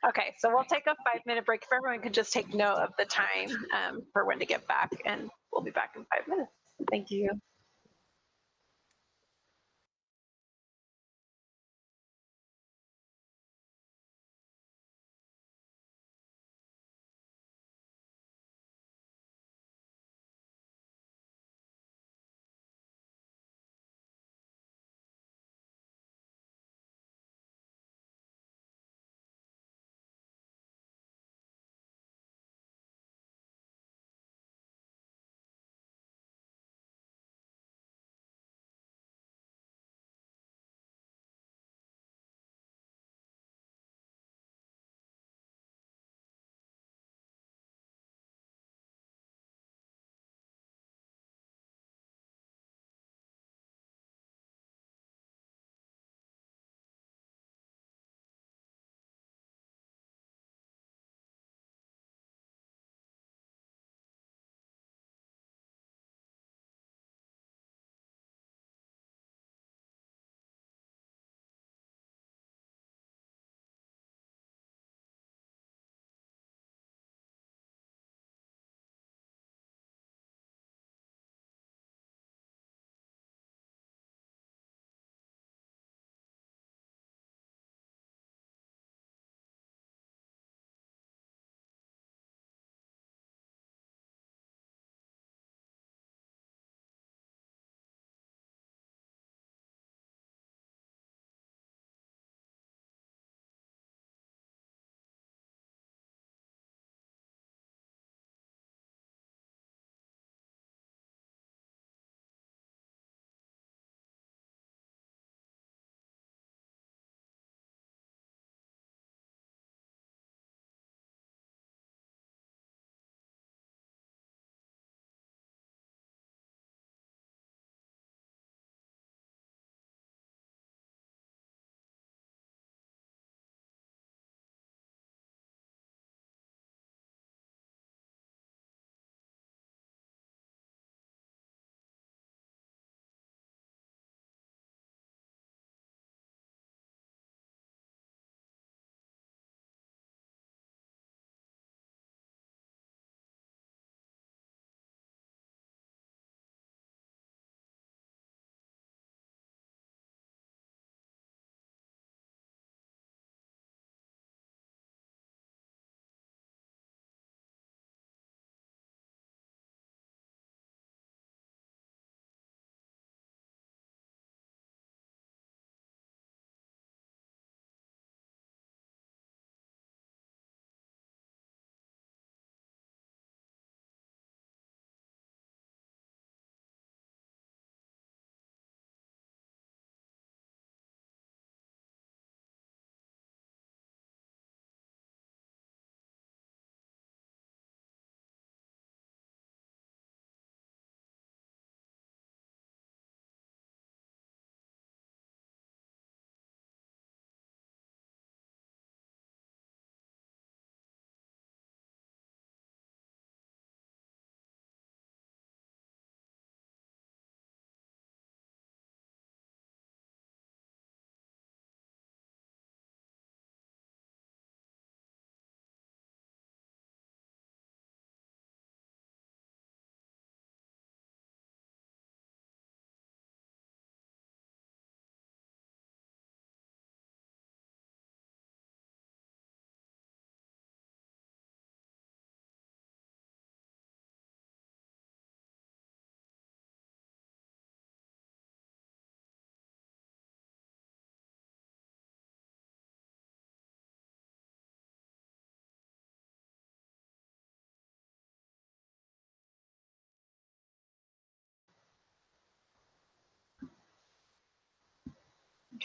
Okay, so we'll take a 5-minute break. If everyone could just take note of the time for when to get back, and we'll be back in 5 minutes. Thank you.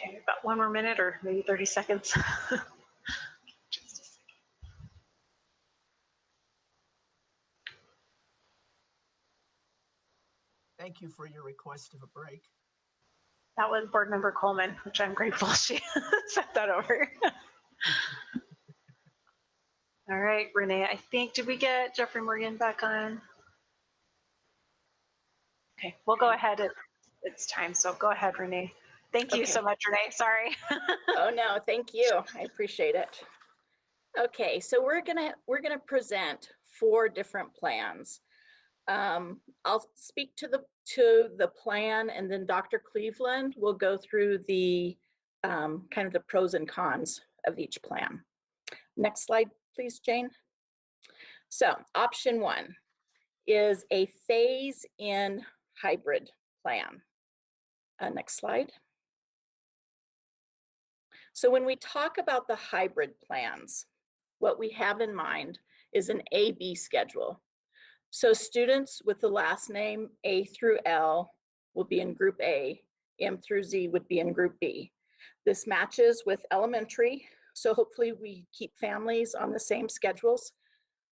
Okay, about one more minute or maybe 30 seconds. Just a second. Thank you for your request of a break. That was Board Member Coleman, which I'm grateful she sent that over. All right, Renee, I think, did we get Jeffrey Morgan back on? Okay, we'll go ahead. It's time, so go ahead, Renee. Thank you so Okay. much, Renee. Sorry. Oh, no, thank you. I appreciate it. Okay, so we're gonna present 4 different plans. I'll speak to the plan, and then Dr. Cleveland will go through the kind of the pros and cons of each plan. Next slide, please, Jane. So option 1 is a phase-in hybrid plan. Next slide. So when we talk about the hybrid plans, what we have in mind is an A-B schedule. So students with the last name A through L will be in group A, M through Z would be in group B. This matches with elementary, so hopefully we keep families on the same schedules.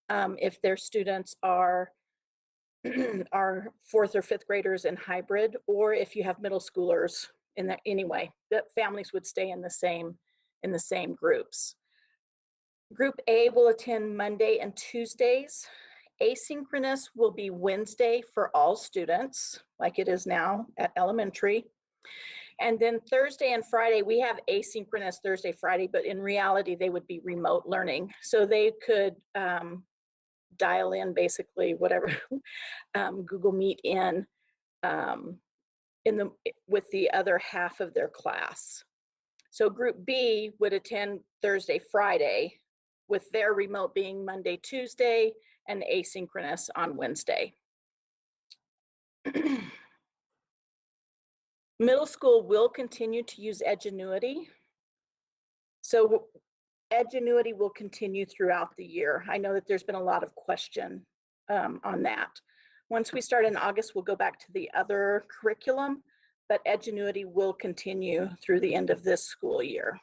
If their students are 4th or 5th graders in hybrid, or if you have middle schoolers in that anyway, that families would stay in the same groups. Group A will attend Monday and Tuesdays. Asynchronous will be Wednesday for all students, like it is now at elementary. And then Thursday and Friday, we have asynchronous Thursday, Friday, but in reality, they would be remote learning. So they could dial in basically whatever Google Meet with the other half of their class. So group B would attend Thursday, Friday, with their remote being Monday, Tuesday, and asynchronous on Wednesday. Middle school will continue to use Edgenuity. So Edgenuity will continue throughout the year. I know that there's been a lot of question on that. Once we start in August, we'll go back to the other curriculum, but Edgenuity will continue through the end of this school year.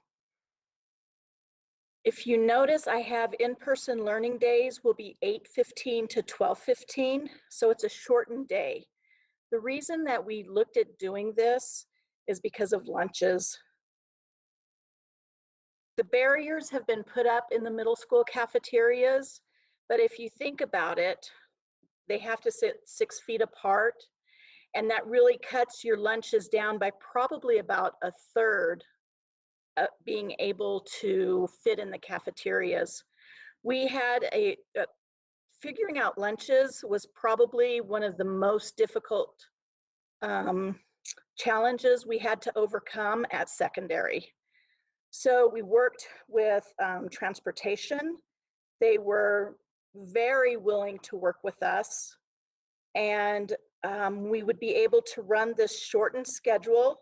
If you notice, I have in-person learning days will be 8:15 to 12:15, so it's a shortened day. The reason that we looked at doing this is because of lunches. The barriers have been put up in the middle school cafeterias, but if you think about it, they have to sit 6 feet apart, and that really cuts your lunches down by probably about a third, being able to fit in the cafeterias. We had figuring out lunches was probably one of the most difficult challenges we had to overcome at secondary. So we worked with transportation. They were very willing to work with us, and we would be able to run this shortened schedule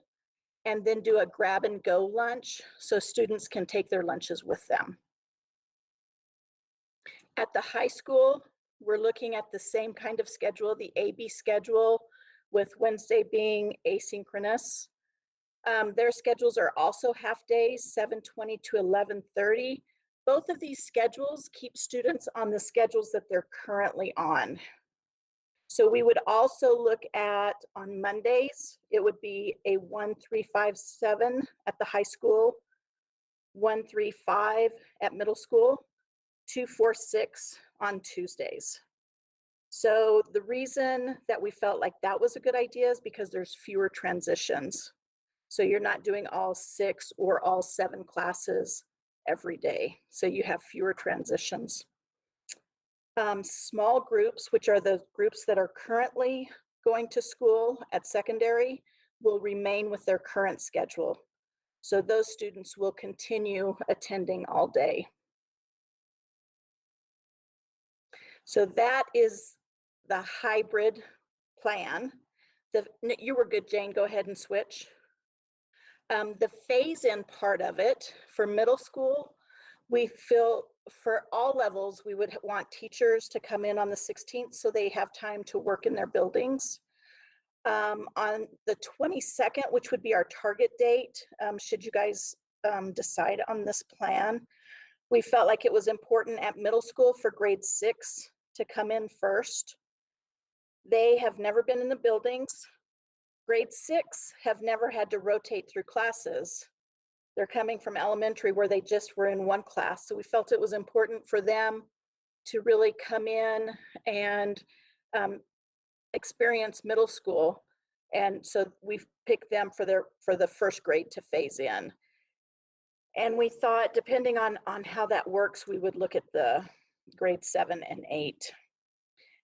and then do a grab and go lunch so students can take their lunches with them. At the high school, we're looking at the same kind of schedule, the AB schedule, with Wednesday being asynchronous. Their schedules are also half days, 7:20 to 11:30. Both of these schedules keep students on the schedules that they're currently on. So we would also look at, on Mondays, it would be a 1-3-5-7 at the high school, 1-3-5 at middle school, 2-4-6 on Tuesdays. So the reason that we felt like that was a good idea is because there's fewer transitions. So you're not doing all 6 or all 7 classes every day. So you have fewer transitions. Small groups, which are the groups that are currently going to school at secondary, will remain with their current schedule. So those students will continue attending all day. So that is the hybrid plan. You were good, Jane, go ahead and switch. The phase-in part of it for middle school, we feel for all levels, we would want teachers to come in on the 16th so they have time to work in their buildings. on the 22nd, which would be our target date, should you guys decide on this plan. We felt like it was important at middle school for grade 6 to come in first. They have never been in the buildings. Grade 6 have never had to rotate through classes. They're coming from elementary where they just were in one class. So we felt it was important for them to really come in and experience middle school. And so we've picked them for the first grade to phase in. And we thought, depending on how that works, we would look at the grade 7 and 8.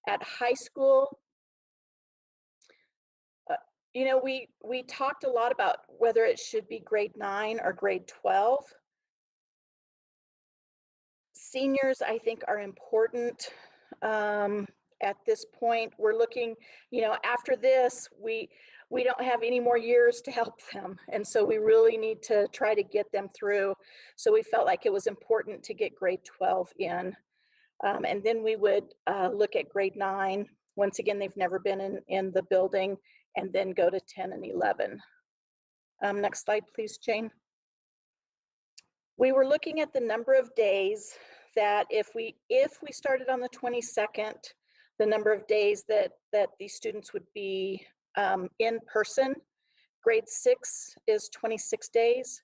At high school, you know, we talked a lot about whether it should be grade 9 or grade 12. Seniors, I think, are important. At this point, we're looking, you know, after this, we don't have any more years to help them. And so we really need to try to get them through. So we felt like it was important to get grade 12 in. And then we would look at grade 9. Once again, they've never been in the building, and then go to 10 and 11. Next slide, please, Jane. We were looking at the number of days that if we started on the 22nd, the number of days that these students would be in person. Grade 6 is 26 days,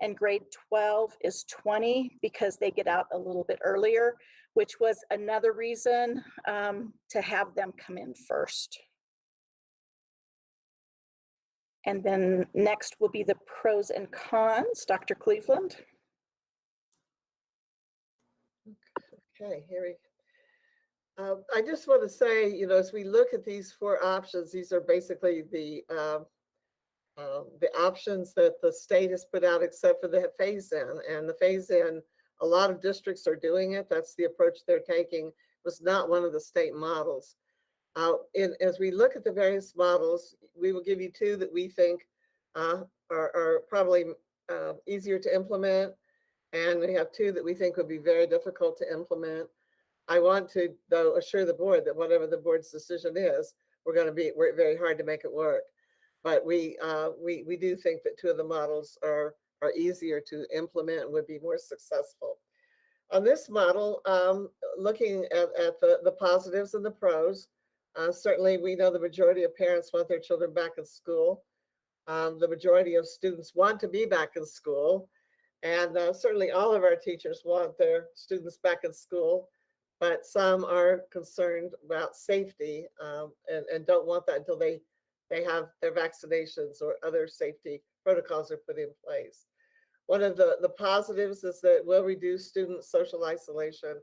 and grade 12 is 20 because they get out a little bit earlier, which was another reason to have them come in first. And then next will be the pros and cons. Dr. Cleveland. Okay, here we go. I just want to say, you know, as we look at these 4 options, these are basically the options that the state has put out, except for the phase-in. And the phase-in, a lot of districts are doing it. That's the approach they're taking. It was not one of the state models. As we look at the various models, we will give you 2 that we think are probably easier to implement, and we have 2 that we think would be very difficult to implement. I want to, though, assure the board that whatever the board's decision is, we're going to work very hard to make it work. But we do think that 2 of the models are easier to implement and would be more successful. On this model, looking at the positives and the pros, certainly we know the majority of parents want their children back in school. The majority of students want to be back in school. And certainly all of our teachers want their students back in school, but some are concerned about safety and don't want that until they have their vaccinations or other safety protocols are put in place. One of the positives is that we'll reduce student social isolation.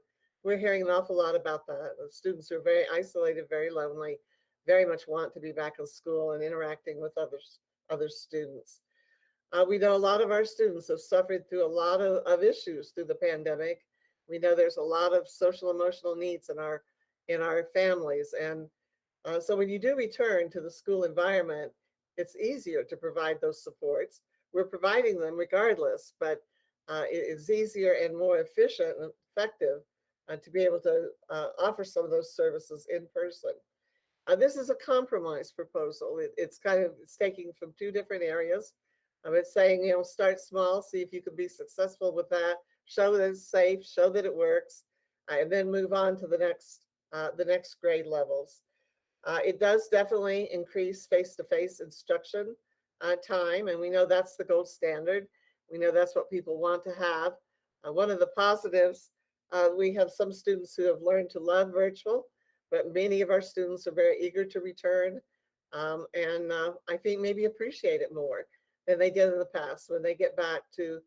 We're hearing an awful lot about that. The students are very isolated, very lonely, very much want to be back in school and interacting with other students. We know a lot of our students have suffered through a lot of issues through the pandemic. We know there's a lot of social emotional needs in our families. And so when you do return to the school environment, it's easier to provide those supports. We're providing them regardless, but it is easier and more efficient and effective to be able to offer some of those services in person. This is a compromise proposal. It's taking from 2 different areas. It's saying, you know, start small, see if you can be successful with that, show that it's safe, show that it works, and then move on to the next grade levels. It does definitely increase face-to-face instruction time, and we know that's the gold standard. We know that's what people want to have. One of the positives, we have some students who have learned to love virtual, but many of our students are very eager to return, and I think maybe appreciate it more than they did in the past when they get back to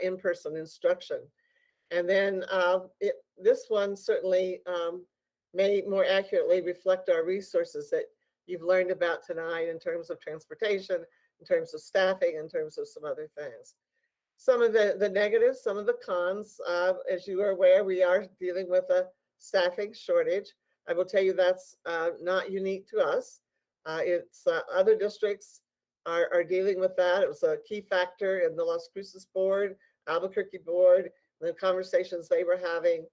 in-person instruction. And then this one certainly may more accurately reflect our resources that you've learned about tonight in terms of transportation, in terms of staffing, in terms of some other things. Some of the negatives, some of the cons, as you are aware, we are dealing with a staffing shortage. I will tell you that's not unique to us. It's other districts are dealing with that. It was a key factor in the Las Cruces board, Albuquerque board, the conversations they were having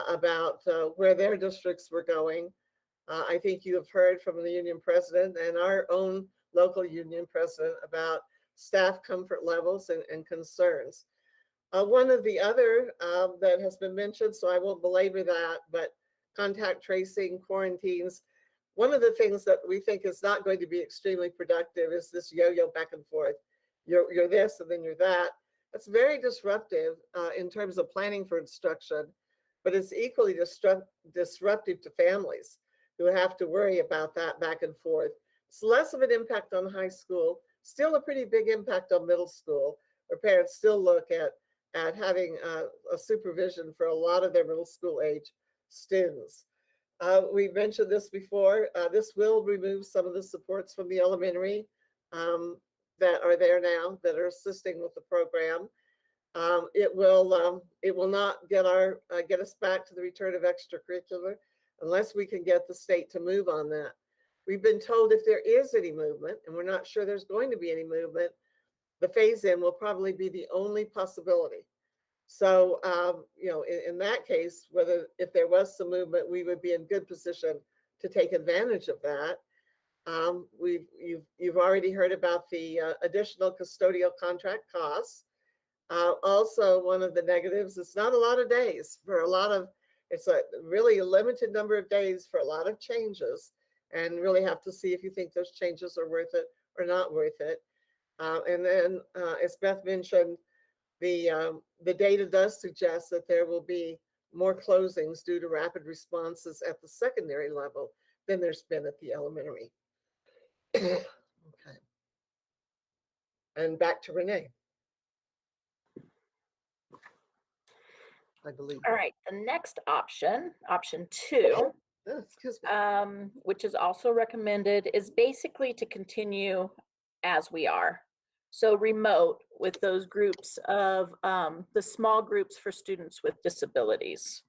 about where their districts were going. I think you have heard from the union president and our own local union president about staff comfort levels and concerns. One of the other that has been mentioned, so I won't belabor that, but contact tracing, quarantines. One of the things that we think is not going to be extremely productive is this yo-yo back and forth. You're this and then you're that. That's very disruptive in terms of planning for instruction, but it's equally disruptive to families who have to worry about that back and forth. It's less of an impact on high school, still a pretty big impact on middle school, where parents still look at having a supervision for a lot of their middle school age students. We mentioned this before. This will remove some of the supports from the elementary that are there now that are assisting with the program. It will not get us back to the return of extracurricular unless we can get the state to move on that. We've been told if there is any movement, and we're not sure there's going to be any movement, the phase-in will probably be the only possibility. So, in that case, if there was some movement, we would be in good position to take advantage of that. You've already heard about the additional custodial contract costs. Also, one of the negatives, it's not a lot of days for a lot of, it's a really limited number of days for a lot of changes, and really have to see if you think those changes are worth it or not worth it. And then, as Beth mentioned, the data does suggest that there will be more closings due to rapid responses at the secondary level than there's been at the elementary. Okay. And back to Renee. I believe. All right, the next option, option 2, excuse me. Which is also recommended, is basically to continue as we are. So remote with those groups of the small groups for students with disabilities.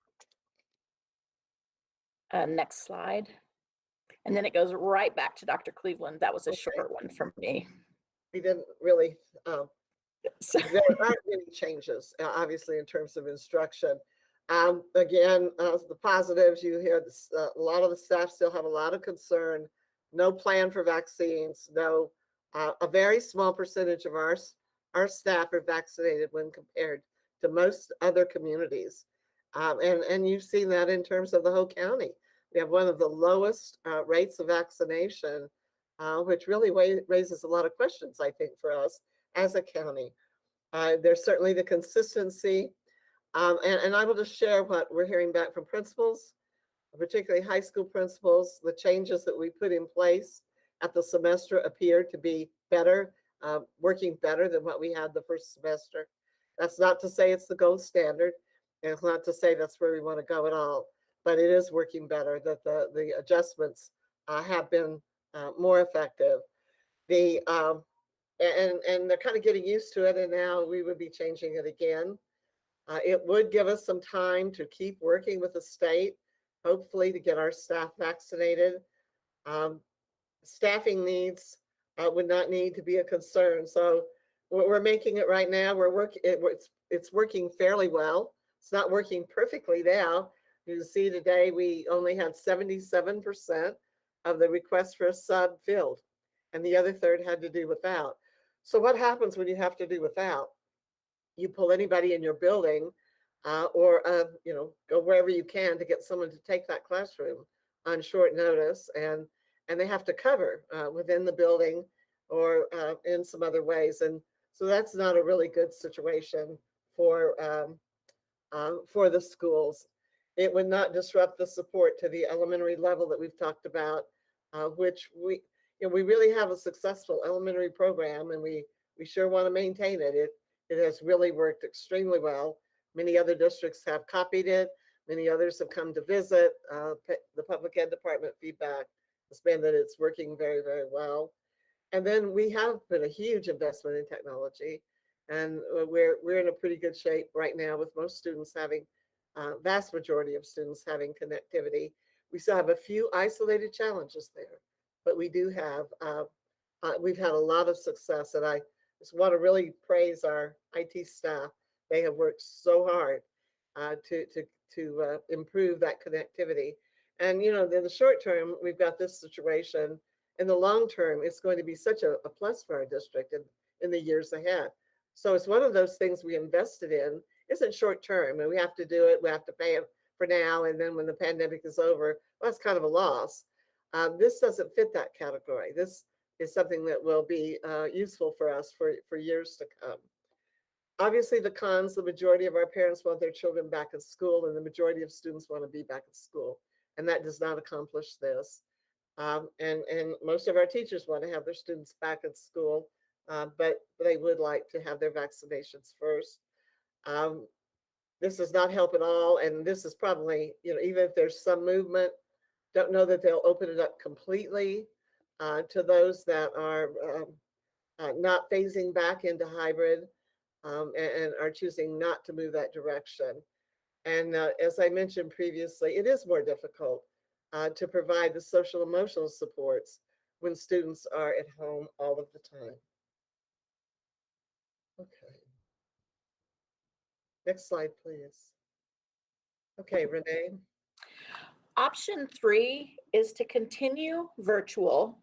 Next slide. And then it goes right back to Dr. Cleveland. That was a short one from me. We didn't really, there aren't many changes, obviously, in terms of instruction. Again, the positives, you hear this, a lot of the staff still have a lot of concern, no plan for vaccines, no, a very small percentage of our staff are vaccinated when compared to most other communities. And you've seen that in terms of the whole county. We have one of the lowest rates of vaccination, which really raises a lot of questions, I think, for us as a county. There's certainly the consistency. And I will just share what we're hearing back from principals, particularly high school principals. The changes that we put in place at the semester appear to be better, working better than what we had the first semester. That's not to say it's the gold standard, and it's not to say that's where we want to go at all, but it is working better, that the adjustments have been more effective. And they're kind of getting used to it, and now we would be changing it again. It would give us some time to keep working with the state, hopefully to get our staff vaccinated. Staffing needs would not need to be a concern. So we're making it right now. It's working fairly well. It's not working perfectly now. You see today, we only had 77% of the requests for a sub filled, and the other third had to do without. So what happens when you have to do without? You pull anybody in your building or go wherever you can to get someone to take that classroom on short notice, and they have to cover within the building or in some other ways. And so that's not a really good situation for the schools. It would not disrupt the support to the elementary level that we've talked about, which we really have a successful elementary program, and we sure want to maintain it. It has really worked extremely well. Many other districts have copied it. Many others have come to visit. The public ed department feedback has been that it's working very, very well. And then we have put a huge investment in technology, and we're in a pretty good shape right now with most students having, vast majority of students having connectivity. We still have a few isolated challenges there, but we do have, we've had a lot of success, and I just want to really praise our IT staff. They have worked so hard to improve that connectivity. And, you know, in the short term, we've got this situation. In the long term, it's going to be such a plus for our district in the years ahead. So it's one of those things we invested in. Isn't short term, and we have to do it. We have to pay it for now, and then when the pandemic is over, well, that's kind of a loss. This doesn't fit that category. This is something that will be useful for us for years to come. Obviously, the cons, the majority of our parents want their children back at school, and the majority of students want to be back at school, and that does not accomplish this. And most of our teachers want to have their students back at school, but they would like to have their vaccinations first. This does not help at all, and this is probably, you know, even if there's some movement, don't know that they'll open it up completely to those that are not phasing back into hybrid and are choosing not to move that direction. And as I mentioned previously, it is more difficult to provide the social emotional supports when students are at home all of the time. Okay. Next slide, please. Okay, Renee. Option 3 is to continue virtual,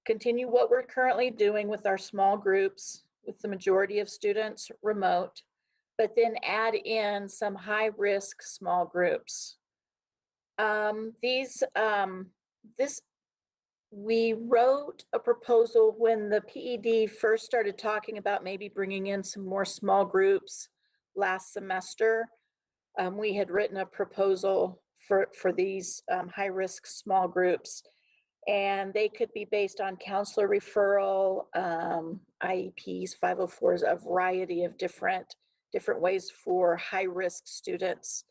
continue what we're currently doing with our small groups, with the majority of students remote, but then add in some high-risk small groups. We wrote a proposal when the PED first started talking about maybe bringing in some more small groups last semester. We had written a proposal for these high-risk small groups, and they could be based on counselor referral, IEPs, 504s, a variety of different ways for high-risk students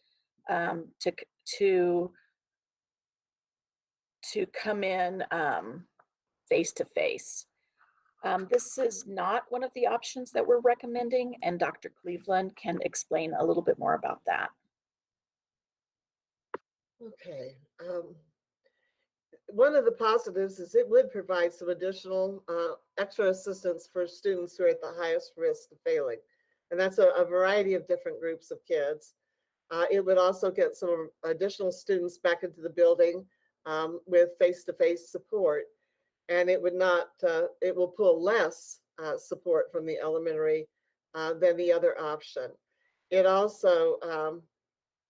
to come in face-to-face. This is not one of the options that we're recommending, and Dr. Cleveland can explain a little bit more about that. Okay. One of the positives is it would provide some additional extra assistance for students who are at the highest risk of failing. And that's a variety of different groups of kids. It would also get some additional students back into the building with face-to-face support. And it would not, it will pull less support from the elementary than the other option. It also,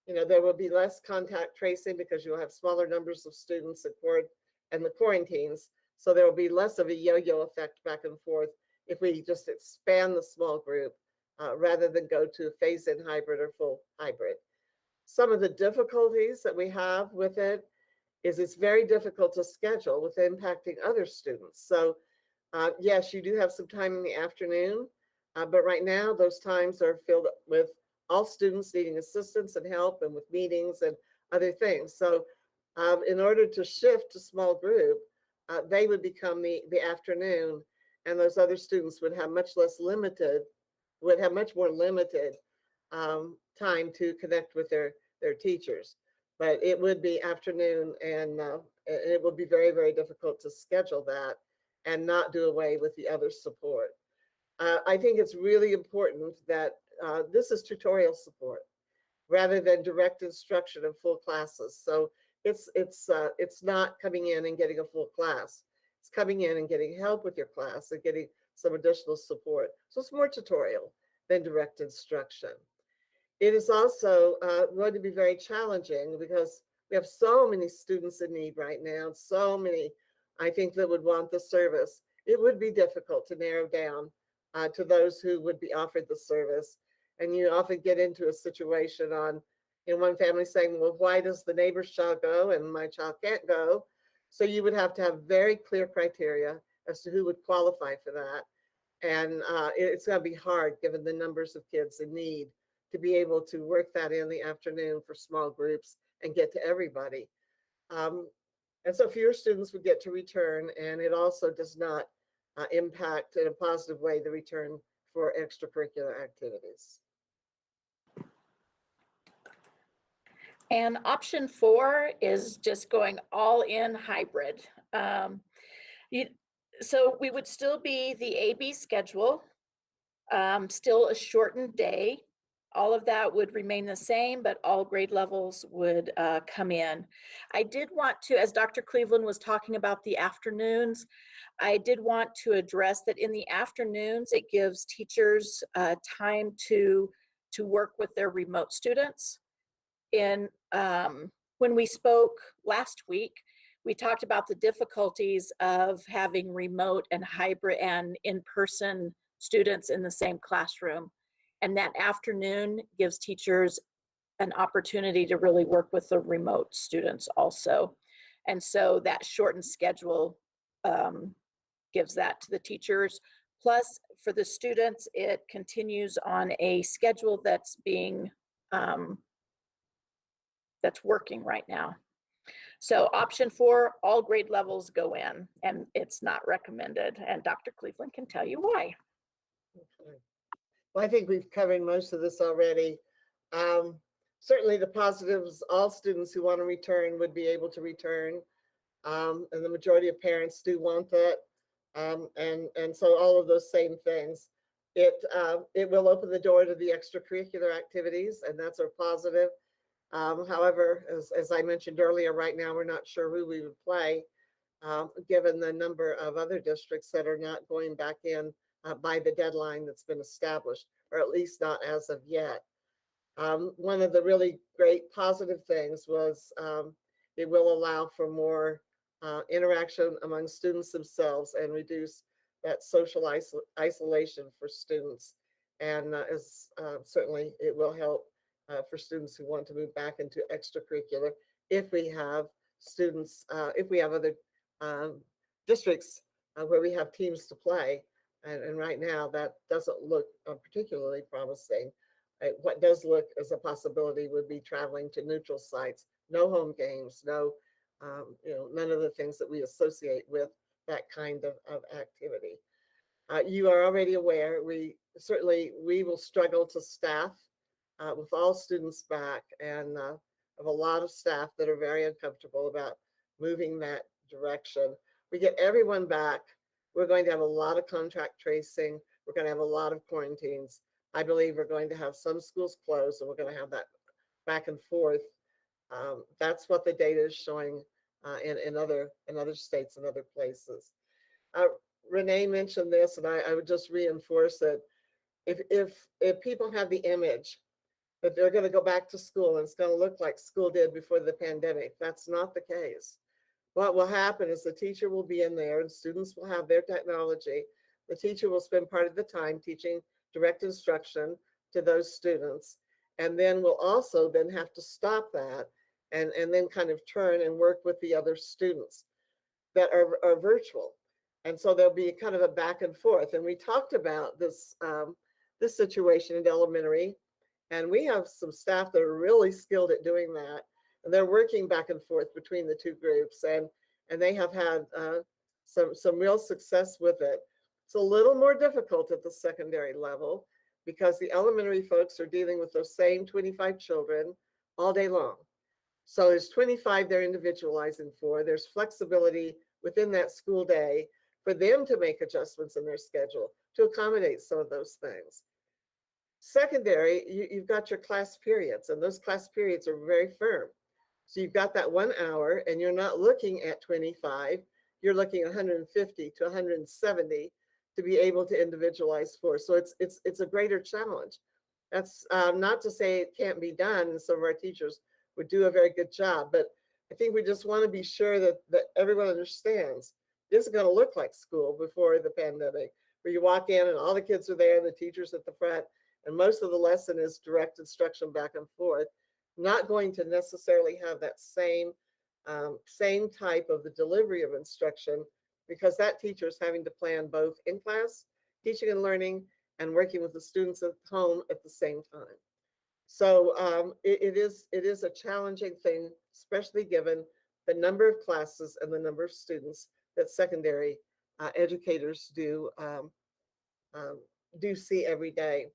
you know, there will be less contact tracing because you'll have smaller numbers of students and the quarantines. So there will be less of a yo-yo effect back and forth if we just expand the small group rather than go to phase-in hybrid or full hybrid. Some of the difficulties that we have with it is it's very difficult to schedule with impacting other students. So yes, you do have some time in the afternoon, but right now those times are filled with all students needing assistance and help and with meetings and other things. So in order to shift to small group, they would become the afternoon, and those other students would have much more limited time to connect with their teachers. But it would be afternoon, and it would be very, very difficult to schedule that and not do away with the other support. I think it's really important that this is tutorial support rather than direct instruction in full classes. So it's not coming in and getting a full class. It's coming in and getting help with your class and getting some additional support. So it's more tutorial than direct instruction. It is also going to be very challenging because we have so many students in need right now, so many, I think, that would want the service. It would be difficult to narrow down to those who would be offered the service. And you often get into a situation in one family saying, well, why does the neighbor's child go and my child can't go? So you would have to have very clear criteria as to who would qualify for that. And it's going to be hard given the numbers of kids in need to be able to work that in the afternoon for small groups and get to everybody. And so fewer students would get to return, and it also does not impact in a positive way the return for extracurricular activities. And option 4 is just going all in hybrid. So we would still be the AB schedule, still a shortened day. all of that would remain the same, but all grade levels would come in. I did want to, as Dr. Cleveland was talking about the afternoons, I did want to address that in the afternoons, it gives teachers time to work with their remote students. When we spoke last week, we talked about the difficulties of having remote and hybrid and in-person students in the same classroom. And that afternoon gives teachers an opportunity to really work with the remote students also. And so that shortened schedule gives that to the teachers. Plus, for the students, it continues on a schedule that's being that's working right now. So option 4, all grade levels go in, and it's not recommended. And Dr. Cleveland can tell you why. Okay. Well, I think we've covered most of this already. Certainly the positives, all students who want to return would be able to return. And the majority of parents do want that. And so all of those same things. It will open the door to the extracurricular activities, and that's a positive. However, as I mentioned earlier, right now we're not sure who we would play, given the number of other districts that are not going back in by the deadline that's been established, or at least not as of yet. One of the really great positive things was it will allow for more interaction among students themselves and reduce that social isolation for students. And certainly it will help for students who want to move back into extracurricular if we have students, if we have other districts where we have teams to play. And right now that doesn't look particularly promising. What does look as a possibility would be traveling to neutral sites, no home games, no, none of the things that we associate with that kind of activity. You are already aware, we will struggle to staff with all students back, and have a lot of staff that are very uncomfortable about moving that direction. We get everyone back. We're going to have a lot of contact tracing. We're going to have a lot of quarantines. I believe we're going to have some schools closed, and we're going to have that back and forth. That's what the data is showing in other states and other places. Renee mentioned this, and I would just reinforce it. If people have the image that they're going to go back to school and it's going to look like school did before the pandemic, that's not the case. What will happen is the teacher will be in there and students will have their technology. The teacher will spend part of the time teaching direct instruction to those students, and then we'll also then have to stop that and then kind of turn and work with the other students that are virtual. And so there'll be kind of a back and forth. And we talked about this this situation in elementary, and we have some staff that are really skilled at doing that, and they're working back and forth between the two groups, and they have had some real success with it. It's a little more difficult at the secondary level because the elementary folks are dealing with those same 25 children all day long. So there's 25 they're individualizing for. There's flexibility within that school day for them to make adjustments in their schedule to accommodate some of those things. Secondary, you've got your class periods, and those class periods are very firm. So you've got that 1 hour, and you're not looking at 25, you're looking at 150 to 170 to be able to individualize for. So it's a greater challenge. That's not to say it can't be done, and some of our teachers would do a very good job, but I think we just want to be sure that everyone understands this is going to look like school before the pandemic, where you walk in and all the kids are there, the teachers at the front, and most of the lesson is direct instruction back and forth. Not going to necessarily have that same type of the delivery of instruction, because that teacher is having to plan both in class, teaching and learning, and working with the students at home at the same time. So it is a challenging thing, especially given the number of classes and the number of students that secondary educators do see every day.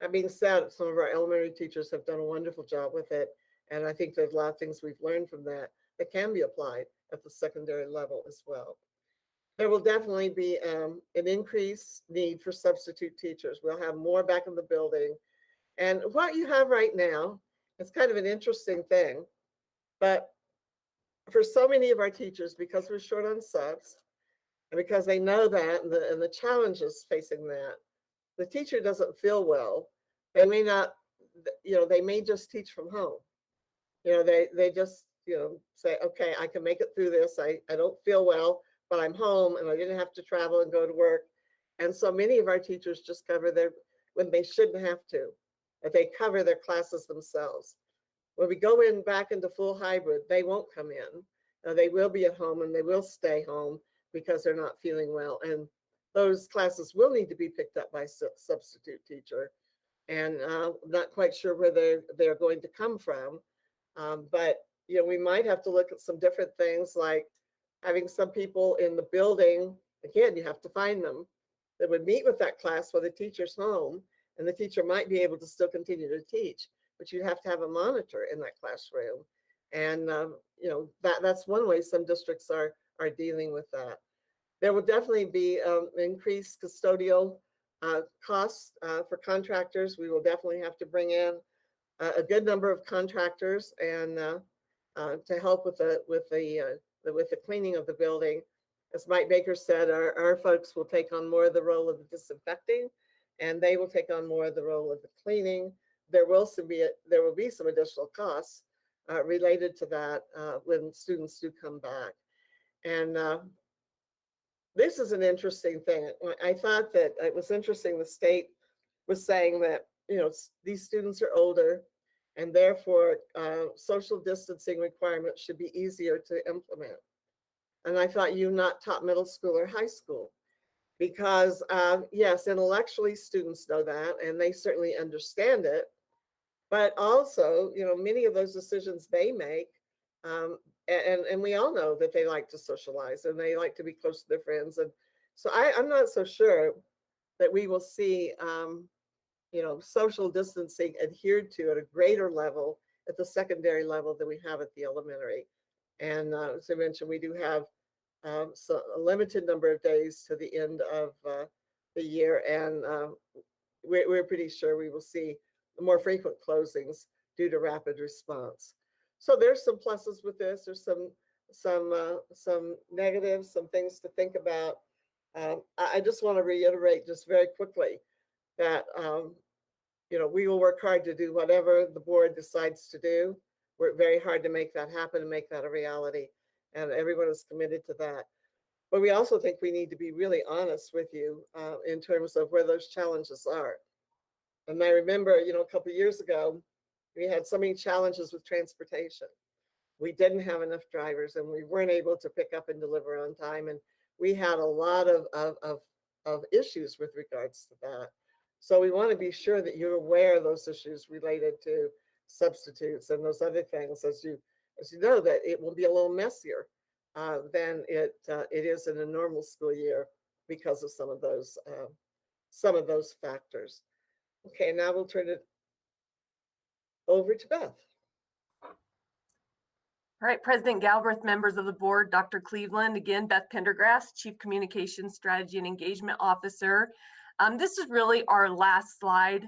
That being said, some of our elementary teachers have done a wonderful job with it, and I think there's a lot of things we've learned from that can be applied at the secondary level as well. There will definitely be an increased need for substitute teachers. We'll have more back in the building, And what you have right now, it's kind of an interesting thing, but for so many of our teachers, because we're short on subs, and because they know that and the challenges facing that, the teacher doesn't feel well. They may not, they may just teach from home. They just, say, okay, I can make it through this. I don't feel well, but I'm home and I didn't have to travel and go to work. And so many of our teachers just cover when they shouldn't have to, that they cover their classes themselves. When we go back into full hybrid, they won't come in. They will be at home and they will stay home because they're not feeling well. And those classes will need to be picked up by substitute teacher. And I'm not quite sure where they're going to come from. But we might have to look at some different things, like having some people in the building. Again, you have to find them that would meet with that class while the teacher's home, and the teacher might be able to still continue to teach, but you have to have a monitor in that classroom. And that's one way some districts are dealing with that. There will definitely be increased custodial costs for contractors. We will definitely have to bring in a good number of contractors and to help with the cleaning of the building. As Mike Baker said, our folks will take on more of the role of the disinfecting, and they will take on more of the role of the cleaning. There will be some additional costs related to that when students do come back. And this is an interesting thing. I thought that it was interesting the state was saying that these students are older, and therefore social distancing requirements should be easier to implement. And I thought you not taught middle school or high school, because yes, intellectually students know that and they certainly understand it, but also many of those decisions they make, and we all know that they like to socialize and they like to be close to their friends. And so I'm not so sure that we will see social distancing adhered to at a greater level at the secondary level than we have at the elementary. And as I mentioned, we do have so a limited number of days to the end of the year, and we're pretty sure we will see more frequent closings due to rapid response. So there's some pluses with this. There's some negatives, some things to think about. I just want to reiterate just very quickly that we will work hard to do whatever the board decides to do. Work very hard to make that happen and make that a reality, and everyone is committed to that. But we also think we need to be really honest with you in terms of where those challenges are. And I remember, a couple of years ago, we had so many challenges with transportation. We didn't have enough drivers, and we weren't able to pick up and deliver on time. And we had a lot of issues with regards to that. So we want to be sure that you're aware of those issues related to substitutes and those other things, as you know, that it will be a little messier than it is in a normal school year because of some of those factors. Okay, now we'll turn it over to Beth. All right, President Galbraith, members of the board, Dr. Cleveland, again, Beth Pendergrass, Chief Communications Strategy and Engagement Officer. This is really our last slide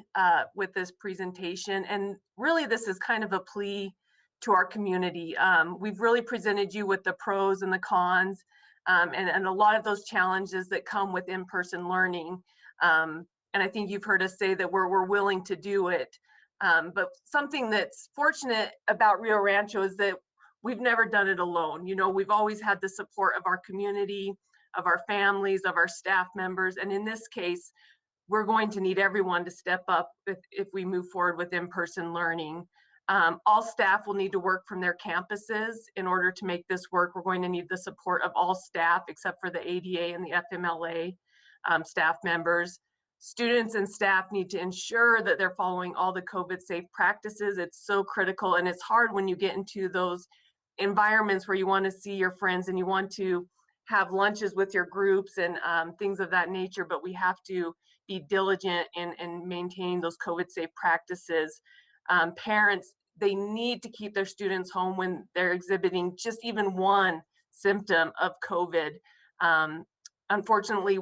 with this presentation, and really this is kind of a plea to our community. We've really presented you with the pros and the cons, and a lot of those challenges that come with in-person learning. And I think you've heard us say that we're willing to do it. But something that's fortunate about Rio Rancho is that we've never done it alone. We've always had the support of our community, of our families, of our staff members. And in this case, we're going to need everyone to step up if we move forward with in-person learning. All staff will need to work from their campuses in order to make this work. We're going to need the support of all staff except for the ADA and the FMLA staff members. Students and staff need to ensure that they're following all the COVID safe practices. It's so critical, and it's hard when you get into those environments where you want to see your friends and you want to have lunches with your groups and things of that nature, but we have to be diligent in maintaining those COVID safe practices. Parents, they need to keep their students home when they're exhibiting just even one symptom of COVID. Unfortunately,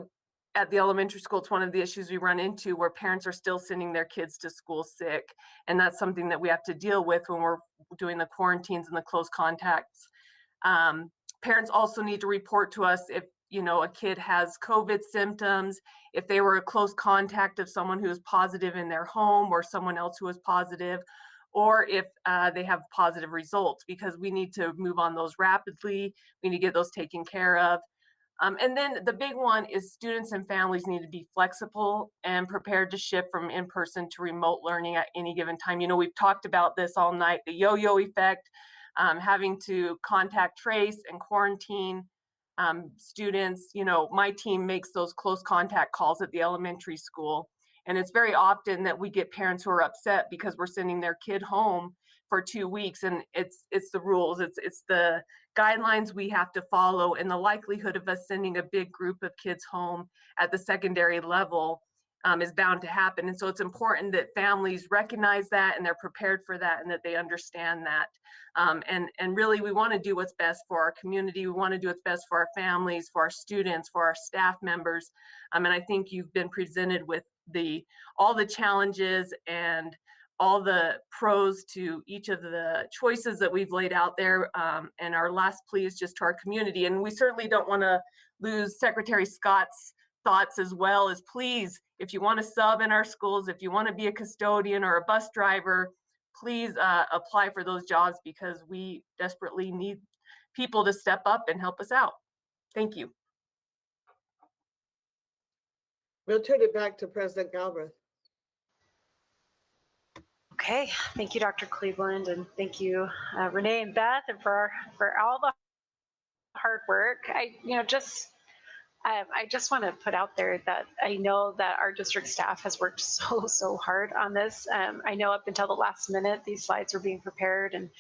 at the elementary school, it's one of the issues we run into where parents are still sending their kids to school sick. And that's something that we have to deal with when we're doing the quarantines and the close contacts. Parents also need to report to us if, you know, a kid has COVID symptoms, if they were a close contact of someone who is positive in their home or someone else who is positive, or if they have positive results, because we need to move on those rapidly. We need to get those taken care of. And then the big one is students and families need to be flexible and prepared to shift from in-person to remote learning at any given time. You know, we've talked about this all night, the yo-yo effect, having to contact trace and quarantine students. You know, my team makes those close contact calls at the elementary school. And it's very often that we get parents who are upset because we're sending their kid home for 2 weeks, and it's the rules, it's the guidelines we have to follow, and the likelihood of us sending a big group of kids home at the secondary level is bound to happen. And so it's important that families recognize that and they're prepared for that and that they understand that. And really, we want to do what's best for our community. We want to do what's best for our families, for our students, for our staff members. And I think you've been presented with all the challenges and all the pros to each of the choices that we've laid out there. And our last plea is just to our community. And we certainly don't want to lose Secretary Scott's thoughts as well, as please, if you want to sub in our schools, if you want to be a custodian or a bus driver, please apply for those jobs, because we desperately need people to step up and help us out. Thank you. We'll turn it back to President Galbraith. Okay, thank you, Dr. Cleveland, and thank you, Renee and Beth, and for all the hard work. I just want to put out there that I know that our district staff has worked so hard on this. I know up until the last minute, these slides were being prepared, and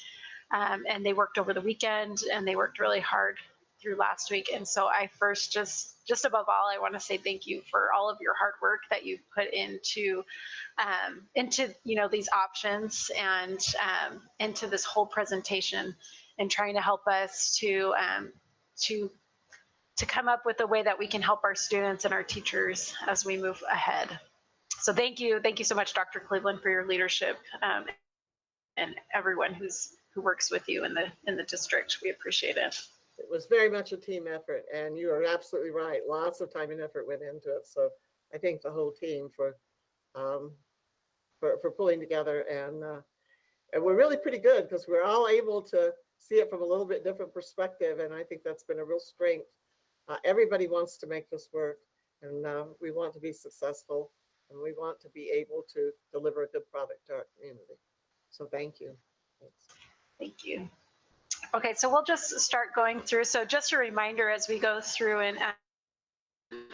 they worked over the weekend, and they worked really hard through last week. And so I first just above all, I want to say thank you for all of your hard work that you've put into these options and into this whole presentation, and trying to help us to come up with a way that we can help our students and our teachers as we move ahead. So thank you so much, Dr. Cleveland, for your leadership, and everyone who works with you in the district. We appreciate it. It was very much a team effort, and you are absolutely right. Lots of time and effort went into it. So I thank the whole team for pulling together, and we're really pretty good because we're all able to see it from a little bit different perspective, and I think that's been a real strength. Everybody wants to make this work, and we want to be successful, and we want to be able to deliver a good product to our community. So thank you. Thanks. Thank you. Okay, so we'll just start going through. So just a reminder as we go through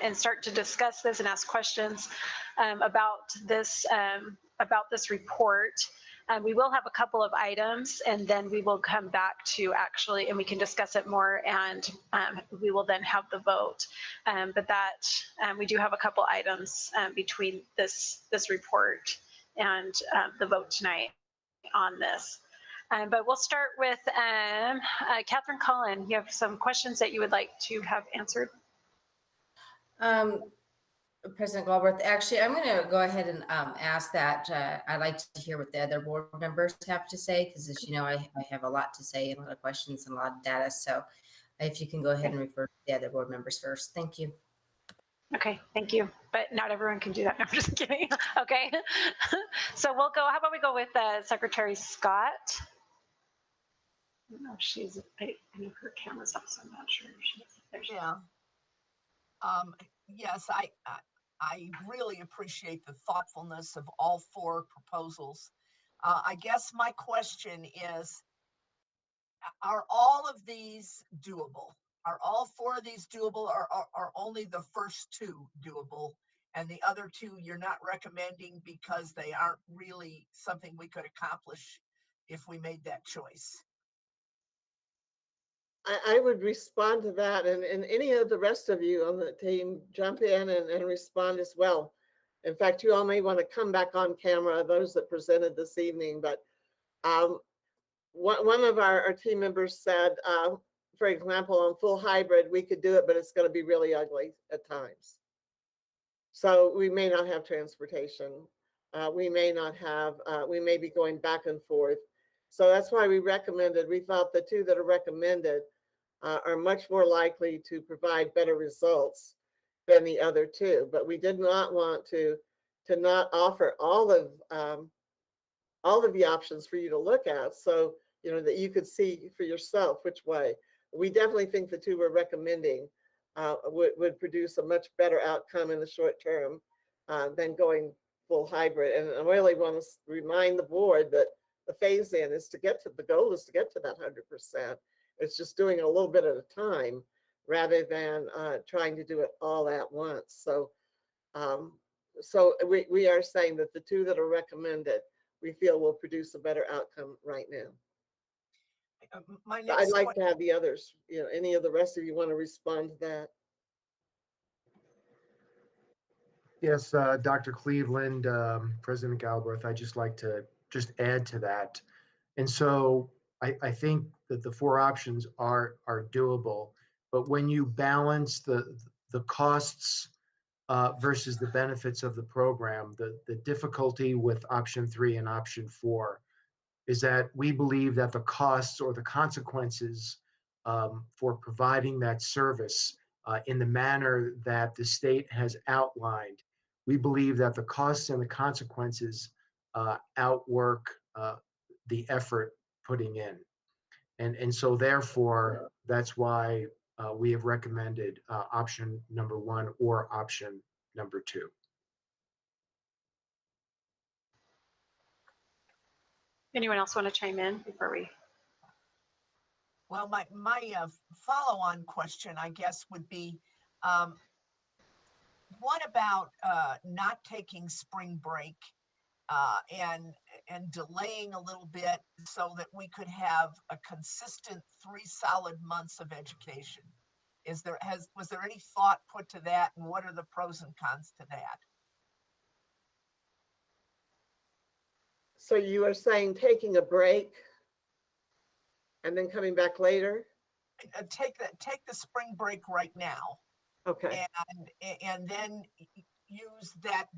and start to discuss this and ask questions about this report. We will have a couple of items, and then we will come back to and we can discuss it more, and we will then have the vote. But we do have a couple items between this report and the vote tonight on this. But we'll start with Catherine Cullen. You have some questions that you would like to have answered? President Galbraith, actually, I'm going to go ahead and ask that. I'd like to hear what the other board members have to say, because as you know, I have a lot to say and a lot of questions and a lot of data. So if you can go ahead and refer to the other board members first. Thank you. Okay, thank you. But not everyone can do that. No, I'm just kidding. Okay. So we'll go, how about we go with Secretary Scott? I don't know if I know her camera's off, so I'm not sure if she's there. Yeah. Yes, I really appreciate the thoughtfulness of all four proposals. I guess my question is, are all of these doable? Are all four of these doable, or are only the first two doable? And the other two you're not recommending because they aren't really something we could accomplish if we made that choice? I would respond to that, and any of the rest of you on the team jump in and respond as well. In fact, you all may want to come back on camera, those that presented this evening, but one of our team members said, for example, on full hybrid, we could do it, but it's going to be really ugly at times. So we may not have transportation. We may not have, we may be going back and forth. So that's why we thought the two that are recommended are much more likely to provide better results than the other two. But we did not want to not offer all of the options for you to look at, so that you could see for yourself which way. We definitely think the two we're recommending would produce a much better outcome in the short term than going full hybrid. And I really want to remind the board that the phase in is the goal is to get to that 100%. It's just doing a little bit at a time rather than trying to do it all at once. So we are saying that the two that are recommended, we feel will produce a better outcome right now. I'd like to have the others, any of the rest of you want to respond to that? Yes, Dr. Cleveland, President Galbraith, I'd just like to add to that. And so I think that the four options are doable, but when you balance the costs versus the benefits of the program, the difficulty with option 3 and option 4 is that we believe that the costs or the consequences for providing that service in the manner that the state has outlined, we believe that the costs and the consequences outwork the effort putting in. And so therefore, that's why we have recommended option number 1 or option number 2. Anyone else want to chime in before we? Well, my follow-on question, I guess, would be, what about not taking spring break and delaying a little bit so that we could have a consistent 3 solid months of education? Was there any thought put to that, and what are the pros and cons to that? So you are saying taking a break and then coming back later? Take the spring break right now. Okay. And then use that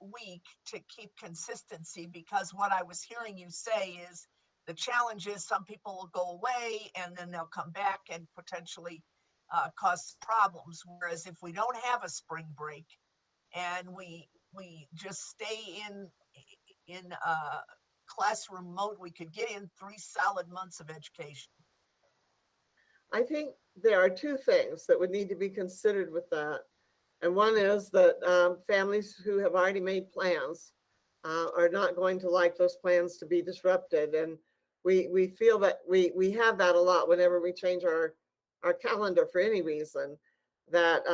week to keep consistency, because what I was hearing you say is the challenge is some people will go away and then they'll come back and potentially cause problems. Whereas if we don't have a spring break and we just stay in classroom mode, we could get in 3 solid months of education. I think there are two things that would need to be considered with that. And one is that families who have already made plans are not going to like those plans to be disrupted. And we feel that we have that a lot whenever we change our calendar for any reason, that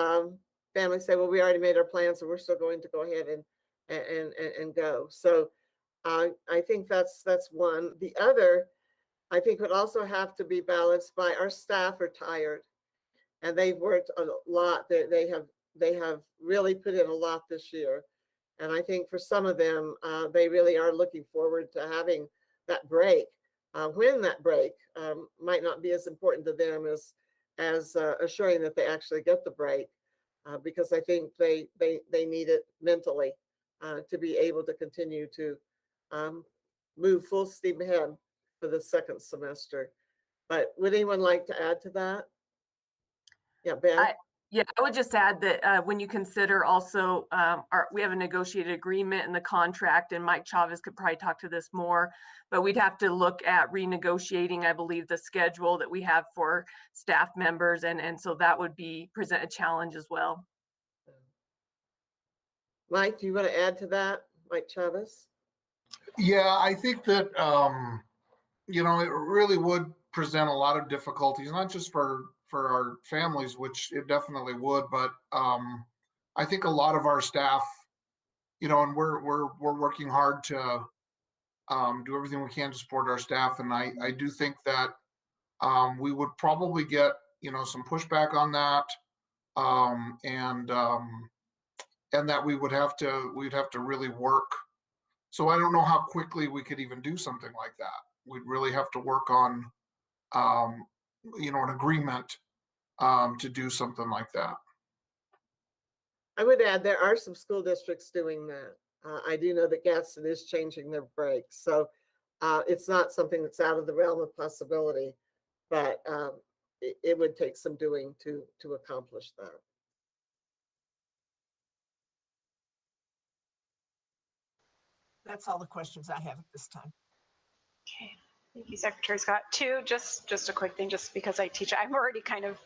families say, well, we already made our plans and we're still going to go ahead and go. So I think that's one. The other, I think, would also have to be balanced by our staff are tired and they've worked a lot. They have really put in a lot this year. And I think for some of them, they really are looking forward to having that break. When that break might not be as important to them as assuring that they actually get the break, because I think they need it mentally to be able to continue to move full steam ahead for the second semester. But would anyone like to add to that? Yeah, Ben? I would just add that when you consider also, we have a negotiated agreement in the contract, and Mike Chavez could probably talk to this more, but we'd have to look at renegotiating, I believe, the schedule that we have for staff members. And so that would present a challenge as well. Mike, do you want to add to that, Mike Chavez? Yeah, I think that, it really would present a lot of difficulties, not just for our families, which it definitely would, but I think a lot of our staff, and we're working hard to do everything we can to support our staff. And I do think that we would probably get, some pushback on that. And that we'd have to really work. So I don't know how quickly we could even do something like that. We'd really have to work on, an agreement to do something like that. I would add there are some school districts doing that. I do know that Gadsden is changing their breaks, so it's not something that's out of the realm of possibility, but it would take some doing to accomplish that. That's all the questions I have at this time. Okay, thank you, Secretary Scott. Two, just a quick thing, just because I teach, I'm already kind of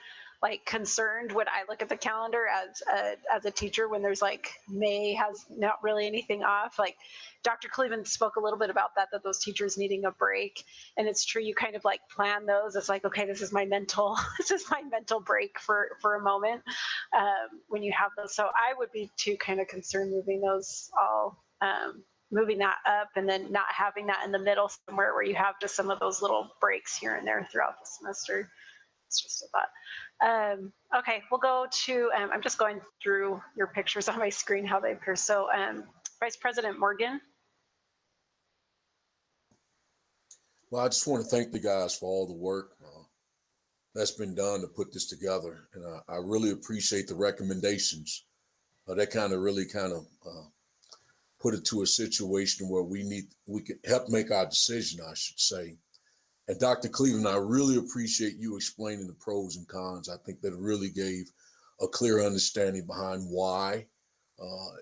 like concerned when I look at the calendar as a teacher when there's like May has not really anything off. Like Dr. Cleveland spoke a little bit about that those teachers needing a break, and it's true. You kind of like plan those. It's like, okay, this is my mental break for a moment when you have those. So I would be too kind of concerned moving those all. Moving that up and then not having that in the middle somewhere where you have just some of those little breaks here and there throughout the semester. It's just a thought. Okay, we'll go to, I'm just going through your pictures on my screen, how they appear. So Vice President Morgan. Well, I just want to thank the guys for all the work that's been done to put this together. And I really appreciate the recommendations. That kind of put it to a situation where we could help make our decision, I should say. And Dr. Cleveland, I really appreciate you explaining the pros and cons. I think that really gave a clear understanding behind why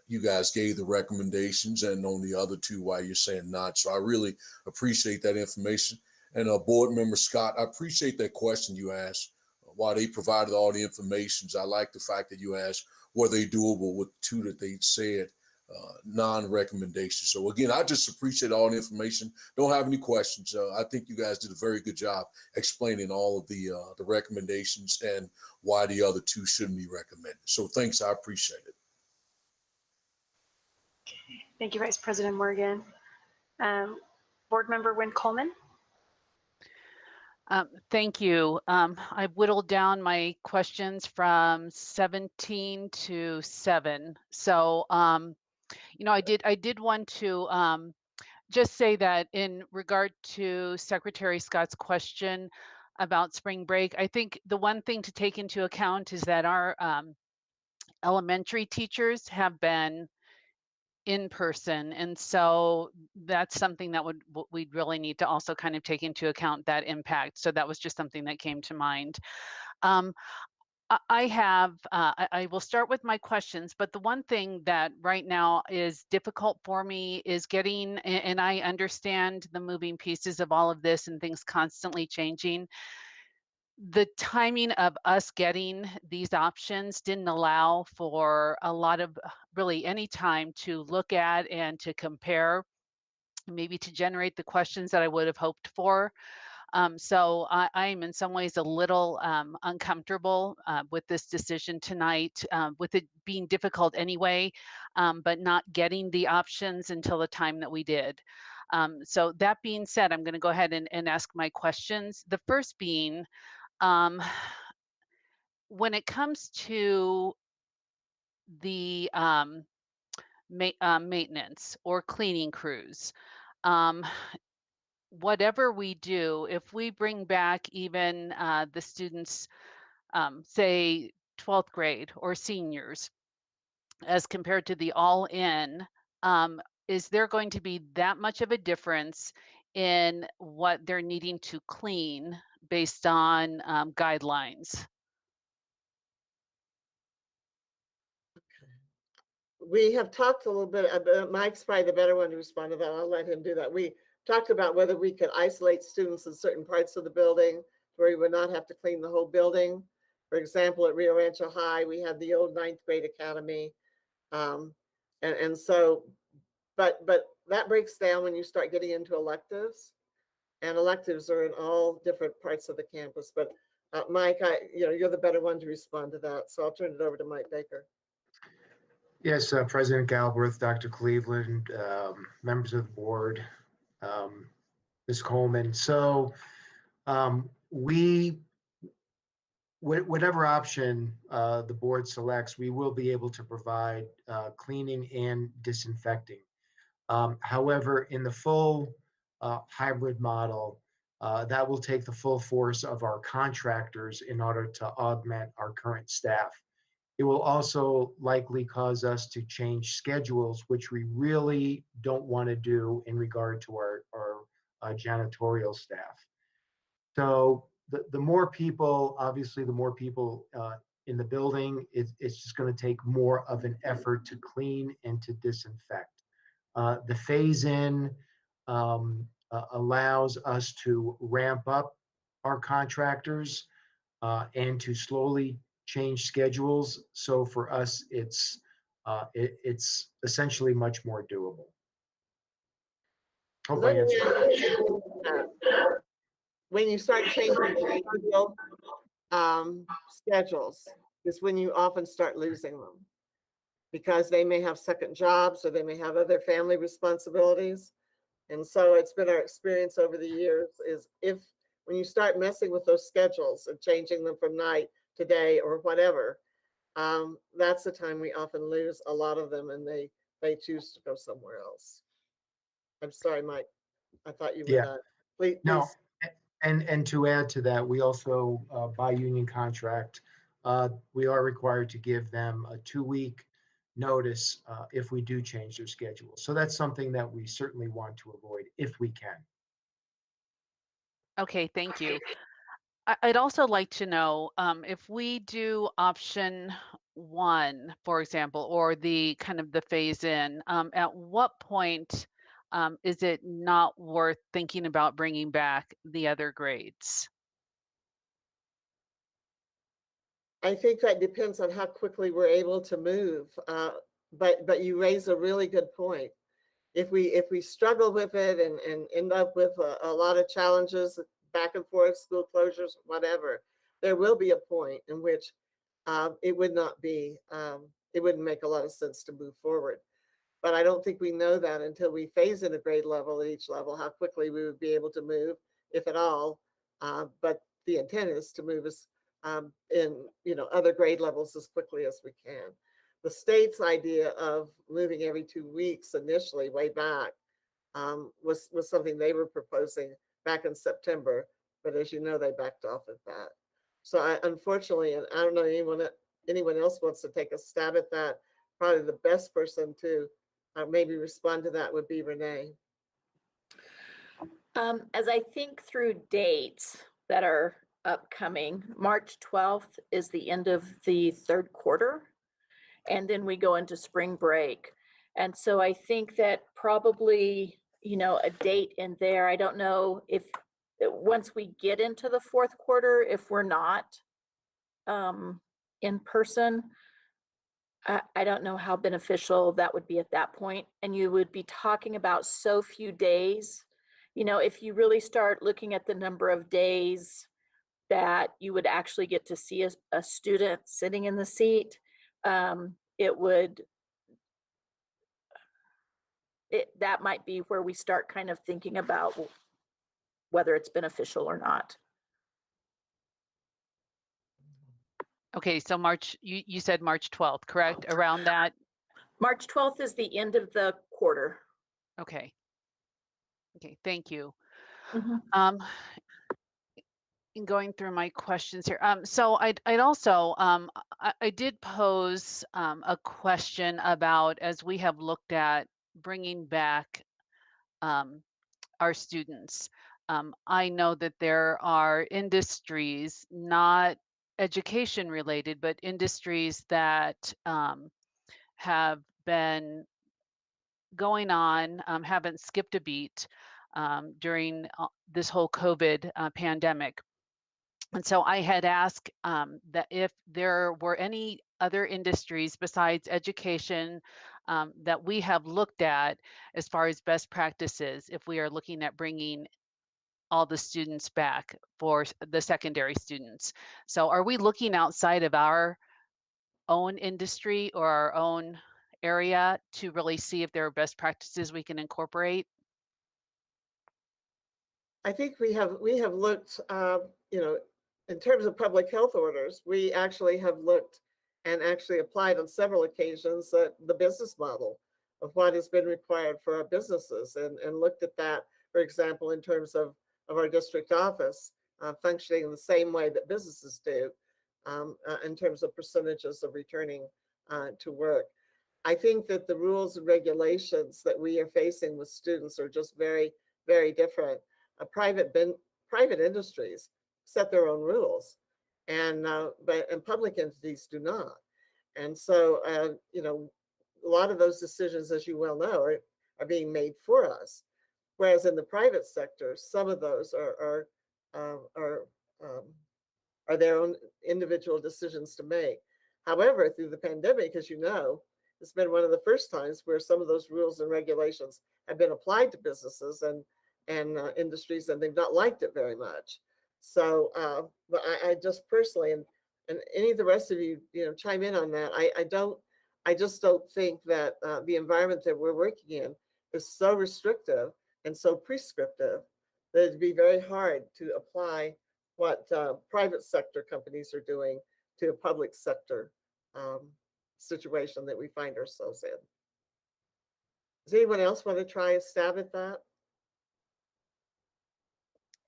you guys gave the recommendations, and on the other two, why you're saying not. So I really appreciate that information. And Board Member Scott, I appreciate that question you asked, why they provided all the information. I like the fact that you asked, were they doable with two that they said non-recommendation. So again, I just appreciate all the information. Don't have any questions. I think you guys did a very good job explaining all of the recommendations and why the other two shouldn't be recommended. So thanks, I appreciate it. Thank you, Vice President Morgan. Board Member Wynn Coleman. Thank you. I whittled down my questions from 17 to 7. So, I did want to just say that in regard to Secretary Scott's question about spring break, I think the one thing to take into account is that our elementary teachers have been in person, and so that's something that we'd really need to also kind of take into account, that impact. So that was just something that came to mind. I will start with my questions, but the one thing that right now is difficult for me is getting, and I understand the moving pieces of all of this and things constantly changing. The timing of us getting these options didn't allow for a lot of really any time to look at and to compare, maybe to generate the questions that I would have hoped for. So I am in some ways a little uncomfortable with this decision tonight, with it being difficult anyway, but not getting the options until the time that we did. So that being said, I'm going to go ahead and ask my questions. The first being, when it comes to the maintenance or cleaning crews, whatever we do, if we bring back even the students, say 12th grade or seniors, as compared to the all-in, is there going to be that much of a difference in what they're needing to clean based on guidelines? We have talked a little bit about, Mike's probably the better one to respond to that. I'll let him do that. We talked about whether we could isolate students in certain parts of the building where we would not have to clean the whole building. For example, at Rio Rancho High, we had the old 9th grade academy. And so, but that breaks down when you start getting into electives, and electives are in all different parts of the campus. But Mike, you're the better one to respond to that. So I'll turn it over to Mike Baker. Yes, President Galbraith, Dr. Cleveland, members of the board, Ms. Coleman. So whatever option the board selects, we will be able to provide cleaning and disinfecting. However, in the full hybrid model, that will take the full force of our contractors in order to augment our current staff. It will also likely cause us to change schedules, which we really don't want to do in regard to our janitorial staff. So the more people, obviously, the more people in the building, it's just going to take more of an effort to clean and to disinfect. The phase-in allows us to ramp up our contractors and to slowly change schedules. So for us, it's essentially much more doable. Hope I Let me answered ask that. you, when you start changing custodial schedules, is when you often start losing them, because they may have second jobs or they may have other family responsibilities. And so it's been our experience over the years is when you start messing with those schedules and changing them from night to day or whatever, that's the time we often lose a lot of them, and they choose to go somewhere else. I'm sorry, Mike. I thought you were Yeah. done. Please. No, and to add to that, we also, by union contract, we are required to give them a 2-week notice if we do change their schedule. So that's something that we certainly want to avoid if we can. Okay, thank you. I'd also like to know if we do option 1, for example, or the kind of the phase in, at what point is it not worth thinking about bringing back the other grades? I think that depends on how quickly we're able to move. But you raise a really good point. If we struggle with it and end up with a lot of challenges, back and forth, school closures, whatever, there will be a point in which it wouldn't make a lot of sense to move forward. But I don't think we know that until we phase in a grade level at each level, how quickly we would be able to move, if at all. But the intent is to move us in other grade levels as quickly as we can. The state's idea of moving every 2 weeks initially, way back, was something they were proposing back in September. But as you know, they backed off of that. So unfortunately, and I don't know anyone else wants to take a stab at that. Probably the best person to maybe respond to that would be Renee. As I think through dates that are upcoming, March 12th is the end of the third quarter, and then we go into spring break. And so I think that probably, a date in there, I don't know if once we get into the fourth quarter, if we're not in person, I don't know how beneficial that would be at that point. And you would be talking about so few days. If you really start looking at the number of days that you would actually get to see a student sitting in the seat, that might be where we start kind of thinking about whether it's beneficial or not. Okay, so you said March 12th, correct? Around that? March 12th is the end of the quarter. Okay. Okay, thank you. Mm-hmm. In going through my questions here, so I'd also I did pose a question about, as we have looked at bringing back our students. I know that there are industries, not education related, but industries that have been going on, haven't skipped a beat during this whole COVID pandemic. And so I had asked that if there were any other industries besides education that we have looked at as far as best practices, if we are looking at bringing all the students back for the secondary students. So are we looking outside of our own industry or our own area to really see if there are best practices we can incorporate? I think we have looked, in terms of public health orders, we actually have looked and actually applied on several occasions the business model of what has been required for our businesses, and looked at that, for example, in terms of our district office functioning in the same way that businesses do. in terms of percentages of returning to work. I think that the rules and regulations that we are facing with students are just very, very different. Private industries set their own rules, and public entities do not. And so, a lot of those decisions, as you well know, are being made for us. Whereas in the private sector, some of those are their own individual decisions to make. However, through the pandemic, as you know, it's been one of the first times where some of those rules and regulations have been applied to businesses and industries, and they've not liked it very much. So, but I just personally, and any of the rest of you, chime in on that. I just don't think that the environment that we're working in is so restrictive and so prescriptive that it'd be very hard to apply what private sector companies are doing to a public sector situation that we find ourselves in. Does anyone else want to try a stab at that?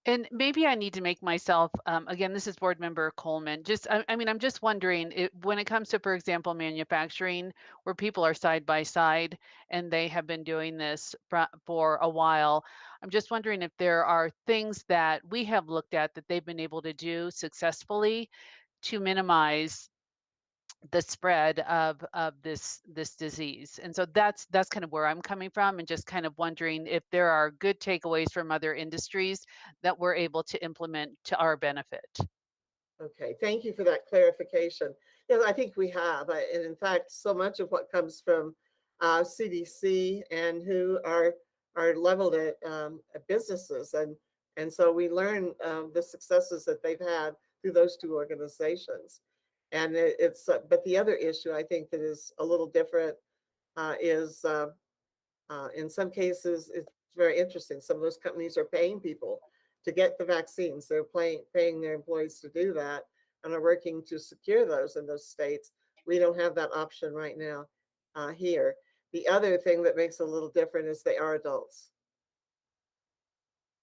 And maybe I need to make myself, again, this is board member Coleman. I mean, I'm just wondering when it comes to, for example, manufacturing, where people are side by side and they have been doing this for a while. I'm just wondering if there are things that we have looked at that they've been able to do successfully to minimize the spread of this disease. And so that's kind of where I'm coming from, and just kind of wondering if there are good takeaways from other industries that we're able to implement to our benefit. Okay, thank you for that clarification. I think we have, and in fact, so much of what comes from CDC and who are leveled at businesses, and so we learn the successes that they've had through those two organizations. And but the other issue I think that is a little different is in some cases, it's very interesting. Some of those companies are paying people to get the vaccines. They're paying their employees to do that and are working to secure those in those states. We don't have that option right now here. The other thing that makes it a little different is they are adults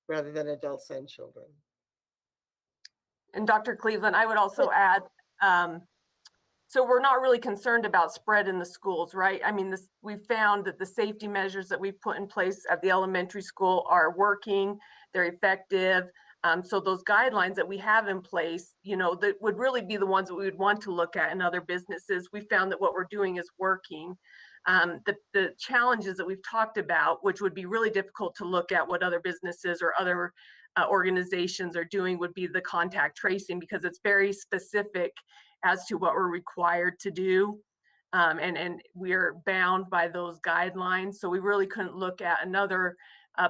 rather than adults and children. And Dr. Cleveland, I would also add, so we're not really concerned about spread in the schools, right? I mean, we've found that the safety measures that we've put in place at the elementary school are working, they're effective. So those guidelines that we have in place, that would really be the ones that we would want to look at in other businesses. We found that what we're doing is working. The challenges that we've talked about, which would be really difficult to look at what other businesses or other organizations are doing, would be the contact tracing, because it's very specific as to what we're required to do. And we're bound by those guidelines. So we really couldn't look at another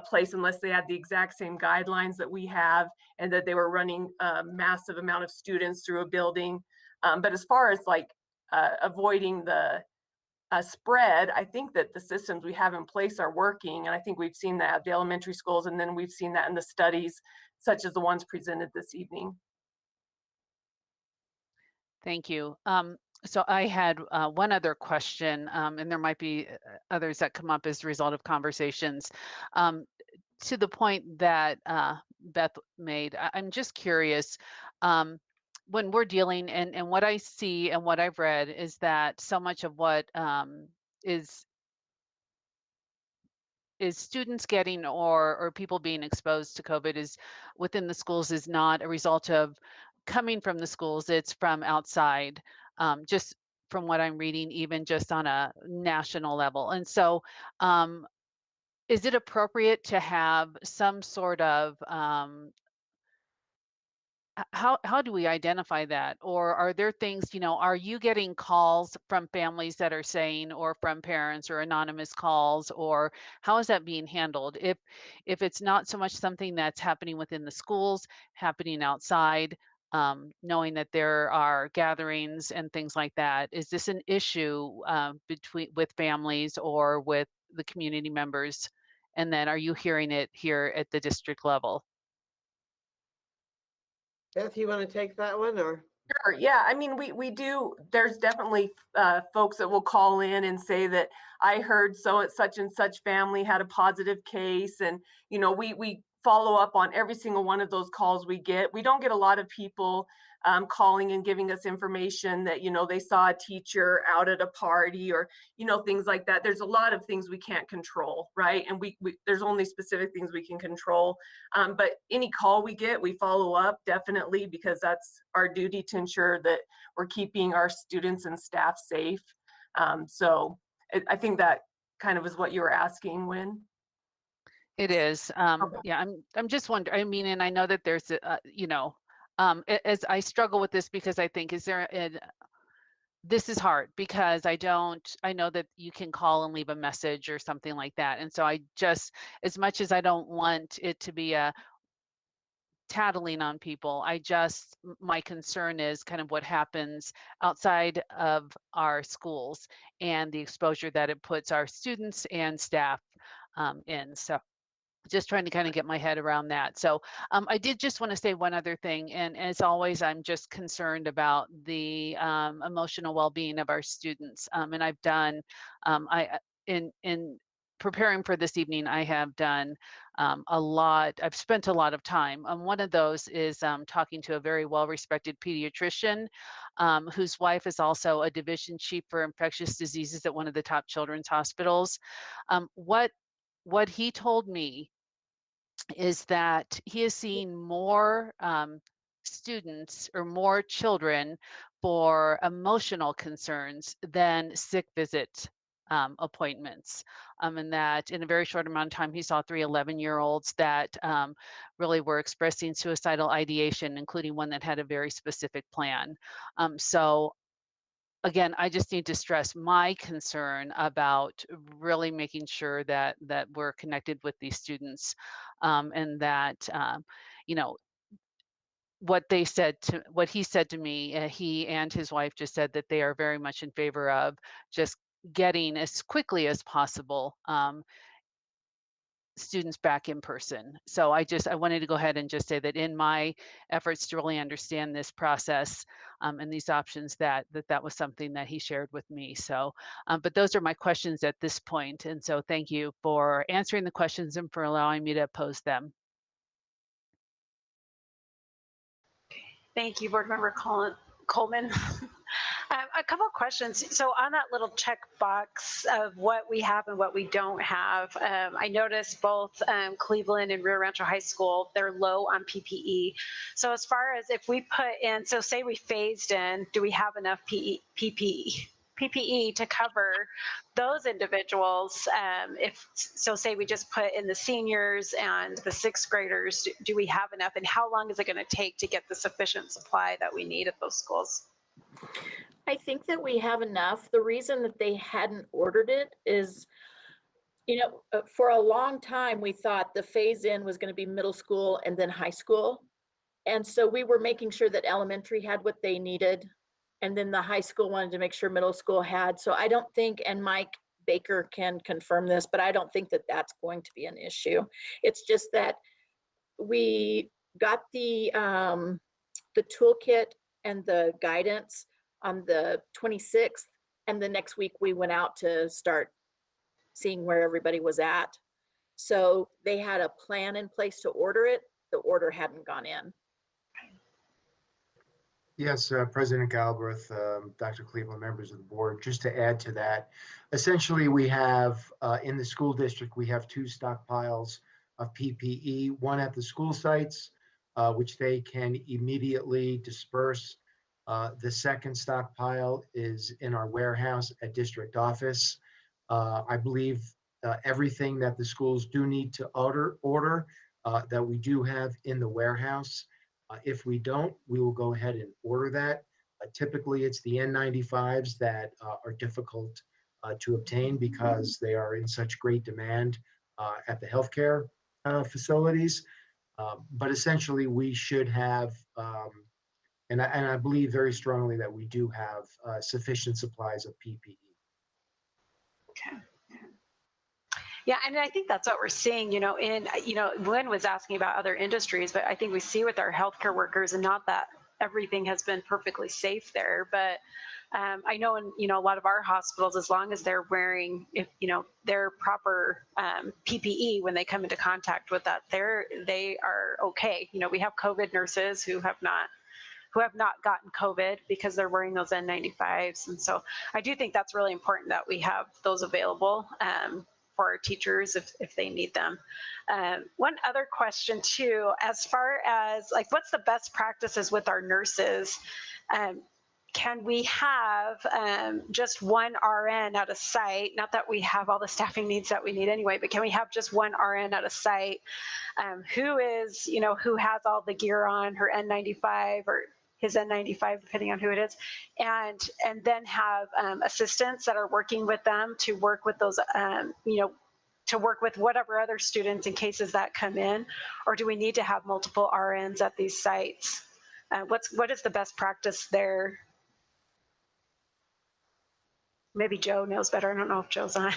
place unless they had the exact same guidelines that we have, and that they were running a massive amount of students through a building. But as far as like avoiding the spread, I think that the systems we have in place are working. And I think we've seen that at the elementary schools, and then we've seen that in the studies, such as the ones presented this evening. Thank you. So I had one other question, and there might be others that come up as a result of conversations. To the point that Beth made, I'm just curious, when we're dealing, and what I see and what I've read is that so much of what is students getting or people being exposed to COVID is within the schools is not a result of coming from the schools, it's from outside, just from what I'm reading, even just on a national level. And so is it appropriate to have some sort of how do we identify that? Or are there things, are you getting calls from families that are saying, or from parents, or anonymous calls, or how is that being handled? If it's not so much something that's happening within the schools, happening outside, knowing that there are gatherings and things like that, is this an issue with families or with the community members? And then are you hearing it here at the district level? Beth, you want to take that one, or? Sure. Yeah. I mean, we do. There's definitely folks that will call in and say that I heard such and such family had a positive case, and we follow up on every single one of those calls we get. We don't get a lot of people calling and giving us information that, you know, they saw a teacher out at a party or, you know, things like that. There's a lot of things we can't control, right? And there's only specific things we can control. But any call we get, we follow up definitely, because that's our duty to ensure that we're keeping our students and staff safe. So I think that kind of is what you were asking, Wynn. It is. Okay. Yeah, I'm just wondering, I mean, and I know that there's, you know, as I struggle with this, because I think, this is hard because I know that you can call and leave a message or something like that. And so I just, as much as I don't want it to be a tattling on people, my concern is kind of what happens outside of our schools and the exposure that it puts our students and staff in. So just trying to kind of get my head around that. So I did just want to say one other thing. And as always, I'm just concerned about the emotional well-being of our students. And I've done, in preparing for this evening, I have done I've spent a lot of time. One of those is talking to a very well-respected pediatrician whose wife is also a division chief for infectious diseases at one of the top children's hospitals. What he told me is that he is seeing more students or more children for emotional concerns than sick visit appointments. And that in a very short amount of time, he saw 3 11-year-olds that really were expressing suicidal ideation, including one that had a very specific plan. So again, I just need to stress my concern about really making sure that we're connected with these students, and that you know, what he said to me, he and his wife just said that they are very much in favor of just getting as quickly as possible students back in person. So I wanted to go ahead and just say that in my efforts to really understand this process and these options, that was something that he shared with me. So, but those are my questions at this point. And so thank you for answering the questions and for allowing me to pose them. Thank you, Board Member Coleman. A couple of questions. So on that little checkbox of what we have and what we don't have, I noticed both Cleveland and Rio Rancho High School, they're low on PPE. So as far as if we put in, so say we phased in, do we have enough PPE to cover those individuals? Say we just put in the seniors and the 6th graders, do we have enough? And how long is it going to take to get the sufficient supply that we need at those schools? I think that we have enough. The reason that they hadn't ordered it is, you know, for a long time, we thought the phase in was going to be middle school and then high school. And so we were making sure that elementary had what they needed. And then the high school wanted to make sure middle school had. So I don't think, and Mike Baker can confirm this, but I don't think that that's going to be an issue. It's just that we got the toolkit and the guidance on the 26th, and the next week we went out to start seeing where everybody was at. So they had a plan in place to order it. The order hadn't gone in. Yes, President Galbraith, Dr. Cleveland, members of the board, just to add to that, essentially we have in the school district, we have 2 stockpiles of PPE, one at the school sites, which they can immediately disperse. The second stockpile is in our warehouse at district office. I believe everything that the schools do need to order that we do have in the warehouse. If we don't, we will go ahead and order that. Typically, it's the N95s that are difficult to obtain because they are in such great demand at the healthcare facilities. But essentially, we should have, and I believe very strongly that we do have sufficient supplies of PPE. Okay. Yeah, and I think that's what we're seeing, you know, Lynn was asking about other industries, but I think we see with our healthcare workers and not that everything has been perfectly safe there, but I know in, you know, a lot of our hospitals, as long as they're wearing, if, you know, their proper PPE when they come into contact with that, they are okay. You know, we have COVID nurses who have not gotten COVID because they're wearing those N95s. And so I do think that's really important that we have those available for our teachers if they need them. One other question too, as far as like, what's the best practices with our nurses? Can we have just one RN at a site? Not that we have all the staffing needs that we need anyway, but can we have just one RN at a site who is, you know, who has all the gear on, her N95 or his N95, depending on who it is, and then have assistants that are working with them to work with those, you know, to work with whatever other students in cases that come in, or do we need to have multiple RNs at these sites? What is the best practice there? Maybe Joe knows better. I don't know if Joe's on.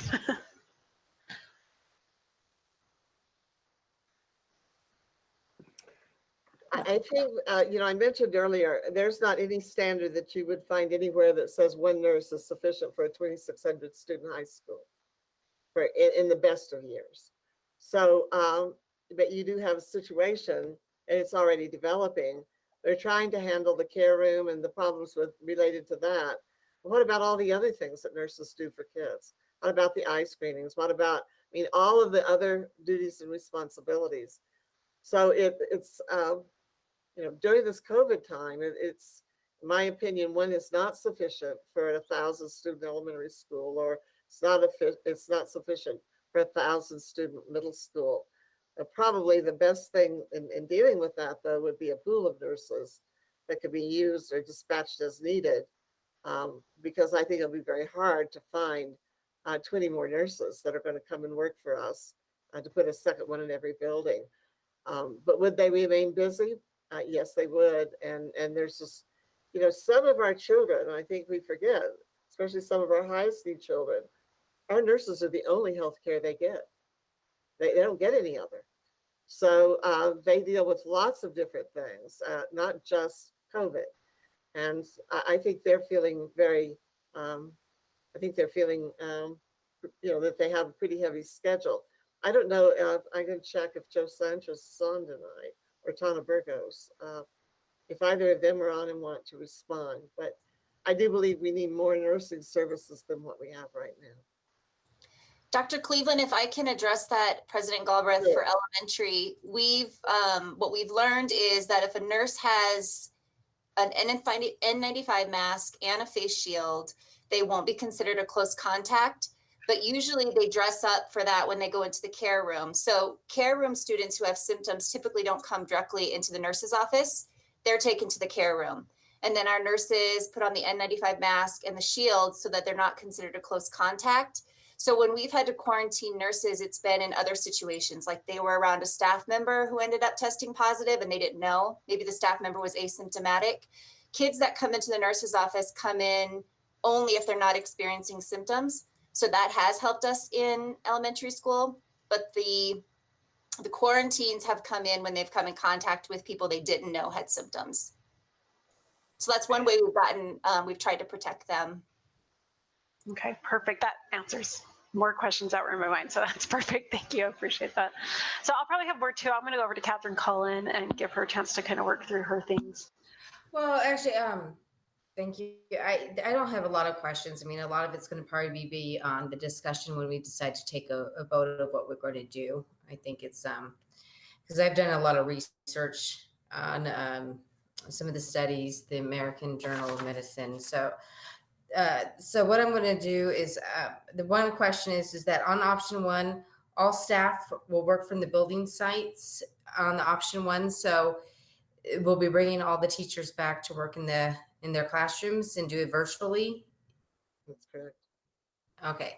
I think, you know, I mentioned earlier, there's not any standard that you would find anywhere that says one nurse is sufficient for a 2,600 student high school for in the best of years. So, but you do have a situation, and it's already developing. They're trying to handle the care room and the problems related to that. But what about all the other things that nurses do for kids? What about the eye screenings? What about, I mean, all of the other duties and responsibilities? So it's you know, during this COVID time, it's, in my opinion, one is not sufficient for 1,000 student elementary school, or it's not sufficient for 1,000 student middle school. Probably the best thing in dealing with that, though, would be a pool of nurses that could be used or dispatched as needed, because I think it'll be very hard to find 20 more nurses that are going to come and work for us, to put a second one in every building. But would they remain busy? Yes, they would. And there's just, you know, some of our children, I think we forget, especially some of our highest need children, our nurses are the only health care they get. They don't get any other. So they deal with lots of different things, not just COVID. And I think they're feeling very, you know, that they have a pretty heavy schedule. I don't know, I'm going to check if Joe Sanchez is on tonight, or Tana Burgos, if either of them are on and want to respond. But I do believe we need more nursing services than what we have right now. Dr. Cleveland, if I can address that, President Galbraith, Sure. for elementary, what we've learned is that if a nurse has an N95 mask and a face shield, they won't be considered a close contact. But usually they dress up for that when they go into the care room. So care room students who have symptoms typically don't come directly into the nurse's office. They're taken to the care room. And then our nurses put on the N95 mask and the shield so that they're not considered a close contact. So when we've had to quarantine nurses, it's been in other situations, like they were around a staff member who ended up testing positive and they didn't know. Maybe the staff member was asymptomatic. Kids that come into the nurse's office come in only if they're not experiencing symptoms. So that has helped us in elementary school, but the quarantines have come in when they've come in contact with people they didn't know had symptoms. So that's one way we've tried to protect them. Okay, perfect. That answers more questions that were in my mind. So that's perfect. Thank you. I appreciate that. So I'll probably have more too. I'm going to go over to Catherine Cullen and give her a chance to kind of work through her things. Well, actually, thank you. I don't have a lot of questions. I mean, a lot of it's going to probably be on the discussion when we decide to take a vote of what we're going to do. I think it's because I've done a lot of research on some of the studies, the American Journal of Medicine. So what I'm going to do is the one question is that on option one, all staff will work from the building sites on the option one. So we'll be bringing all the teachers back to work in their classrooms and do it virtually. That's correct. Okay.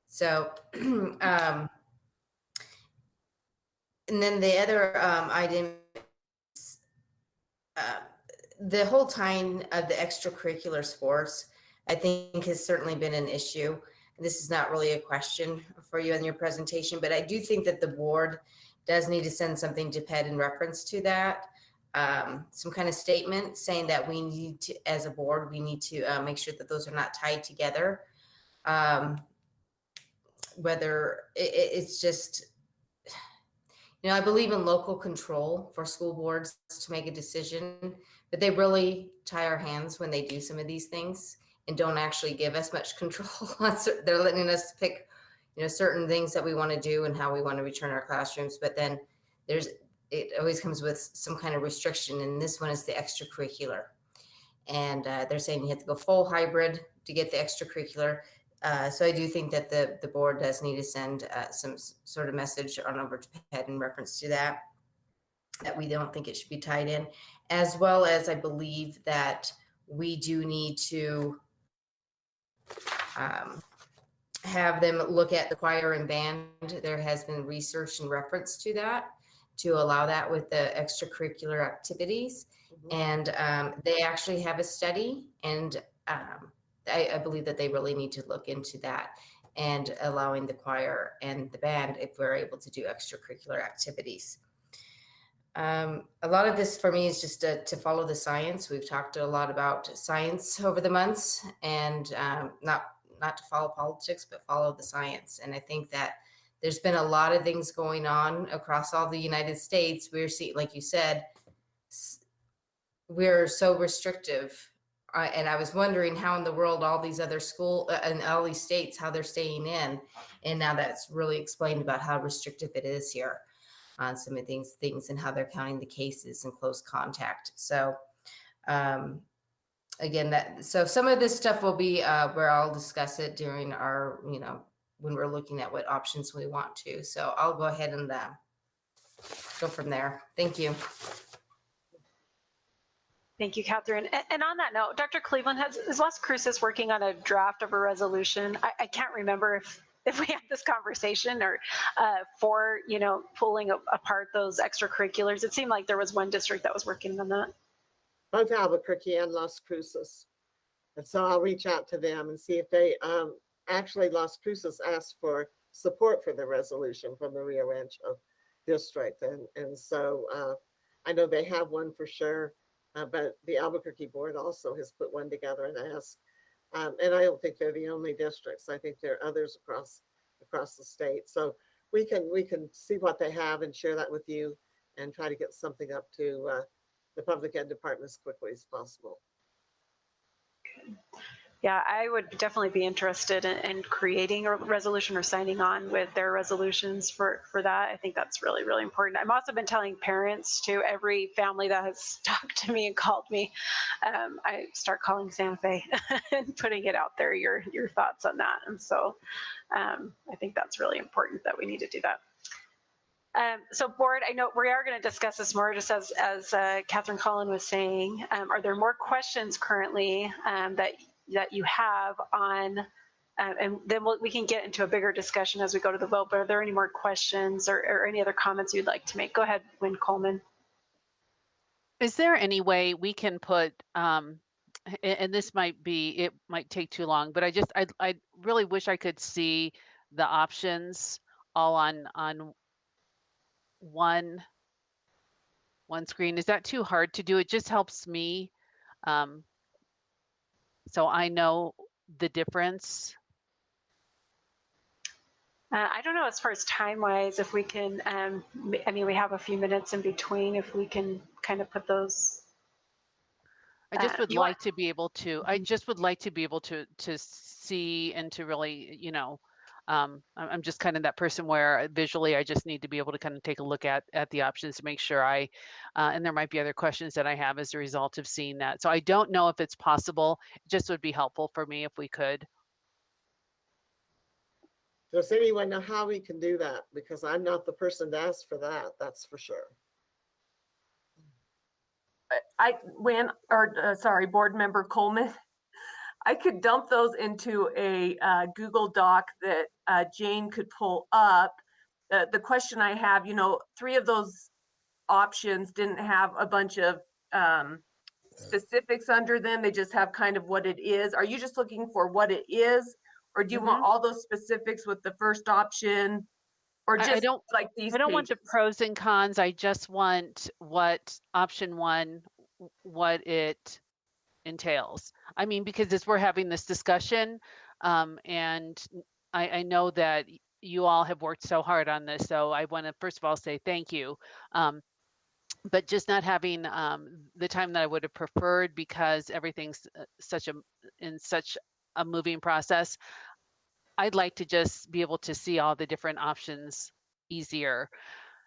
So, and then the other item, the whole time of the extracurricular sports, I think has certainly been an issue. This is not really a question for you in your presentation, but I do think that the board does need to send something to PED in reference to that. some kind of statement saying that we need to, as a board, we need to make sure that those are not tied together. Whether it's just, I believe in local control for school boards to make a decision, but they really tie our hands when they do some of these things and don't actually give us much control. They're letting us pick, certain things that we want to do and how we want to return our classrooms. But then it always comes with some kind of restriction. And this one is the extracurricular. And they're saying you have to go full hybrid to get the extracurricular. So I do think that the board does need to send some sort of message on over to PED in reference to that we don't think it should be tied in, as well as I believe that we do need to have them look at the choir and band. There has been research in reference to that, to allow that with the extracurricular activities. And they actually have a study, and I believe that they really need to look into that and allowing the choir and the band if we're able to do extracurricular activities. A lot of this for me is just to follow the science. We've talked a lot about science over the months, and not to follow politics, but follow the science. And I think that there's been a lot of things going on across all the United States. We're seeing, like you said, we're so restrictive. And I was wondering how in the world all these other and all these states, how they're staying in. And now that's really explained about how restrictive it is here on some of these things and how they're counting the cases and close contact. So again, so some of this stuff will be where I'll discuss it during our, when we're looking at what options we want to. So I'll go ahead and go from there. Thank you. Thank you, Catherine. And on that note, Dr. Cleveland, is Las Cruces working on a draft of a resolution? I can't remember if we had this conversation or for, pulling apart those extracurriculars. It seemed like there was one district that was working on that. Both Albuquerque and Las Cruces. And so I'll reach out to them and see if they, actually Las Cruces asked for support for the resolution from the Rio Rancho district. And so I know they have one for sure. But the Albuquerque board also has put one together and asked, and I don't think they're the only districts. I think there are others across the state. So we can see what they have and share that with you and try to get something up to the public ed department as quickly as possible. Good. Yeah, I would definitely be interested in creating a resolution or signing on with their resolutions for that. I think that's really, really important. I've also been telling parents to every family that has talked to me and called me. I start calling Santa Fe and putting it out there, your thoughts on that. And so I think that's really important that we need to do that. So board, I know we are going to discuss this more, just as Catherine Collin was saying. Are there more questions currently that you have on, and then we can get into a bigger discussion as we go to the vote, but are there any more questions or any other comments you'd like to make? Go ahead, Wynn Coleman. Is there any way we can put, and this might take too long, but I really wish I could see the options all on one screen. Is that too hard to do? It just helps me. So I know the difference. I don't know as far as time-wise, if we can, I mean, we have a few minutes in between, if we can kind of put those. I just would like to be able to, I just would like to be able to see and to really, I'm just kind of that person where visually I just need to be able to kind of take a look at the options to make sure and there might be other questions that I have as a result of seeing that. So I don't know if it's possible. It just would be helpful for me if we could. Does anyone know how we can do that? Because I'm not the person to ask for that, that's for sure. Board Member Coleman, I could dump those into a Google Doc that Jane could pull up. The question I have, 3 of those options didn't have a bunch of specifics under them. They just have kind of what it is. Are you just looking for what it is? Or do you want all those specifics with the first option Or I just don't like these I don't want pages? the pros and cons. I just want what option one, what it entails. I mean, because as we're having this discussion, and I know that you all have worked so hard on this, so I want to first of all say thank you. But just not having the time that I would have preferred because everything's such a moving process. I'd like to just be able to see all the different options easier.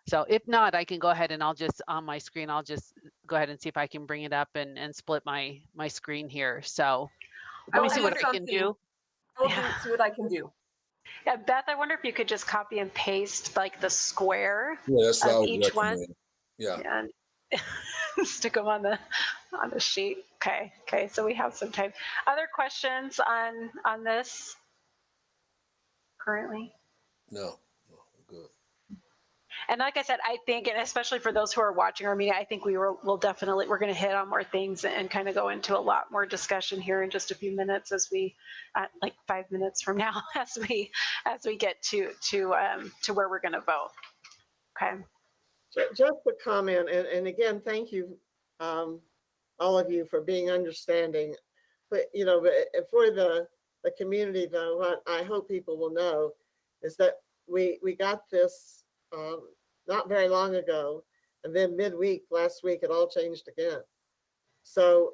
So if not, I can go ahead and I'll just on my screen, I'll just go ahead and see if I can bring it up and split my screen here. So let me Go see do what I can something. do. I'll see what I can do. Yeah, Beth, I wonder if you could just copy and paste like the square Yeah, that's what I of would each one. recommend. Yeah. And stick them on the sheet. Okay. Okay. So we have some time. Other questions on this currently? No, good. And like I said, I think, and especially for those who are watching our meeting, I think we're going to hit on more things and kind of go into a lot more discussion here in just a few minutes as we, like 5 minutes from now, as we get to where we're going to vote. Okay. Just a comment, and again, thank you, all of you, for being understanding. But for the community, though, what I hope people will know is that we got this not very long ago, and then midweek last week it all changed again. So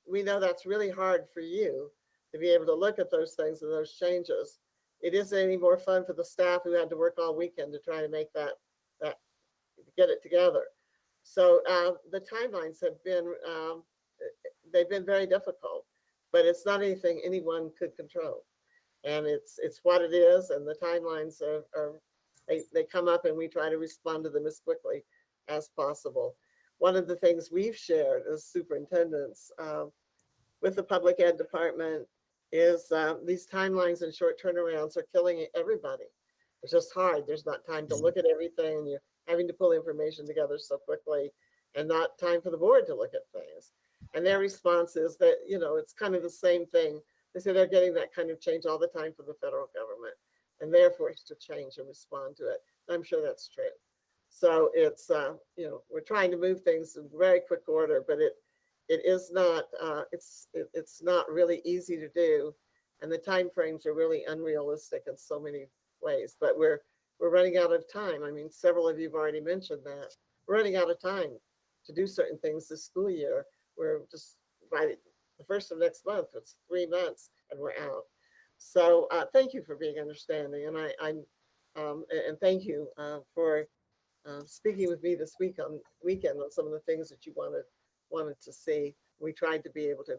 we know that's really hard for you to be able to look at those things and those changes. It isn't any more fun for the staff who had to work all weekend to try to make that get it together. So the timelines have been they've been very difficult, but it's not anything anyone could control, and it's what it is. And the timelines they come up, and we try to respond to them as quickly as possible. One of the things we've shared as superintendents with the public ed department is these timelines and short turnarounds are killing everybody. It's just hard. There's not time to look at everything, and you're having to pull information together so quickly, and not time for the board to look at things. And their response is that, it's kind of the same thing. They say they're getting that kind of change all the time from the federal government, and they're forced to change and respond to it. I'm sure that's true. So it's, we're trying to move things in very quick order, but it is not, it's not really easy to do. And the timeframes are really unrealistic in so many ways, but we're running out of time. I mean, several of you have already mentioned that. We're running out of time to do certain things this school year. We're just by the first of next month, it's 3 months and we're out. So thank you for being understanding. And and thank you for speaking with me this weekend on some of the things that you wanted to see. We tried to be able to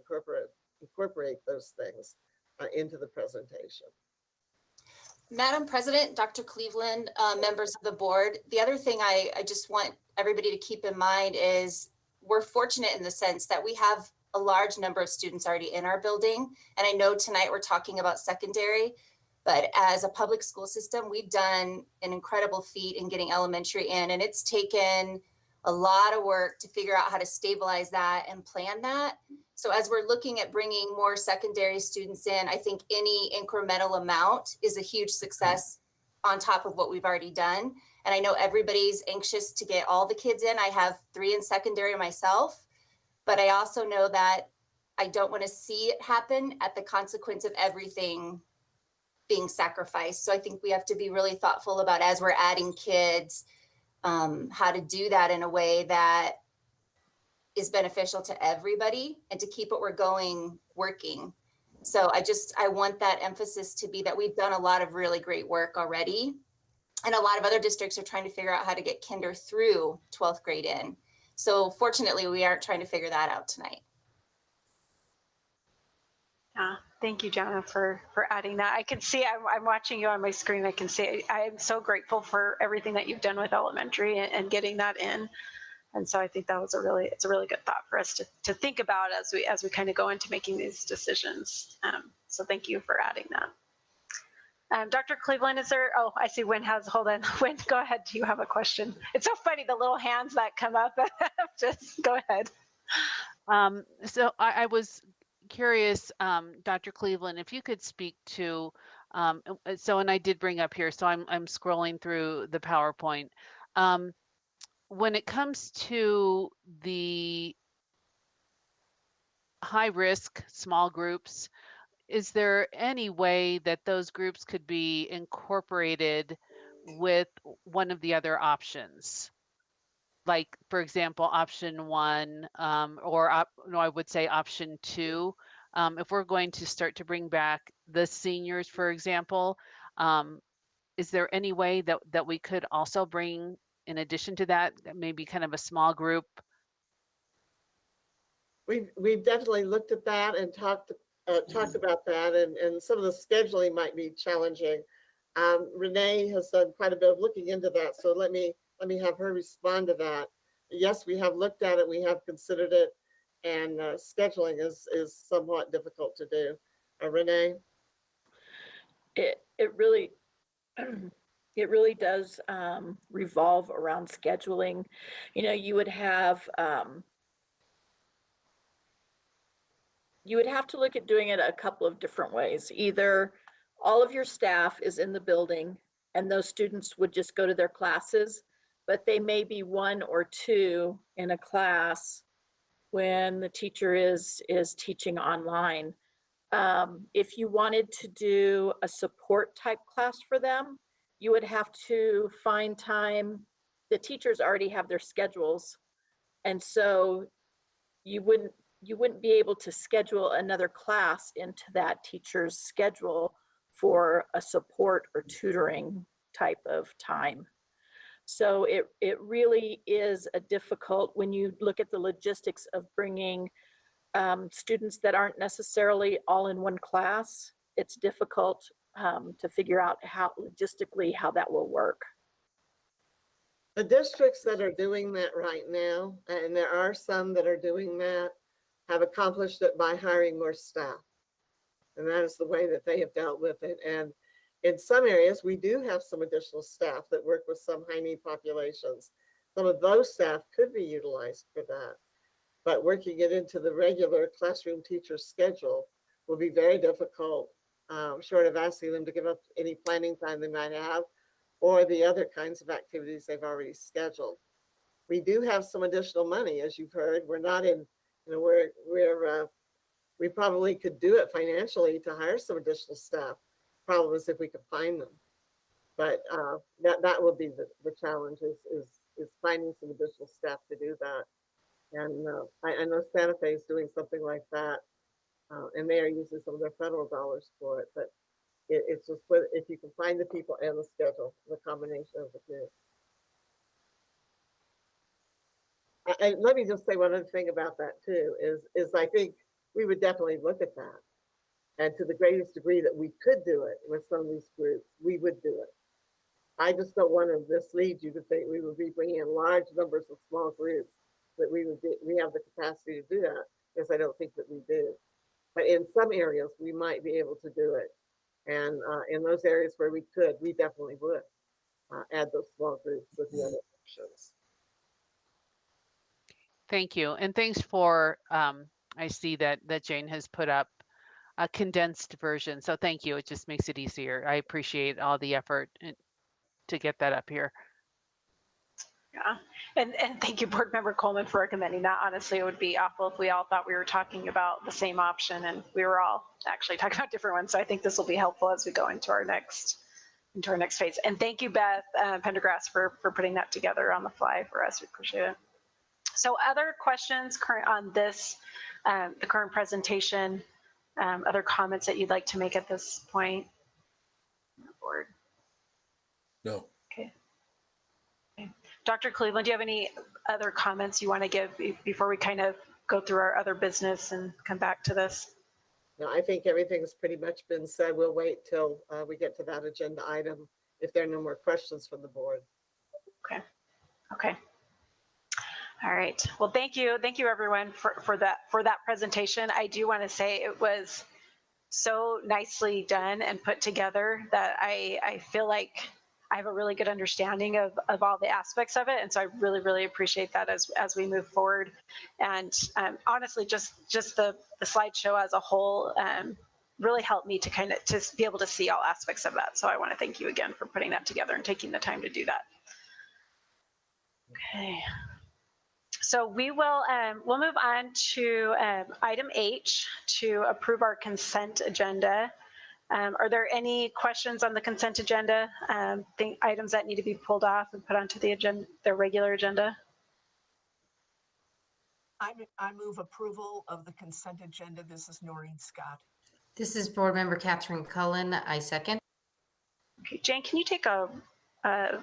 incorporate those things into the presentation. Madam President, Dr. Cleveland, members of the board, the other thing I just want everybody to keep in mind is we're fortunate in the sense that we have a large number of students already in our building. And I know tonight we're talking about secondary, but as a public school system, we've done an incredible feat in getting elementary in, and it's taken a lot of work to figure out how to stabilize that and plan that. So as we're looking at bringing more secondary students in, I think any incremental amount is a huge success on top of what we've already done. And I know everybody's anxious to get all the kids in. I have 3 in secondary myself, but I also know that I don't want to see it happen at the consequence of everything being sacrificed. So I think we have to be really thoughtful about, as we're adding kids, how to do that in a way that is beneficial to everybody and to keep what we're going working. So I want that emphasis to be that we've done a lot of really great work already. And a lot of other districts are trying to figure out how to get kinder through 12th grade in. So fortunately, we aren't trying to figure that out tonight. Thank you, Jana, for adding that. I can see, I'm watching you on my screen. I can see, I am so grateful for everything that you've done with elementary and getting that in. And so I think that was it's a really good thought for us to think about as we kind of go into making these decisions. So thank you for adding that. Dr. Cleveland, is there, oh, I see Wynn hold on. Wynn, go ahead. Do you have a question? It's so funny, the little hands that come up. Just go ahead. So I was curious, Dr. Cleveland, if you could speak to And I did bring up here, so I'm scrolling through the PowerPoint. When it comes to the high risk small groups, is there any way that those groups could be incorporated with one of the other options? Like, for example, option one, no, I would say option two. If we're going to start to bring back the seniors, for example, is there any way that we could also bring, in addition to that, maybe kind of a small group? We've definitely looked at that and talked about that, and some of the scheduling might be challenging. Renee has done quite a bit of looking into that, so let me have her respond to that. Yes, we have looked at it, we have considered it, and scheduling is somewhat difficult to do. Renee? It really it really does revolve around scheduling. You know, you would have to look at doing it a couple of different ways. Either all of your staff is in the building and those students would just go to their classes, but they may be one or two in a class when the teacher is teaching online. If you wanted to do a support type class for them, you would have to find time. The teachers already have their schedules, and so you wouldn't be able to schedule another class into that teacher's schedule for a support or tutoring type of time. So it really is a difficult, when you look at the logistics of bringing students that aren't necessarily all in one class, it's difficult to figure out how logistically how that will work. The districts that are doing that right now, and there are some that are doing that, have accomplished it by hiring more staff. And that is the way that they have dealt with it. And in some areas, we do have some additional staff that work with some high need populations. Some of those staff could be utilized for that. But working it into the regular classroom teacher schedule will be very difficult, short of asking them to give up any planning time they might have or the other kinds of activities they've already scheduled. We do have some additional money, as you've heard. We're not in, you know, we probably could do it financially to hire some additional staff. Problem is if we could find them. But that will be the challenge is finding some additional staff to do that. And I know Santa Fe is doing something like that, and they are using some of their federal dollars for it. But it's just if you can find the people and the schedule, the combination of the two. And let me just say one other thing about that too, is I think we would definitely look at that. And to the greatest degree that we could do it with some of these groups, we would do it. I just don't want to mislead you to think we would be bringing in large numbers of small groups, that we have the capacity to do that, because I don't think that we do. But in some areas, we might be able to do it. And in those areas where we could, we definitely would add those small groups with the other options. Thank you. And thanks for, I see that Jane has put up a condensed version. So thank you. It just makes it easier. I appreciate all the effort to get that up here. Yeah, and thank you, Board Member Coleman, for recommending that. Honestly, it would be awful if we all thought we were talking about the same option and we were all actually talking about different ones. So I think this will be helpful as we go into our next phase. And thank you, Beth Pendergrass, for putting that together on the fly for us. We appreciate it. So other questions current on this, the current presentation, other comments that you'd like to make at this point? Board? No. Okay. Dr. Cleveland, do you have any other comments you want to give before we kind of go through our other business and come back to this? No, I think everything's pretty much been said. We'll wait till we get to that agenda item if there are no more questions from the board. Okay. Okay. All right. Well, thank you. Thank you, everyone, for that presentation. I do want to say it was so nicely done and put together that I feel like I have a really good understanding of all the aspects of it. And so I really, really appreciate that as we move forward. And honestly, just the slideshow as a whole really helped me to kind of to be able to see all aspects of that. So I want to thank you again for putting that together and taking the time to do that. Okay. So we will we'll move on to item H, to approve our consent agenda. Are there any questions on the consent agenda? Items that need to be pulled off and put onto the agenda, the regular agenda? I move approval of the consent agenda. This is Noreen Scott. This is Board Member Catherine Cullen. I second. Okay, Jane, can you take a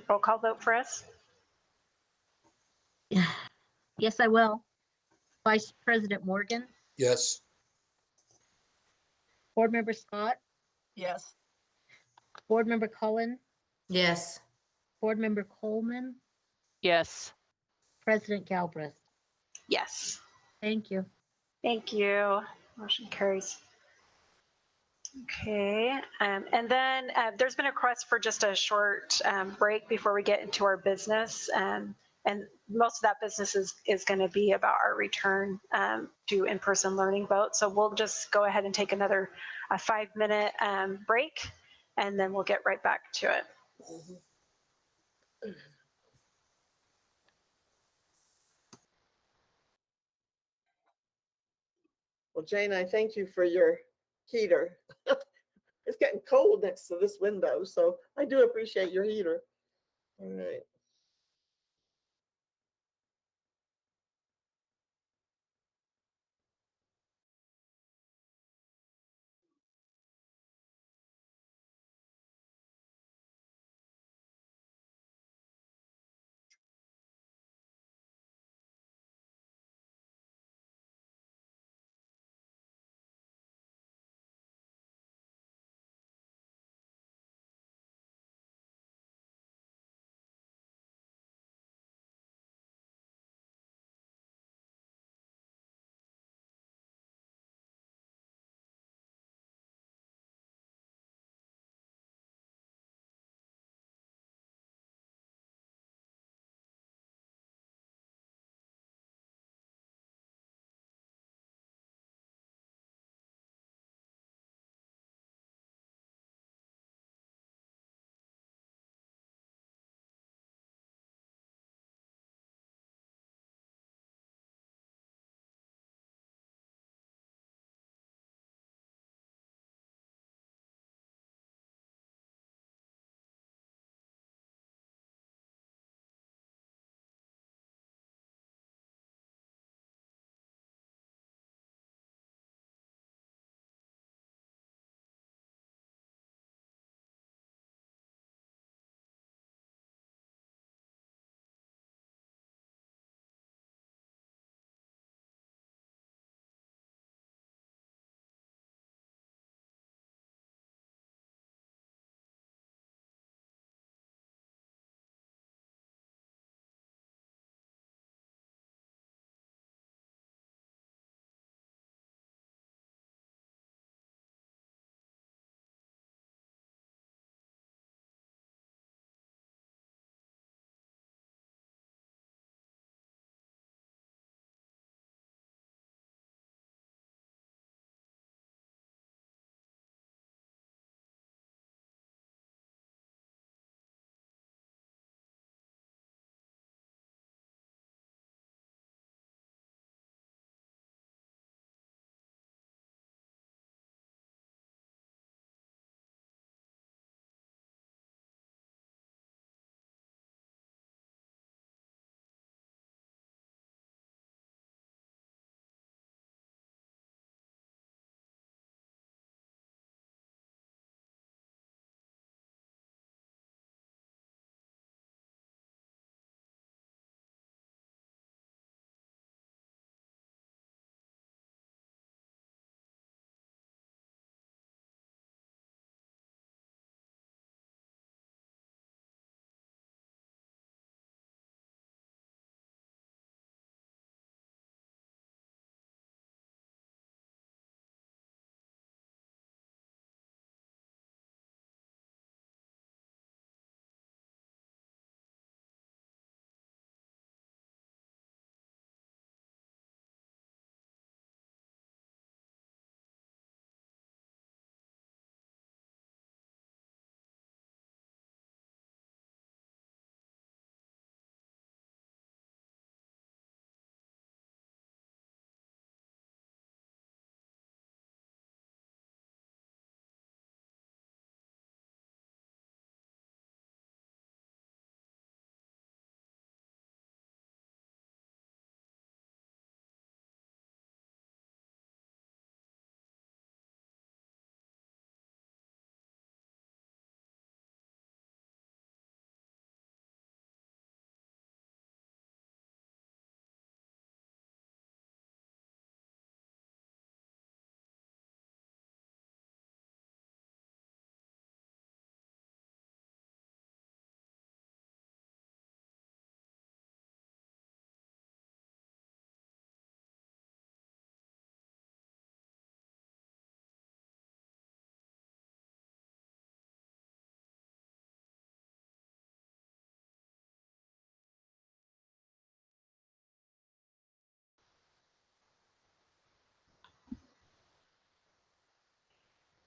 roll call vote for us? Yes, I will. Vice President Morgan, Yes. Board Member Scott, Yes. Board Member Cullen, Yes. Board Member Coleman, Yes. President Galbraith. Yes. Thank you. Thank you. Motion carries. Okay, and then there's been a request for just a short break before we get into our business. And most of that business is going to be about our return to in-person learning vote. So we'll just go ahead and take another 5-minute break, and then we'll get right back to it. Well, Jane, I thank you for your heater. It's getting cold next to this window, so I do appreciate your heater. All right.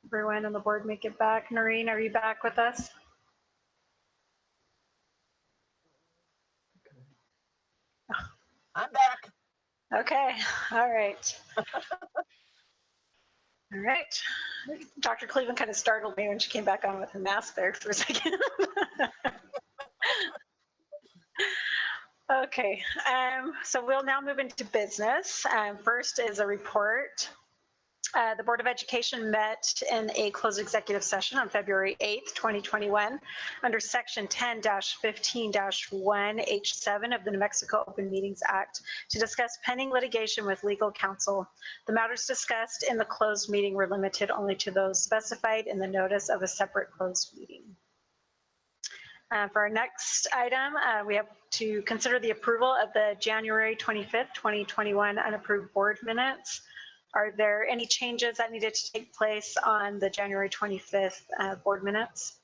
everyone on the board make it back. Noreen, are you back with us? I'm back. Okay, all right. All right. Dr. Cleveland kind of startled me when she came back on with the mask there for a second. Okay, so we'll now move into business. First is a report. The Board of Education met in a closed executive session on February 8th, 2021, under Section 10-15-1H7 of the New Mexico Open Meetings Act to discuss pending litigation with legal counsel. The matters discussed in the closed meeting were limited only to those specified in the notice of a separate closed meeting. For our next item, we have to consider the approval of the January 25th, 2021 unapproved board minutes. Are there any changes that needed to take place on the January 25th board minutes?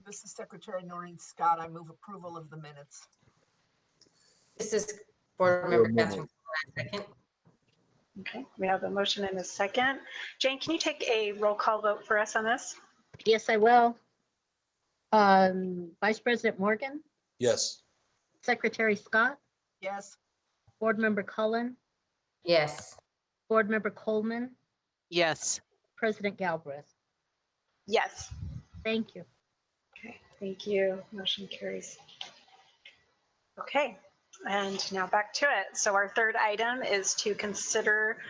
This is Secretary Noreen Scott. I move approval of the minutes. This is Board Member Catherine. Second. Okay, we have a motion and a second. Jane, can you take a roll call vote for us on this? Yes, I will. Vice President Morgan, Yes. Secretary Scott, Yes. Board Member Cullen, Yes. Board Member Coleman, Yes. President Galbraith. Yes. Thank you. Okay, thank you. Motion carries. Okay, and now back to it. So our third item is to consider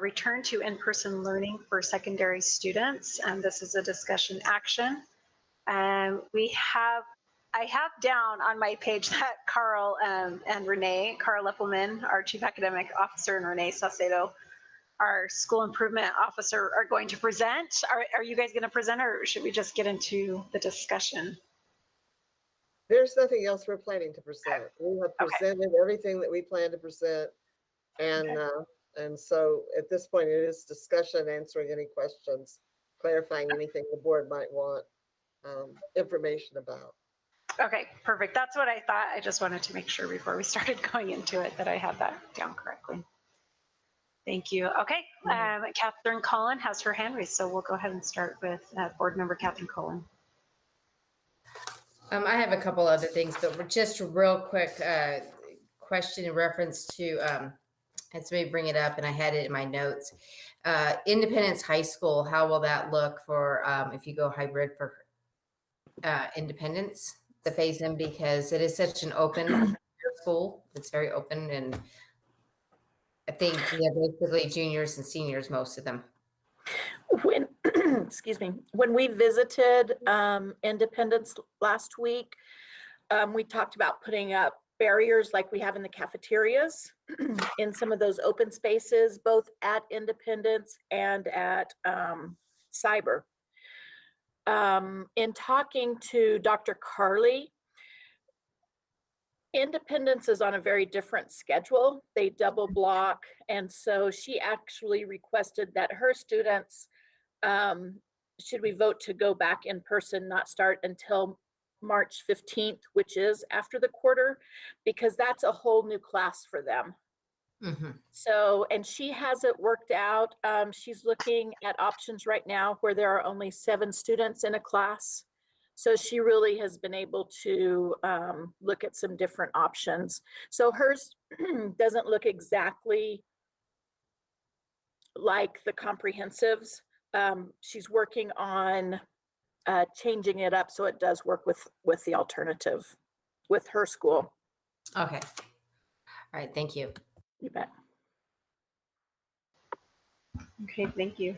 return to in-person learning for secondary students. And this is a discussion action. I have down on my page that Carl and Renee, Carl Leppelman, our Chief Academic Officer, and Renee Saucedo, our School Improvement Officer, are going to present. Are you guys going to present, or should we just get into the discussion? There's nothing else we're planning to present. We have presented everything that we plan to present. And so at this point, it is discussion, answering any questions, clarifying anything the board might want information about. Okay, perfect. That's what I thought. I just wanted to make sure before we started going into it that I had that down correctly. Thank you. Okay, Catherine Cullen has her hand raised, so we'll go ahead and start with Board Member Catherine Cullen. I have a couple other things, but just a real quick question in reference to, had somebody bring it up and I had it in my notes. Independence High School, how will that look for if you go hybrid for Independence, the phase in, because it is such an open school. It's very open, and I think basically juniors and seniors, most of them. When, excuse me, when we visited Independence last week, we talked about putting up barriers like we have in the cafeterias in some of those open spaces, both at Independence and at Cyber. In talking to Dr. Carly, Independence is on a very different schedule. They double block. And so she actually requested that her students, should we vote to go back in person, not start until March 15th, which is after the quarter, because that's a whole new class for them. Mm-hmm. So, and she has it worked out. She's looking at options right now where there are only 7 students in a class. So she really has been able to look at some different options. So hers doesn't look exactly like the comprehensives. She's working on changing it up so it does work with the alternative with her school. Okay. All right. Thank you. You bet. Okay, thank you.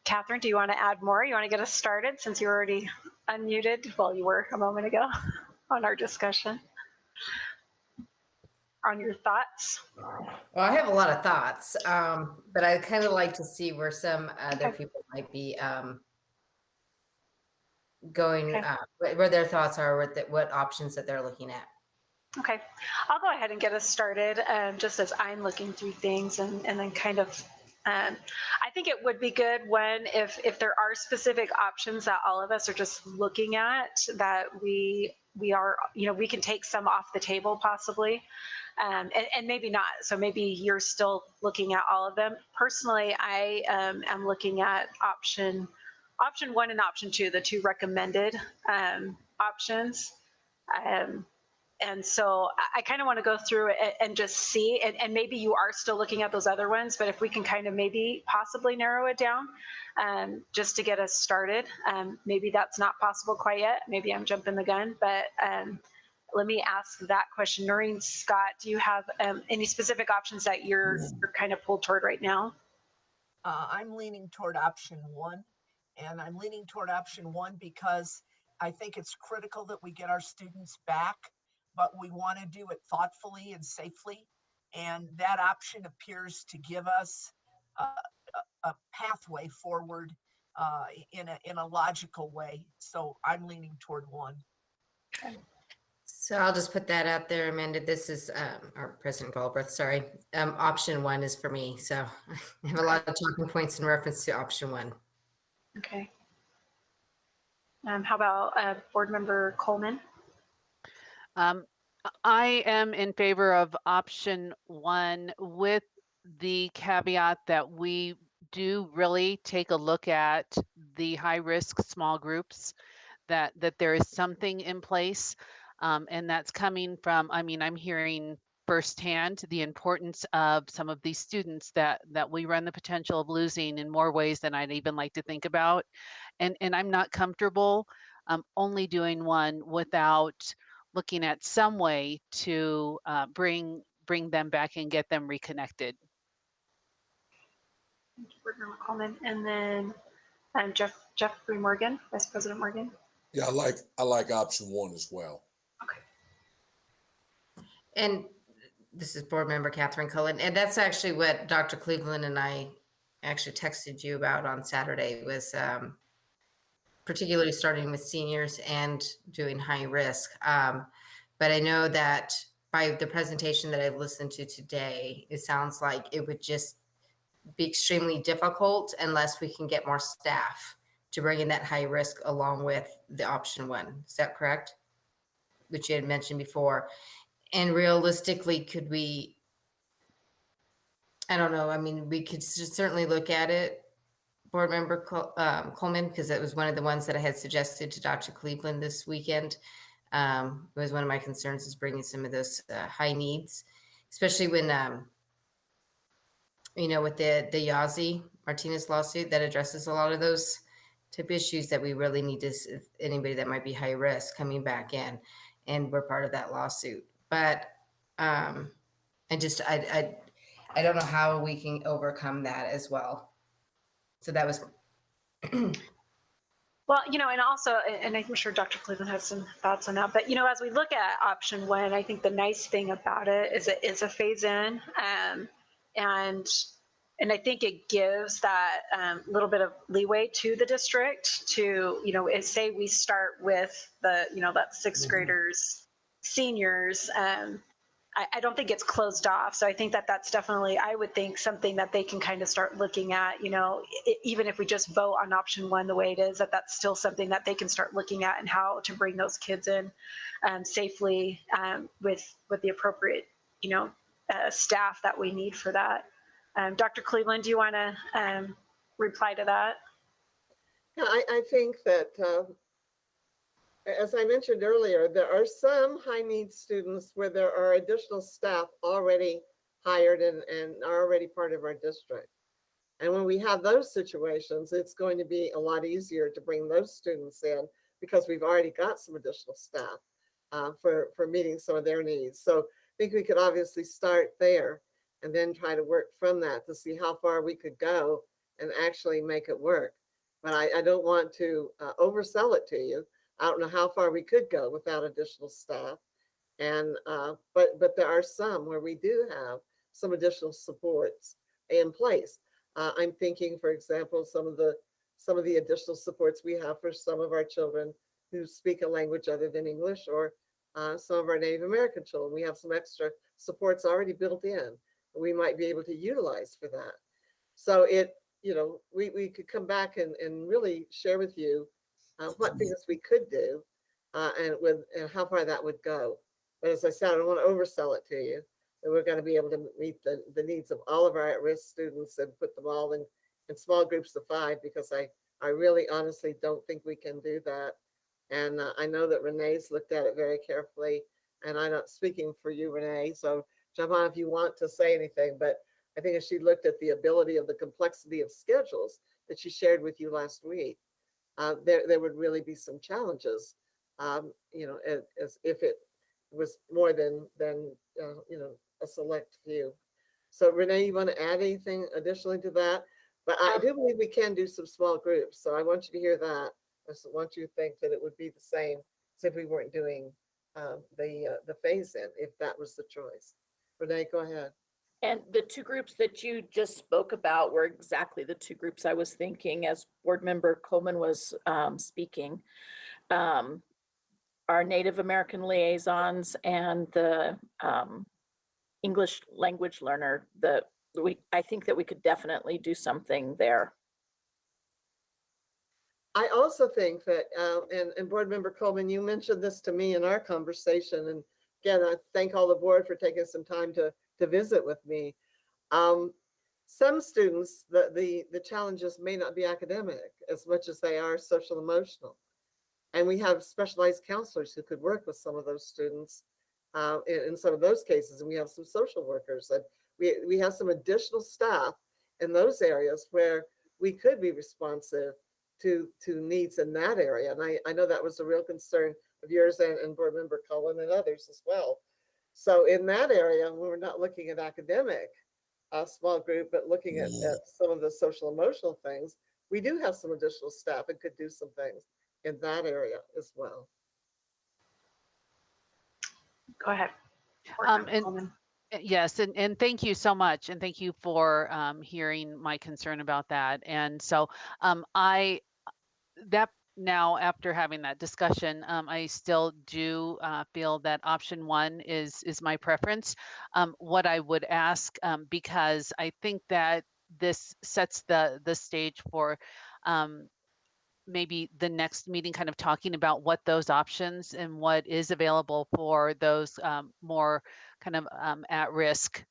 Catherine, do you want to add more? You want to get us started since you're already unmuted? Well, you were a moment ago on our discussion. On your thoughts? Well, I have a lot of thoughts, but I'd kind of like to see where some other people might be going, where their thoughts are, what options that they're looking at. Okay, I'll go ahead and get us started just as I'm looking through things and then kind of, I think it would be good when if there are specific options that all of us are just looking at, that we are, we can take some off the table possibly. and maybe not. So maybe you're still looking at all of them. Personally, I am looking at option one and option two, the two recommended options. And so I kind of want to go through it and just see, and maybe you are still looking at those other ones, but if we can kind of maybe possibly narrow it down just to get us started. Maybe that's not possible quite yet. Maybe I'm jumping the gun, but let me ask that question. Noreen, Scott, do you have any specific options that you're kind of pulled toward right now? I'm leaning toward option one, and I'm leaning toward option one because I think it's critical that we get our students back, but we want to do it thoughtfully and safely. And that option appears to give us a pathway forward in a logical way. So I'm leaning toward one. So I'll just put that out there, Amanda. This is our President Galbraith, sorry. Option one is for me. So I have a lot of talking points in reference to option one. Okay. How about Board Member Coleman? I am in favor of option one with the caveat that we do really take a look at the high risk small groups, that there is something in place. And that's coming from, I mean, I'm hearing firsthand the importance of some of these students that we run the potential of losing in more ways than I'd even like to think about. And I'm not comfortable only doing one without looking at some way to bring them back and get them reconnected. Thank you, Board Member Coleman. And then Jeffrey Morgan, Vice President Morgan. Yeah, I like option one as well. Okay. And this is Board Member Catherine Cullen. And that's actually what Dr. Cleveland and I actually texted you about on Saturday, was particularly starting with seniors and doing high risk. But I know that by the presentation that I've listened to today, it sounds like it would just be extremely difficult unless we can get more staff to bring in that high risk along with the option one. Is that correct? Which you had mentioned before. And realistically, could we, I don't know, I mean, we could certainly look at it, Board Member Coleman, because it was one of the ones that I had suggested to Dr. Cleveland this weekend. It was one of my concerns, is bringing some of those high needs, especially when, you know, with the Yazzie Martinez lawsuit that addresses a lot of those type issues that we really need to, anybody that might be high risk coming back in, and we're part of that lawsuit. But I don't know how we can overcome that as well. So that was. Well, you know, and also, and I'm sure Dr. Cleveland has some thoughts on that, but, you know, as we look at option one, I think the nice thing about it is it is a phase in, and I think it gives that little bit of leeway to the district to, you know, say we start with the, you know, that sixth graders, seniors, I don't think it's closed off. So I think that that's definitely, I would think, something that they can kind of start looking at, you know, even if we just vote on option one the way it is, that's still something that they can start looking at, and how to bring those kids in safely with the appropriate, you know, staff that we need for that. Dr. Cleveland, do you want to reply to that? Yeah, I think that, as I mentioned earlier, there are some high needs students where there are additional staff already hired and are already part of our district. And when we have those situations, it's going to be a lot easier to bring those students in because we've already got some additional staff for meeting some of their needs. So I think we could obviously start there and then try to work from that to see how far we could go and actually make it work. But I don't want to oversell it to you. I don't know how far we could go without additional staff. And but there are some where we do have some additional supports in place. I'm thinking, for example, some of the additional supports we have for some of our children who speak a language other than English, or some of our Native American children. We have some extra supports already built in that we might be able to utilize for that. So it, you know, we could come back and really share with you what things we could do and how far that would go. But as I said, I don't want to oversell it to you. that we're going to be able to meet the needs of all of our at-risk students and put them all in small groups of 5, because I really honestly don't think we can do that. And I know that Renee's looked at it very carefully, and I'm not speaking for you, Renee, so jump on if you want to say anything, but I think if she looked at the ability of the complexity of schedules that she shared with you last week, there would really be some challenges, as if it was more than a select few. So Renee, you want to add anything additionally to that? But I do believe we can do some small groups. So I want you to hear that. I want you to think that it would be the same as if we weren't doing the phase in, if that was the choice. Renee, go ahead. And the 2 groups that you just spoke about were exactly the 2 groups I was thinking as Board Member Coleman was speaking. Our Native American liaisons and the English language learner, I think that we could definitely do something there. I also think that, and Board Member Coleman, you mentioned this to me in our conversation, and again, I thank all the board for taking some time to visit with me. Some students, the challenges may not be academic as much as they are social emotional. And we have specialized counselors who could work with some of those students in some of those cases. And we have some social workers, and we have some additional staff in those areas where we could be responsive to needs in that area. And I know that was a real concern of yours and Board Member Cullen and others as well. So in that area, we're not looking at academic small group, but looking at some of the social emotional things, we do have some additional staff and could do some things in that area as well. Go ahead. Yes, and thank you so much, and thank you for hearing my concern about that. And so now, after having that discussion, I still do feel that option 1 is my preference. What I would ask, because I think that this sets the stage for maybe the next meeting, kind of talking about what those options and what is available for those more kind of at-risk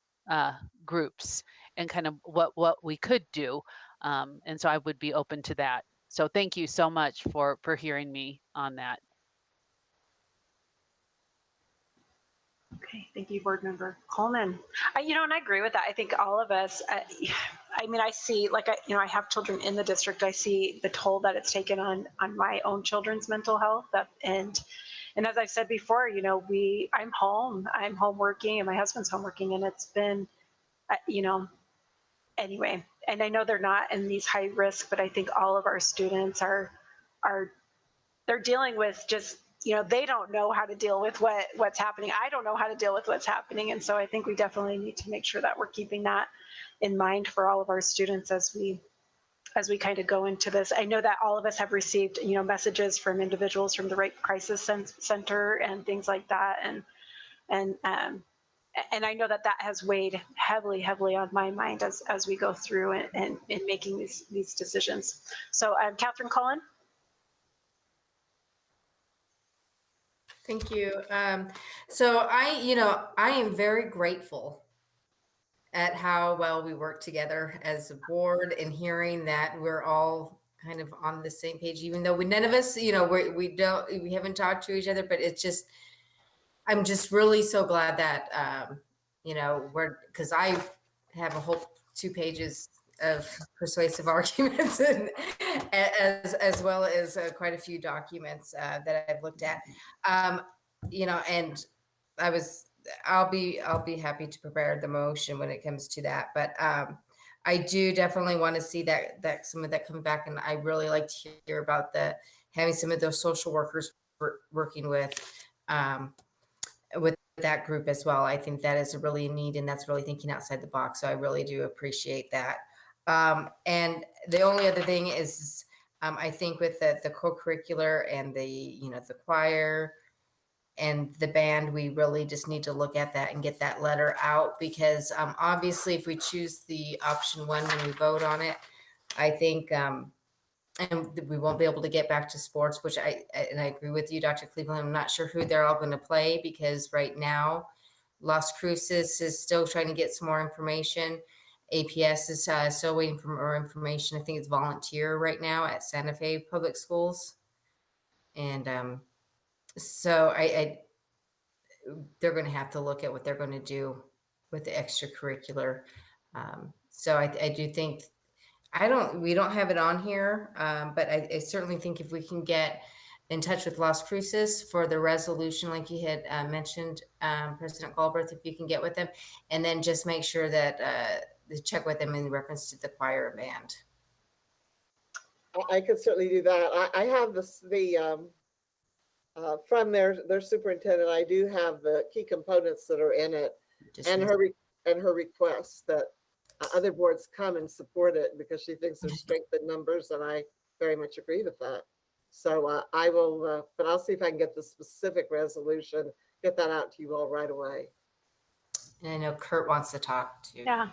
groups, and kind of what we could do. And so I would be open to that. So thank you so much for hearing me on that. Okay, thank you, Board Member Coleman. And I agree with that. I think all of us, I see, I have children in the district. I see the toll that it's taken on my own children's mental health. And as I've said before, I'm home working, and my husband's home working, and it's been, anyway. And I know they're not in these high risk, but I think all of our students they're dealing with just, they don't know how to deal with what's happening. I don't know how to deal with what's happening. And so I think we definitely need to make sure that we're keeping that in mind for all of our students as we kind of go into this. I know that all of us have received, messages from individuals from the Rape Crisis Center and things like that. And I know that has weighed heavily on my mind as we go through and in making these decisions. So Catherine Cullen. Thank you. So I am very grateful at how well we work together as a board, and hearing that we're all kind of on the same page, even though none of us, we haven't talked to each other, but I'm just really so glad that, because I have a whole 2 pages of persuasive arguments, and as well as quite a few documents that I've looked at, and I'll be happy to prepare the motion when it comes to that. But I do definitely want to see that some of that come back, and I really like to hear about having some of those social workers working with that group as well. I think that is a really need, and that's really thinking outside the box. So I really do appreciate that. And the only other thing is, I think with the co-curricular and the choir and the band, we really just need to look at that and get that letter out, because obviously if we choose the option 1 when we vote on it, I think, and we won't be able to get back to sports, which I agree with you, Dr. Cleveland. I'm not sure who they're all going to play, because right now Las Cruces is still trying to get some more information. APS is still waiting for more information. I think it's volunteer right now at Santa Fe Public Schools. And so they're going to have to look at what they're going to do with the extracurricular. So I do think, we don't have it on here, but I certainly think if we can get in touch with Las Cruces for the resolution, like you had mentioned, President Galbraith, if you can get with them, and then just make sure that check with them in reference to the choir and band. I could certainly do that. I have from their superintendent, I do have the key components that are in it, and her request that other boards come and support it because she thinks there's strength in numbers, and I very much agree with that. So I will, but I'll see if I can get the specific resolution, get that out to you all right away. And I know Kurt wants to talk too. Yeah.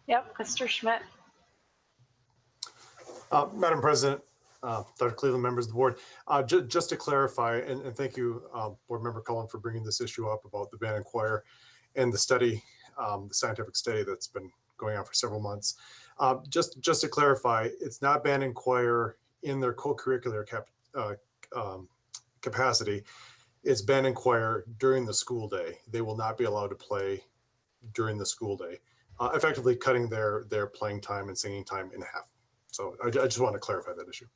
Yep. Mr. Schmidt. Madam President, Dr. Cleveland, members of the board, just to clarify, and thank you, Board Member Cullen, for bringing this issue up about the band and choir and the study, the scientific study that's been going on for several months. Just to clarify, it's not band and choir in their co-curricular capacity. It's band and choir during the school day. They will not be allowed to play during the school day, effectively cutting their playing time and singing time in half. So I just want to clarify that issue.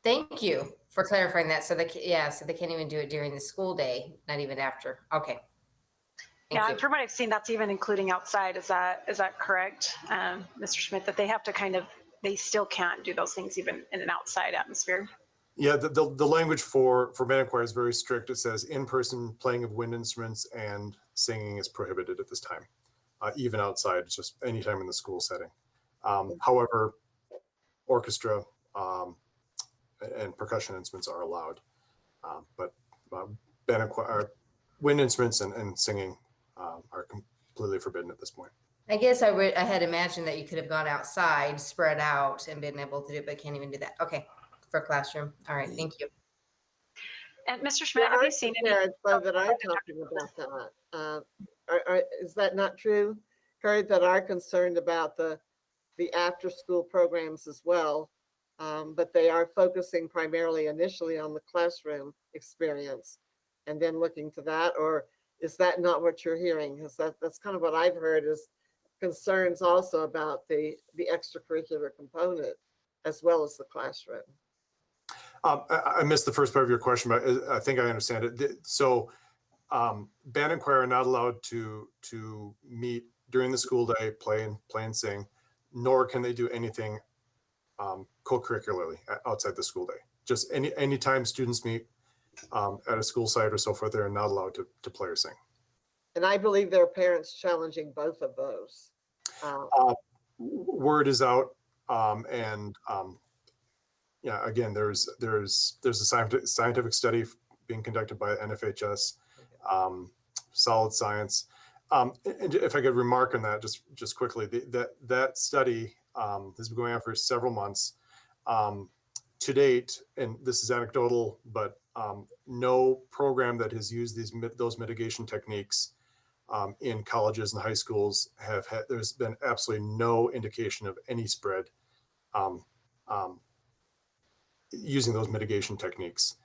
Thank you for clarifying that. So they can't even do it during the school day, not even after. Okay. Yeah, and from what I've seen, that's even including outside. Is that correct, Mr. Schmidt? That they have to they still can't do those things even in an outside atmosphere. Yeah, the language for band and choir is very strict. It says in-person playing of wind instruments and singing is prohibited at this time, even outside. It's just anytime in the school setting. However, orchestra and percussion instruments are allowed, but band and choir, wind instruments and singing are completely forbidden at this point. I guess I had imagined that you could have gone outside, spread out, and been able to do it, but can't even do that. Okay, for classroom. All right, thank you. And Mr. Schmidt, have you seen any? So that I'm talking about that. Is that not true, Kurt? That are concerned about the after-school programs as well, but they are focusing primarily initially on the classroom experience, and then looking to that, or is that not what you're hearing? Because that's kind of what I've heard is concerns also about the extracurricular component as well as the classroom. I missed the first part of your question, but I think I understand it. So band and choir are not allowed to meet during the school day, play and sing, nor can they do anything co-curricularly outside the school day. Just any time students meet at a school site or so forth, they're not allowed to play or sing. And I believe there are parents challenging both of those. Word is out, and yeah, again, there's a scientific study being conducted by NFHS, solid science. And if I could remark on that just quickly, that study has been going on for several months. To date, and this is anecdotal, but no program that has used those mitigation techniques in colleges and high schools there's been absolutely no indication of any spread using those mitigation techniques.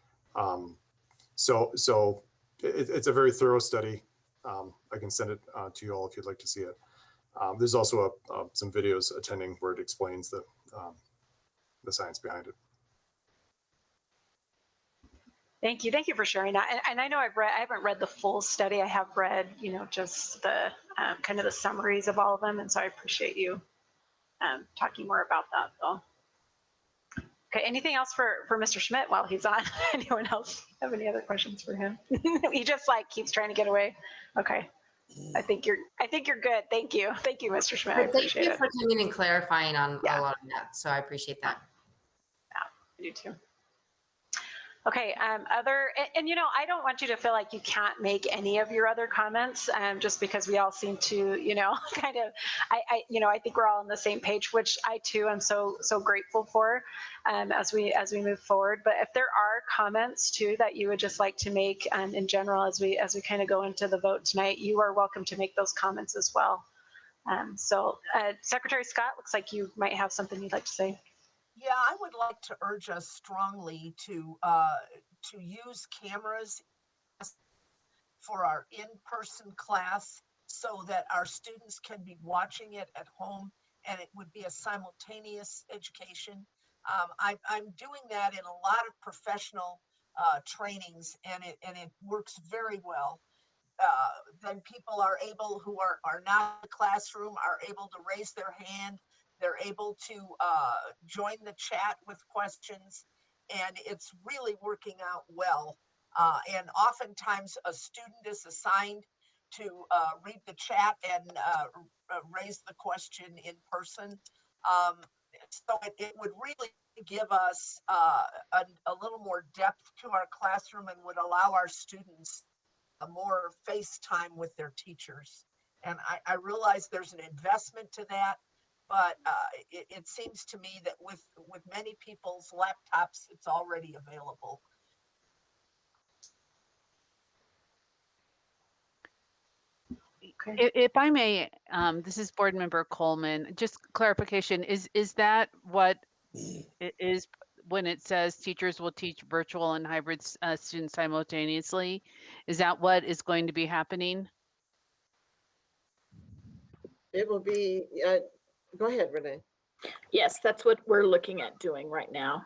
So it's a very thorough study. I can send it to you all if you'd like to see it. There's also some videos attending where it explains the science behind it. Thank you for sharing that. And I know I haven't read the full study. I have read, just the kind of the summaries of all of them. And so I appreciate you talking more about that though. Okay, anything else for Mr. Schmidt while he's on? Anyone else have any other questions for him? He just keeps trying to get away. Okay. I think you're good. Thank you, Mr. Schmidt. I appreciate it. Thank you for coming and clarifying on a lot of that. So I appreciate that. Yeah, I do too. Okay, and you know, I don't want you to feel like you can't make any of your other comments, just because we all seem to, you know, kind of, you know, I think we're all on the same page, which I too am so grateful for, as we move forward. But if there are comments too that you would just like to make, in general, as we kind of go into the vote tonight, you are welcome to make those comments as well. Secretary Scott, looks like you might have something you'd like to say. Yeah, I would like to urge us strongly to use cameras for our in-person class so that our students can be watching it at home and it would be a simultaneous education. I'm doing that in a lot of professional trainings, and it works very well. Then people are able, who are not in the classroom, are able to raise their hand. They're able to join the chat with questions, and it's really working out well. And oftentimes a student is assigned to read the chat and raise the question in person. So it would really give us a little more depth to our classroom and would allow our students more face time with their teachers. And I realize there's an investment to that, but it seems to me that with many people's laptops, it's already available. If I may, this is Board Member Coleman. Just clarification: is that what it is when it says teachers will teach virtual and hybrid students simultaneously? Is that what is going to be happening? It will be, go ahead, Renee. Yes, that's what we're looking at doing right now.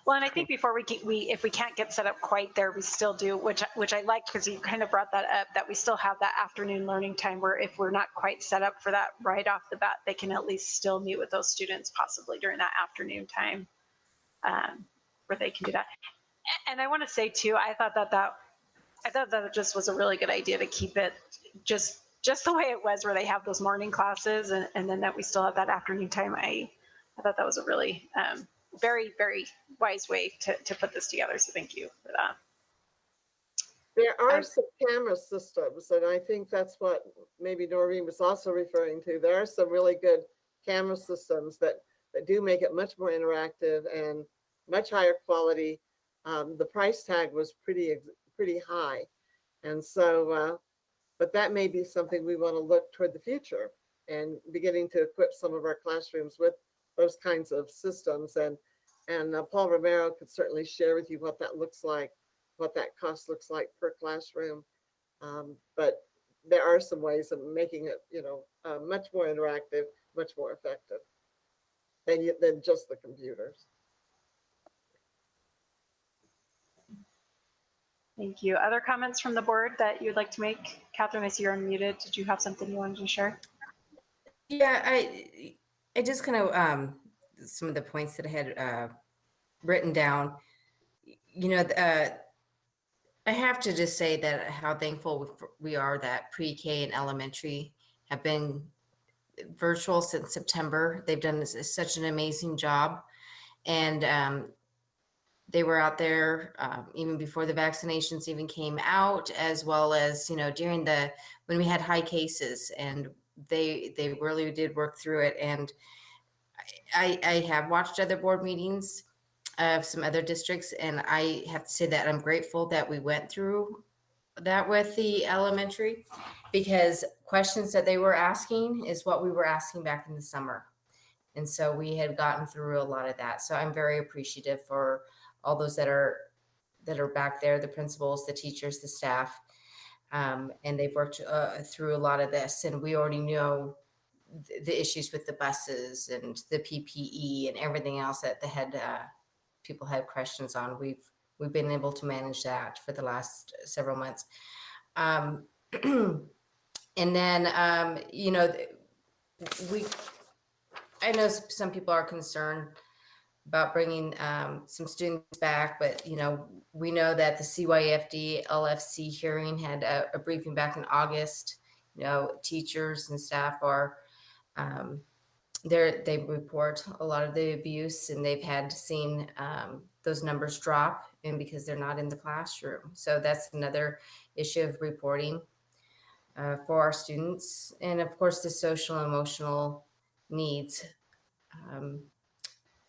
Well, and I think before if we can't get set up quite there, we still do, which I like, because you kind of brought that up, that we still have that afternoon learning time where if we're not quite set up for that right off the bat, they can at least still meet with those students possibly during that afternoon time, where they can do that. And I want to say too, I thought that just was a really good idea to keep it just the way it was, where they have those morning classes and then that we still have that afternoon time. I thought that was a really very, very wise way to put this together. So thank you for that. There are some camera systems, and I think that's what maybe Noreen was also referring to. There are some really good camera systems that do make it much more interactive and much higher quality. The price tag was pretty high. And so, but that may be something we want to look toward the future and beginning to equip some of our classrooms with those kinds of systems. And Paul Romero could certainly share with you what that looks like, what that cost looks like per classroom. But there are some ways of making it, you know, much more interactive, much more effective than just the computers. Thank you. Other comments from the board that you'd like to make? Catherine, I see you're unmuted. Did you have something you wanted to share? Yeah, I just kind of some of the points that I had written down. You know, I have to just say that how thankful we are that pre-K and elementary have been virtual since September. They've done such an amazing job, and they were out there even before the vaccinations even came out, as well as, you know, during when we had high cases, and they really did work through it. And I have watched other board meetings of some other districts, and I have to say that I'm grateful that we went through that with the elementary, because questions that they were asking is what we were asking back in the summer. And so we had gotten through a lot of that. So I'm very appreciative for all those that are back there, the principals, the teachers, the staff. And they've worked through a lot of this, and we already know the issues with the buses and the PPE and everything else that people had questions on. We've been able to manage that for the last several months. And then, you know, I know some people are concerned about bringing some students back, but, you know, we know that the CYFD LFC hearing had a briefing back in August. You know, teachers and staff are they report a lot of the abuse, and they've had seen those numbers drop, and because they're not in the classroom. So that's another issue of reporting for our students. And of course, the social and emotional needs.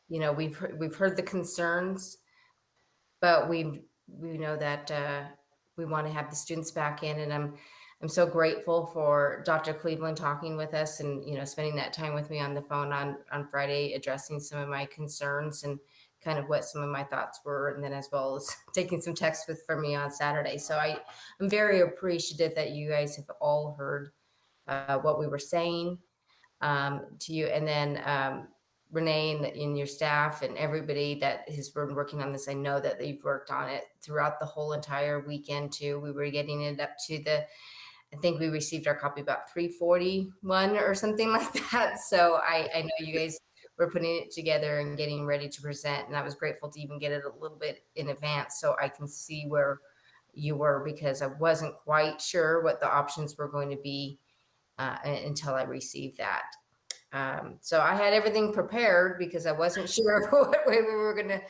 You know, we've heard the concerns, but we know that we want to have the students back in, and I'm so grateful for Dr. Cleveland talking with us and, you know, spending that time with me on the phone on Friday, addressing some of my concerns and kind of what some of my thoughts were, and then as well as taking some texts from me on Saturday. So I'm very appreciative that you guys have all heard what we were saying to you, and then Renee and your staff and everybody that has been working on this. I know that they've worked on it throughout the whole entire weekend too. We were getting it up to I think we received our copy about 3:41 or something like that. So I know you guys were putting it together and getting ready to present, and I was grateful to even get it a little bit in advance so I can see where you were, because I wasn't quite sure what the options were going to be until I received that. So I had everything prepared because I wasn't sure what way we were gonna,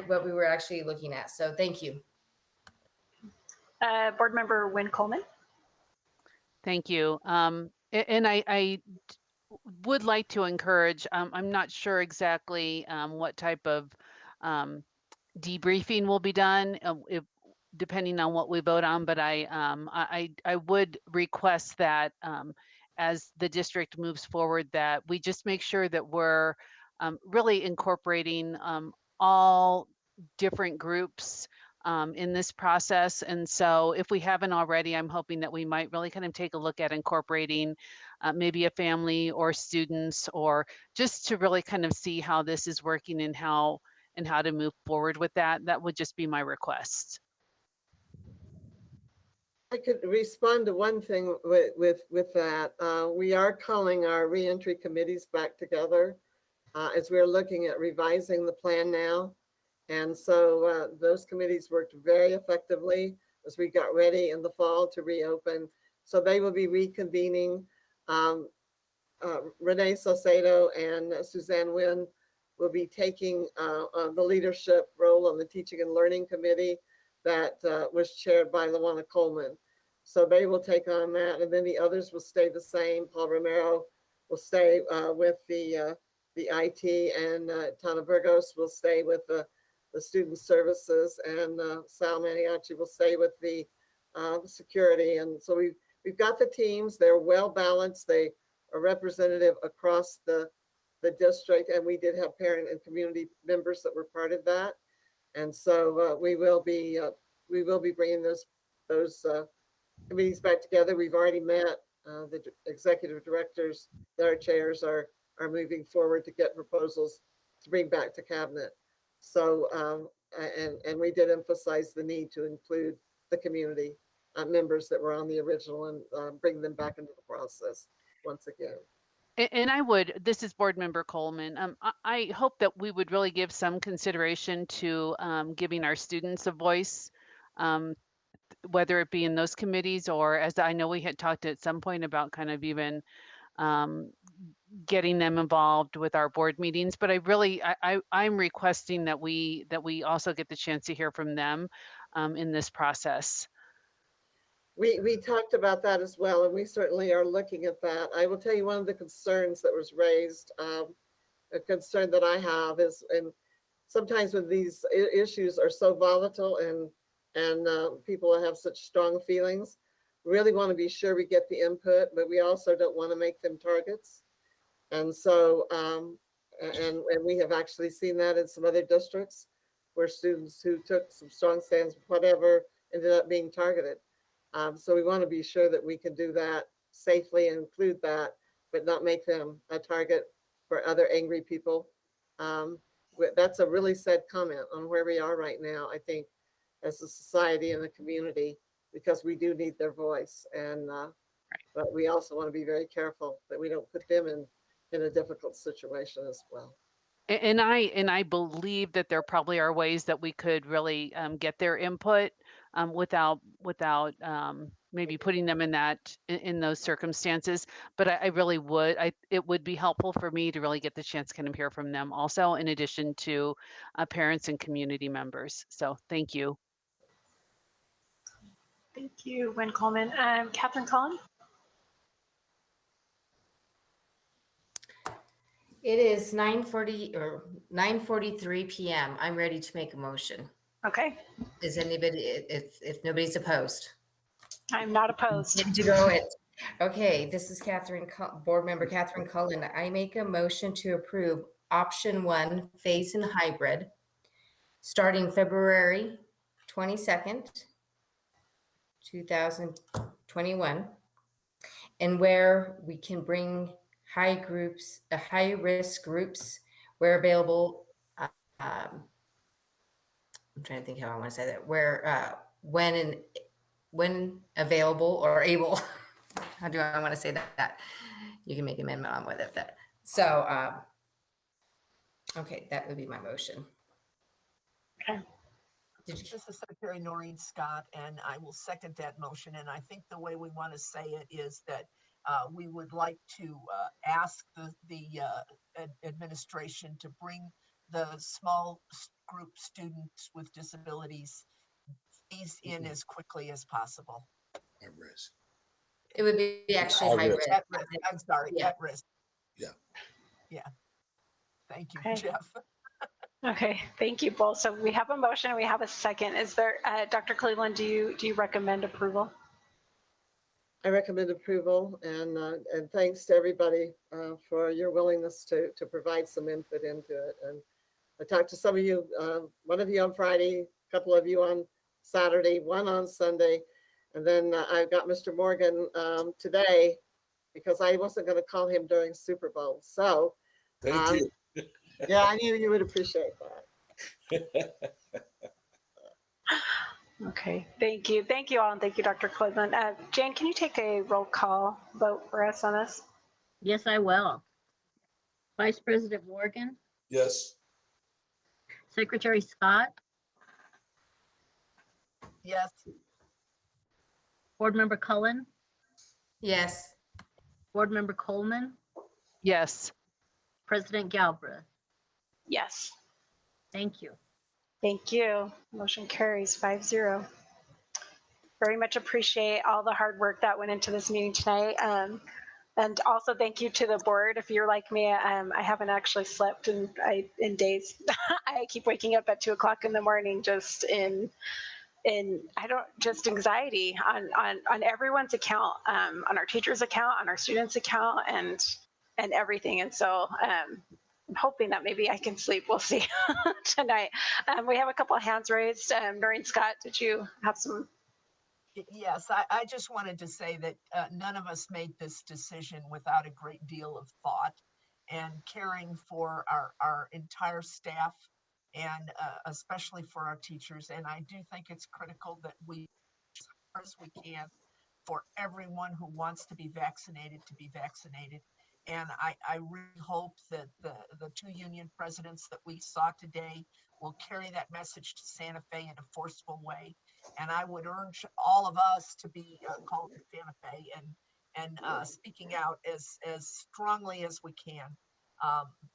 what we were actually looking at. So thank you. Board Member Wynn Coleman. Thank you. And I would like to encourage, I'm not sure exactly what type of debriefing will be done depending on what we vote on, but I would request that as the district moves forward, that we just make sure that we're really incorporating all different groups in this process. And so if we haven't already, I'm hoping that we might really kind of take a look at incorporating maybe a family or students, or just to really kind of see how this is working and how to move forward with that. That would just be my request. I could respond to one thing with that. We are calling our reentry committees back together as we're looking at revising the plan now. And so those committees worked very effectively as we got ready in the fall to reopen. So they will be reconvening. Renee Saucedo and Suzanne Wynn will be taking the leadership role on the Teaching and Learning Committee that was chaired by Luana Coleman. So they will take on that, and then the others will stay the same. Paul Romero will stay with the IT, and Tana Burgos will stay with the student services, and Sal Maniaci will stay with the security. And so we've got the teams. They're well balanced. They are representative across the district, and we did have parent and community members that were part of that. And so we will be bringing those committees back together. We've already met. The executive directors that our chairs are moving forward to get proposals to bring back to cabinet. So and we did emphasize the need to include the community members that were on the original and bring them back into the process once again. And this is Board Member Coleman. I hope that we would really give some consideration to giving our students a voice, whether it be in those committees, or, as I know we had talked at some point about kind of even getting them involved with our board meetings. But I'm requesting that we also get the chance to hear from them in this process. We talked about that as well, and we certainly are looking at that. I will tell you one of the concerns that was raised, a concern that I have is, and sometimes when these issues are so volatile and people have such strong feelings, we really want to be sure we get the input, but we also don't want to make them targets. And so, and we have actually seen that in some other districts where students who took some strong stands, whatever, ended up being targeted. So we want to be sure that we can do that safely and include that, but not make them a target for other angry people. That's a really sad comment on where we are right now, I think, as a society and a community, because we do need their voice. And but we also want to be very careful that we don't put them in a difficult situation as well. And I believe that there probably are ways that we could really get their input without maybe putting them in those circumstances. But I really would. It would be helpful for me to really get the chance to kind of hear from them also, in addition to parents and community members. So thank you. Thank you, Wen Coleman. Catherine Cullen? It is 9:40 or 9:43 p.m. I'm ready to make a motion. Okay. Is anybody, if nobody's opposed? I'm not opposed. Did you go it? Okay, this is Board Member Catherine Cullen. I make a motion to approve option 1, phase and hybrid, starting February 22nd, 2021, and where we can bring high risk groups where available. I'm trying to think how I want to say that. Where when available or able. How do I want to say that? You can make an amendment on with that. So, okay, that would be my motion. Okay. This is Secretary Noreen Scott, and I will second that motion. And I think the way we want to say it is that we would like to ask the administration to bring the small group students with disabilities phase in as quickly as possible. At risk. It would be actually hybrid. At risk. I'm sorry, Yeah. at risk. Yeah. Yeah. Thank you, Okay. Jeff. Okay, thank you both. So we have a motion, we have a second. Is there, Dr. Cleveland, do you recommend approval? I recommend approval, and thanks to everybody for your willingness to provide some input into it. And I talked to some of you, one of you on Friday, a couple of you on Saturday, one on Sunday, and then I've got Mr. Morgan today, because I wasn't going to call him during Super Bowl. So Thank you. yeah, I knew you would appreciate that. Okay, thank you. Thank you all, and thank you, Dr. Cleveland. Jane, can you take a roll call vote for us on this? Yes, I will. Vice President Morgan, Yes. Secretary Scott, Yes. Board Member Cullen, Yes. Board Member Coleman, Yes. President Galbraith. Yes. Thank you. Thank you. Motion carries 5-0. Very much appreciate all the hard work that went into this meeting tonight. And also thank you to the board. If you're like me, I haven't actually slept in days. I keep waking up at 2 o'clock in the morning just in anxiety on everyone's account, on our teachers' account, on our students' account, and everything. And so I'm hoping that maybe I can sleep. We'll see tonight. We have a couple of hands raised. Noreen Scott, did you have some? Yes, I just wanted to say that none of us made this decision without a great deal of thought and caring for our entire staff, and especially for our teachers. And I do think it's critical that we, as far as we can, for everyone who wants to be vaccinated. And I really hope that the 2 union presidents that we saw today will carry that message to Santa Fe in a forceful way. And I would urge all of us to be called to Santa Fe and speaking out as strongly as we can,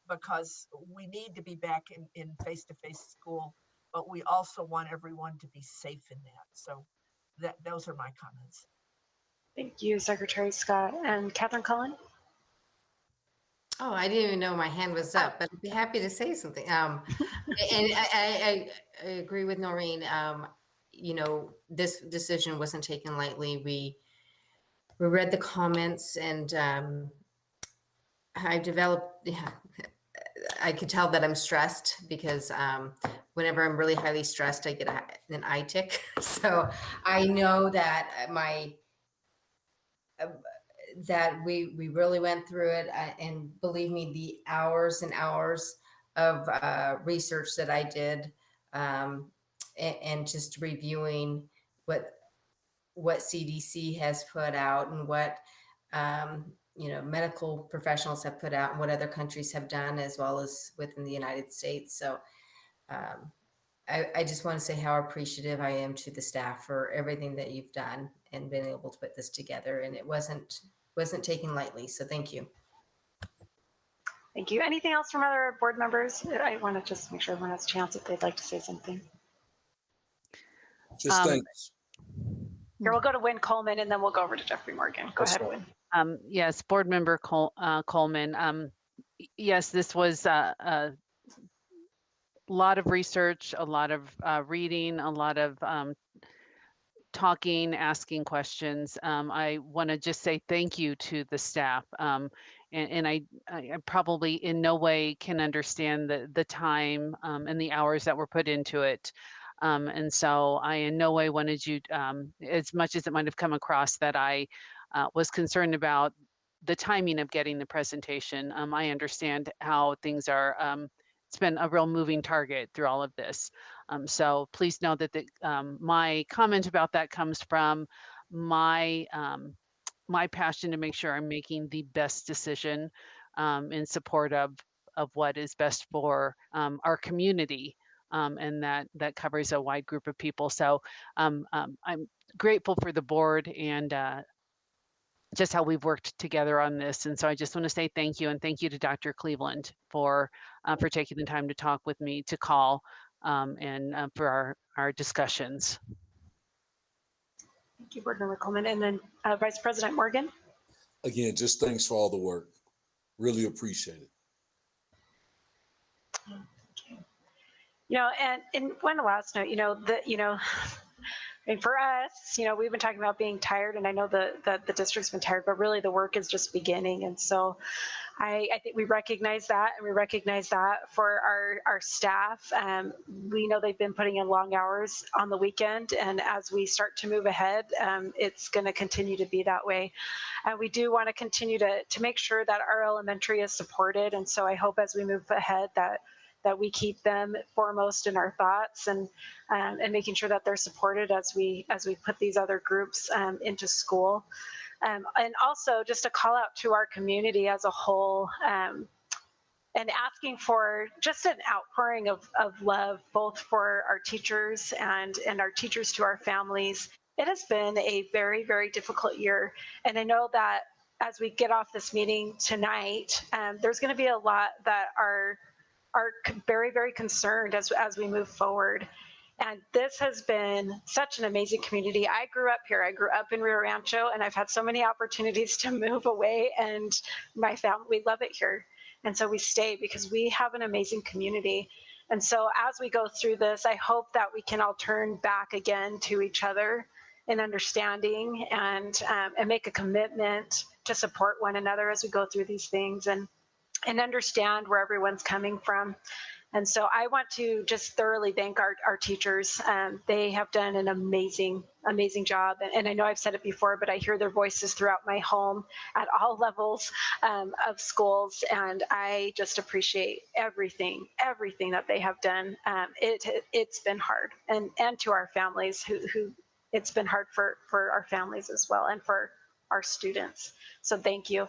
because we need to be back in face-to-face school, but we also want everyone to be safe in that. So those are my comments. Thank you, Secretary Scott. And Catherine Cullen? Oh, I didn't even know my hand was up, but I'd be happy to say something. And I agree with Noreen. You know, this decision wasn't taken lightly. We read the comments, and I developed. I could tell that I'm stressed because whenever I'm really highly stressed, I get an eye tick. So I know that that we really went through it, and believe me, the hours and hours of research that I did, and just reviewing what CDC has put out and what medical professionals have put out and what other countries have done, as well as within the United States. So I just want to say how appreciative I am to the staff for everything that you've done and been able to put this together. And it wasn't taken lightly. So thank you. Thank you. Anything else from other board members? I want to just make sure everyone has a chance if they'd like to say something. Just thanks. Here, we'll go to Wynn Coleman and then we'll go over to Jeffrey Morgan. Go ahead, Wynn. Yes, Board Member Coleman. Yes, this was a lot of research, a lot of reading, a lot of talking, asking questions. I want to just say thank you to the staff. And I probably in no way can understand the time and the hours that were put into it. And so I in no way wanted you, as much as it might have come across that I was concerned about the timing of getting the presentation. I understand how things are, it's been a real moving target through all of this. So please know that my comment about that comes from my my passion to make sure I'm making the best decision in support of what is best for our community. And that covers a wide group of people. So I'm grateful for the board and just how we've worked together on this. And so I just want to say thank you, and thank you to Dr. Cleveland for taking the time to talk with me, to call, and for our discussions. Thank you, Board Member Coleman. And then Vice President Morgan. Again, just thanks for all the work. Really appreciate it. You know, and one last note, and for us, we've been talking about being tired, and I know that the district's been tired, but really the work is just beginning. And so I think we recognize that, and we recognize that for our staff. We know they've been putting in long hours on the weekend, and as we start to move ahead, it's going to continue to be that way. And we do want to continue to make sure that our elementary is supported. And so I hope as we move ahead that we keep them foremost in our thoughts, and making sure that they're supported as we put these other groups into school. And also just a call out to our community as a whole, and asking for just an outpouring of love, both for our teachers and our teachers to our families. It has been a very, very difficult year. And I know that as we get off this meeting tonight, there's going to be a lot that are very, very concerned as we move forward. And this has been such an amazing community. I grew up here. I grew up in Rancho, and I've had so many opportunities to move away, and my family, we love it here. And so we stay because we have an amazing community. And so as we go through this, I hope that we can all turn back again to each other in understanding, and make a commitment to support one another as we go through these things, and understand where everyone's coming from. And so I want to just thoroughly thank our teachers. They have done an amazing, amazing job. And I know I've said it before, but I hear their voices throughout my home at all levels of schools. And I just appreciate everything that they have done. It's been hard, and to our families who it's been hard for our families as well, and for our students. So thank you.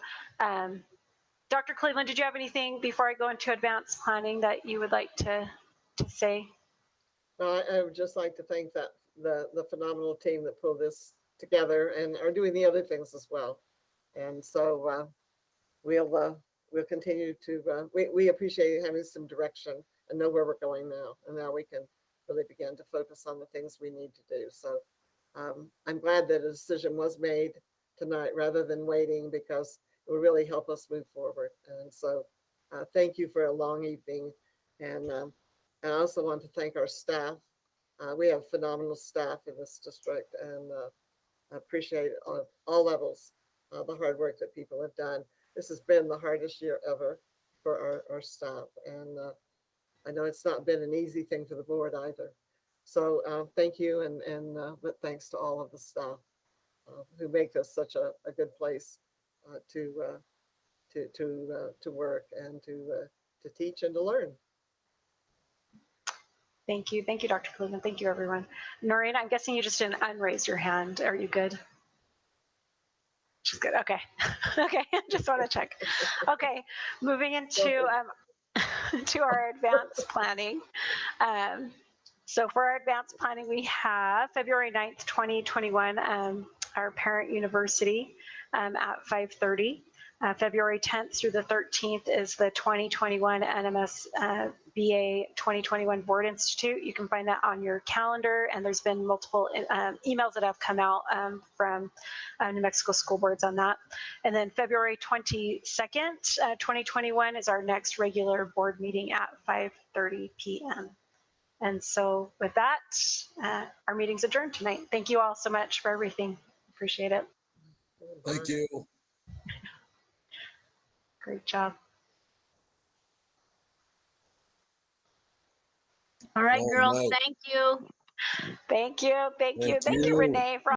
Dr. Cleveland, did you have anything before I go into advanced planning that you would like to say? I would just like to thank the phenomenal team that pulled this together and are doing the other things as well. And so we'll continue to, we appreciate having some direction and know where we're going now. And now we can really begin to focus on the things we need to do. So I'm glad that a decision was made tonight rather than waiting, because it will really help us move forward. And so thank you for a long evening. And I also want to thank our staff. We have phenomenal staff in this district, and I appreciate all levels the hard work that people have done. This has been the hardest year ever for our staff. And I know it's not been an easy thing for the board either. So thank you, and but thanks to all of the staff who make this such a good place to work and to teach and to learn. Thank you, Dr. Cleveland. Thank you, everyone. Noreen, I'm guessing you just didn't unraise your hand. Are you good? She's good. Okay. Okay. Just want to check. Okay. Moving into to our advanced planning. So for our advanced planning, we have February 9th, 2021, our parent university at 5:30. February 10th through the 13th is the 2021 NMS BA 2021 Board Institute. You can find that on your calendar, and there's been multiple emails that have come out from New Mexico school boards on that. And then February 22nd, 2021 is our next regular board meeting at 5:30 p.m. And so with that, our meeting's adjourned tonight. Thank you all so much for everything. Appreciate it. Thank you. Great job. All right, All girls, right. thank you. Thank you. Thank you. Thank you, Renee, for